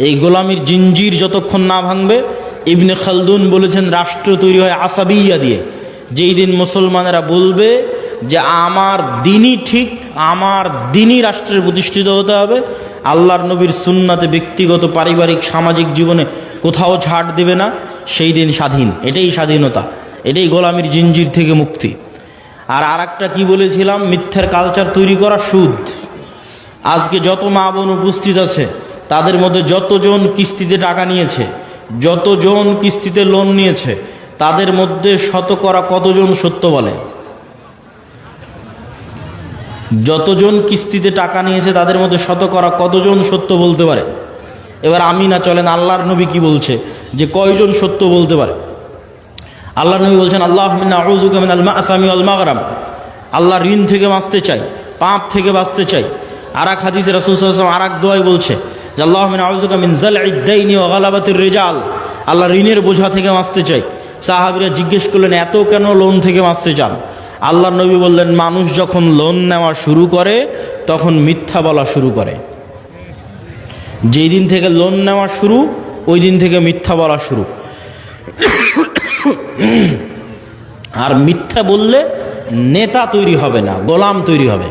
এই গোলামির জিঞ্জির যতক্ষণ না ভাঙবে, ইবনে খালদুন বলেছেন রাষ্ট্র তৈরি হয় আসাবিয়া দিয়ে। যেই দিন মুসলমানেরা বলবে যে আমার দিনই ঠিক, আমার দিনই রাষ্ট্রের প্রতিষ্ঠিত হতে হবে, আল্লাহর নবীর সুন্নাতে ব্যক্তিগত পারিবারিক সামাজিক জীবনে কোথাও ছাড় দেবে না, সেই দিন স্বাধীন। এটাই স্বাধীনতা, এটাই গোলামির জিঞ্জির থেকে মুক্তি। আর আরেকটা কি বলেছিলাম, মিথ্যার কালচার তৈরি করা সুদ। আজকে যত মা বোন উপস্থিত আছে তাদের মধ্যে যতজন কিস্তিতে টাকা নিয়েছে, যতজন কিস্তিতে লোন নিয়েছে, তাদের মধ্যে শতকরা কতজন সত্য বলে? যতজন কিস্তিতে টাকা নিয়েছে তাদের মধ্যে শতকরা কতজন সত্য বলতে পারে? এবার আমি না, চলেন আল্লাহর নবী কি বলছে যে কয়জন সত্য বলতে পারে। আল্লাহর নবী বলছেন আল্লাহুম্মা আউযুকা মিনাল মা'সামি ওয়াল মাগরাম, আল্লাহ ঋণ থেকে বাঁচতে চাই, পাপ থেকে বাঁচতে চাই। আর এক হাদিসে রাসূল সাল্লাল্লাহু আলাইহি ওয়াসাল্লাম আর এক দোয়ায় বলছে যে আল্লাহুম্মা আউযুকা মিন যাল'ইদ দাইনি ওয়া গালাবাতির রিজাল, আল্লাহ ঋণের বোঝা থেকে বাঁচতে চাই। সাহাবীরা জিজ্ঞেস করলেন এত কেন লোন থেকে বাঁচতে চান? আল্লাহর নবী বললেন মানুষ যখন লোন নেওয়া শুরু করে তখন মিথ্যা বলা শুরু করে। যেই দিন থেকে লোন নেওয়া শুরু, ওই দিন থেকে মিথ্যা বলা শুরু। আর মিথ্যা বললে নেতা তৈরি হবে না, গোলাম তৈরি হবে।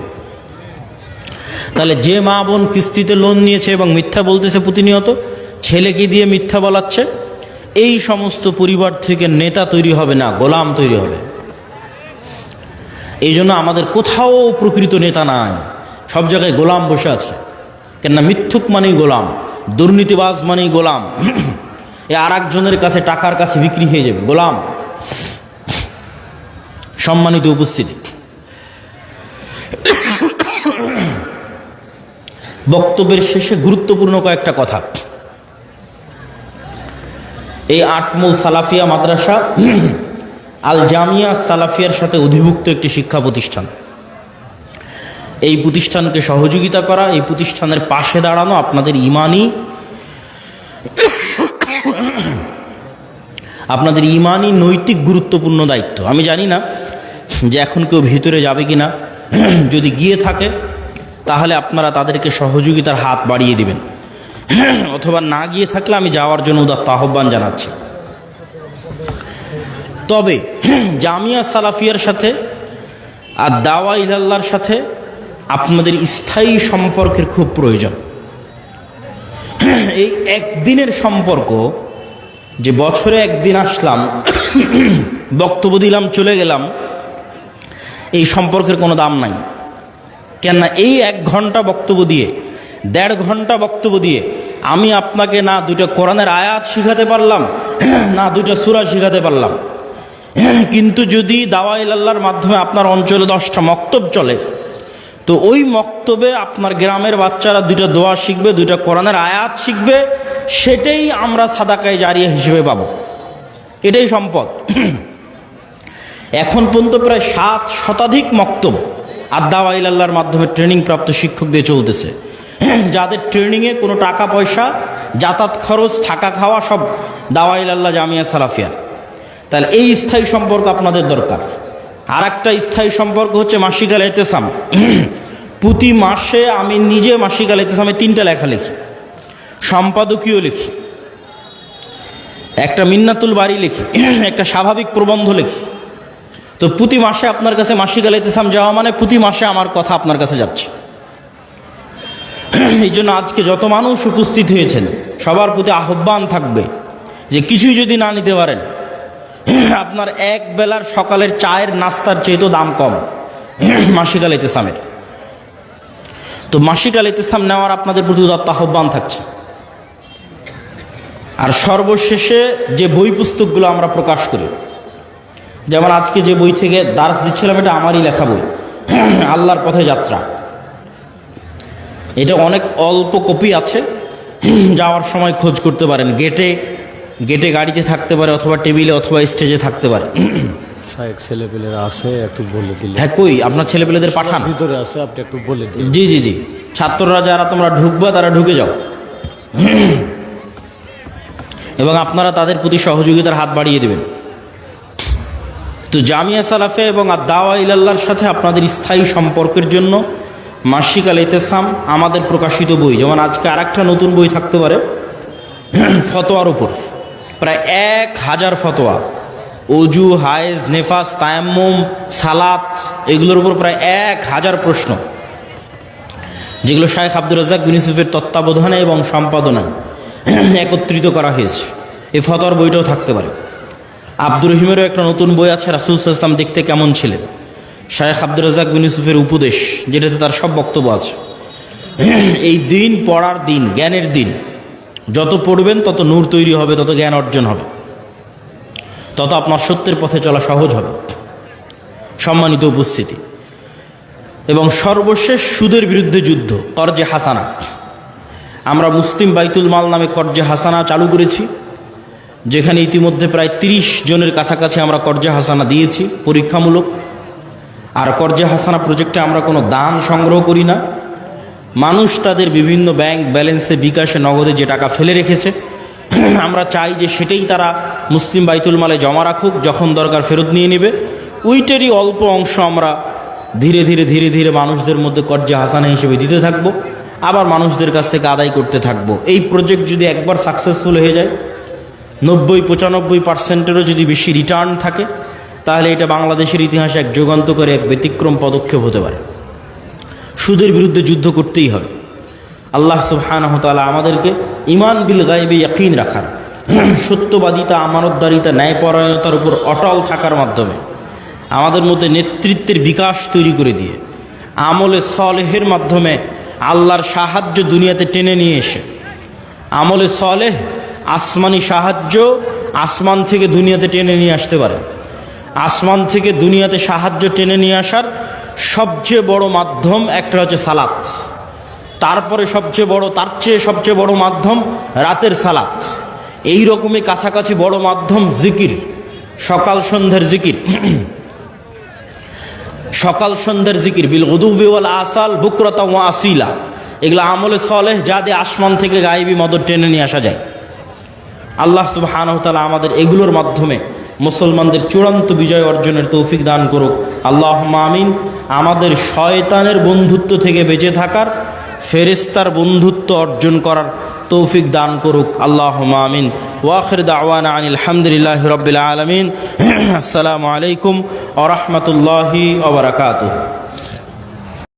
তাহলে যে মা বোন কিস্তিতে লোন নিয়েছে এবং মিথ্যা বলতেছে প্রতিনিয়ত, ছেলেকে দিয়ে মিথ্যা বলাচ্ছে, এই সমস্ত পরিবার থেকে নেতা তৈরি হবে না, গোলাম তৈরি হবে। এই জন্য আমাদের কোথাও প্রকৃত নেতা নাই, সব জায়গায় গোলাম বসে আছে। কেননা মিথ্যুক মানেই গোলাম, দুর্নীতিবাজ মানেই গোলাম। এ আর একজনের কাছে টাকার কাছে বিক্রি হয়ে যাবে, গোলাম। সম্মানিত উপস্থিতি, বক্তব্যের শেষে গুরুত্বপূর্ণ কয়েকটা কথা। এই আটমূল সালাফিয়া মাদ্রাসা আল জামিয়া সালাফিয়ার সাথে অধিভুক্ত একটি শিক্ষা প্রতিষ্ঠান। এই প্রতিষ্ঠানকে সহযোগিতা করা, এই প্রতিষ্ঠানের পাশে দাঁড়ানো আপনাদের ইমানি নৈতিক গুরুত্বপূর্ণ দায়িত্ব। আমি জানি না যে এখন কেউ ভিতরে যাবে কি না, যদি গিয়ে থাকে তাহলে আপনারা তাদেরকে সহযোগিতার হাত বাড়িয়ে দিবেন, অথবা না গিয়ে থাকলে আমি যাওয়ার জন্য উদাত্ত আহ্বান জানাচ্ছি। তবে জামিয়া সালাফিয়ার সাথে আর দাওয়া ইলাল্লাহর সাথে আপনাদের স্থায়ী সম্পর্কের খুব প্রয়োজন। এই একদিনের সম্পর্ক, যে বছরে একদিন আসলাম, বক্তব্য দিলাম, চলে গেলাম, এই সম্পর্কের কোনো দাম নাই। কেননা এই 1 ঘন্টা বক্তব্য দিয়ে, 1.5 ঘন্টা বক্তব্য দিয়ে আমি আপনাকে না 2টা কোরআনের আয়াত শিখাতে পারলাম, না 2টা সূরা শিখাতে পারলাম। কিন্তু যদি দাওয়া ইলাল্লাহর মাধ্যমে আপনার অঞ্চলে 10টা মক্তব চলে, তো ওই মক্তবে আপনার গ্রামের বাচ্চারা 2টা দোয়া শিখবে, 2টা কোরআনের আয়াত শিখবে, সেটাই আমরা সাদাকায়ে জারিয়া হিসেবে পাবো। এটাই সম্পদ। এখন পর্যন্ত প্রায় 7 শতাধিক মক্তব আর দাওয়া ইলাল্লাহর মাধ্যমে ট্রেনিং প্রাপ্ত শিক্ষক দিয়ে চলতেছে, যাদের ট্রেনিংয়ে কোনো টাকা পয়সা, যাতায়াত খরচ, থাকা খাওয়া সব দাওয়া ইলাল্লাহ জামিয়া সালাফিয়ার। তাহলে এই স্থায়ী সম্পর্ক আপনাদের দরকার। আর একটা স্থায়ী সম্পর্ক হচ্ছে মাসিক আল ইতিসাম। প্রতি মাসে আমি নিজে মাসিক আল ইতিসামে 3টা লেখা লিখি, সম্পাদকীয় লিখি, একটা মিন্নাতুল বাড়ি লিখি, একটা স্বাভাবিক প্রবন্ধ লিখি। তো প্রতি মাসে আপনার কাছে মাসিক আল ইতিসাম যাওয়া মানে প্রতি মাসে আমার কথা আপনার কাছে যাচ্ছে। এই জন্য আজকে যত মানুষ উপস্থিত হয়েছেন সবার প্রতি আহ্বান থাকবে যে কিছুই যদি না নিতে পারেন, আপনার এক বেলার সকালের চায়ের নাস্তার চেয়েও দাম কম মাসিক আল ইতিসামের। তো মাসিক আল ইতিসাম নেওয়ার আপনাদের প্রতি উদাত্ত আহ্বান থাকছে। আর সর্বশেষে যে বই পুস্তকগুলো আমরা প্রকাশ করি, যেমন আজকে যে বই থেকে দার্স দিচ্ছিলাম, এটা আমারই লেখা বই, আল্লাহর পথে যাত্রা। এটা অনেক অল্প কপি আছে, যাওয়ার সময় খোঁজ করতে পারেন। গেটে গাড়িতে থাকতে পারে, অথবা টেবিলে অথবা স্টেজে থাকতে পারে। ছেলেপেলেরা আছে, একটু বলে দিলে। হ্যাঁ, কই আপনার ছেলেপেলেদের পাঠান, ভিতরে আছে, আপনি একটু বলে দিন। জি জি জি, ছাত্ররা যারা তোমরা ঢুকবা তারা ঢুকে যাও, এবং আপনারা তাদের প্রতি সহযোগিতার হাত বাড়িয়ে দেবেন। তো জামিয়া সালাফে এবং দাওয়া ইলাল্লাহর সাথে আপনাদের স্থায়ী সম্পর্কের জন্য মাসিক আল ইতেসাম আমাদের প্রকাশিত বই, যেমন আজকে আরেকটা নতুন বই থাকতে পারে ফতোয়ার উপর, প্রায় 1000 ফতোয়া, অজু, হায়েজ, নেফাস, তায়াম্মুম, সালাত, এগুলোর উপর প্রায় 1000 প্রশ্ন, যেগুলো শায়েখ আব্দুর রাজ্জাক বিন ইউসুফের তত্ত্বাবধানে এবং সম্পাদনায় একত্রিত করা হয়েছে। এই ফতোয়ার বইটাও থাকতে পারে। আব্দুর রহিমেরও একটা নতুন বই আছে, রাসূল সাল্লাল্লাহু আলাইহি ওয়াসাল্লাম দেখতে কেমন ছিলেন, শায়েখ আব্দুর রাজ্জাক বিন ইউসুফের উপদেশ, যেটাতে তার সব বক্তব্য আছে। এই দিন পড়ার দিন, জ্ঞানের দিন, যত পড়বেন তত নূর তৈরি হবে, তত জ্ঞান অর্জন হবে, তত আপনার সত্যের পথে চলা সহজ হবে। সম্মানিত উপস্থিতি, এবং সর্বশেষ সুদের বিরুদ্ধে যুদ্ধ, কর্জে হাসানা। আমরা মুসলিম বাইতুল মাল নামে কর্জে হাসানা চালু করেছি, যেখানে ইতিমধ্যে প্রায় 30 জনের কাছাকাছি আমরা কর্জে হাসানা দিয়েছি পরীক্ষামূলক। আর কর্জে হাসানা প্রজেক্টে আমরা কোনো দান সংগ্রহ করি না, মানুষ তাদের বিভিন্ন ব্যাংক ব্যালেন্সে, বিকাশে, নগদে যে টাকা ফেলে রেখেছে, আমরা চাই যে সেটাই তারা মুসলিম বাইতুল মালে জমা রাখুক, যখন দরকার ফেরত নিয়ে নেবে। ওইটারই অল্প অংশ আমরা ধীরে ধীরে ধীরে ধীরে মানুষদের মধ্যে কর্জে হাসানা হিসেবে দিতে থাকবো, আবার মানুষদের কাছ থেকে আদায় করতে থাকবো। এই প্রজেক্ট যদি একবার সাকসেসফুল হয়ে যায়, 90-95%-এরও যদি বেশি রিটার্ন থাকে, তাহলে এটা বাংলাদেশের ইতিহাসে এক যুগান্তকারী, এক ব্যতিক্রম পদক্ষেপ হতে পারে। সুদের বিরুদ্ধে যুদ্ধ করতেই হবে। আল্লাহ সুবহানাহু ওয়া তাআলা আমাদেরকে ঈমান বিল গায়বে ইয়াকিন রাখার, সত্যবাদিতা, আমানতদারিতা, ন্যায়পরায়ণতার উপর অটল থাকার মাধ্যমে আমাদের মধ্যে নেতৃত্বের বিকাশ তৈরি করে দিয়ে, আমলে সলেহের মাধ্যমে আল্লাহর সাহায্য দুনিয়াতে টেনে নিয়ে এসে, আমলে সলেহ আসমানি সাহায্য আসমান থেকে দুনিয়াতে টেনে নিয়ে আসতে পারে। আসমান থেকে দুনিয়াতে সাহায্য টেনে নিয়ে আসার সবচেয়ে বড় মাধ্যম একটা হচ্ছে সালাত, তারপরে সবচেয়ে বড়, তার চেয়ে সবচেয়ে বড় মাধ্যম রাতের সালাত, এই রকমই কাছাকাছি বড় মাধ্যম জিকির, সকাল সন্ধ্যার জিকির। সকাল সন্ধ্যার জিকির, বিল গুদুওয়ি ওয়াল আসাল বুকরাতাও ওয়া আসিলা, এগুলো আমলে সলেহ, যা দিয়ে আসমান থেকে গায়েবী মদত টেনে নিয়ে আসা যায়। আল্লাহ সুবহানাহু ওয়া তাআলা আমাদের এগুলোর মাধ্যমে মুসলমানদের চূড়ান্ত বিজয় অর্জনের তৌফিক দান করুক। আল্লাহুম্মা আমিন। আমাদের শয়তানের বন্ধুত্ব থেকে বেঁচে থাকার, ফেরেশতার বন্ধুত্ব অর্জন করার তৌফিক দান করুক। আল্লাহুম্মা আমিন। ওয়া আখির দাওয়ানা আনিল হামদুলিল্লাহি রাব্বিল আলামিন। আসসালামু আলাইকুম ওয়া রাহমাতুল্লাহি ওয়া বারাকাতুহু।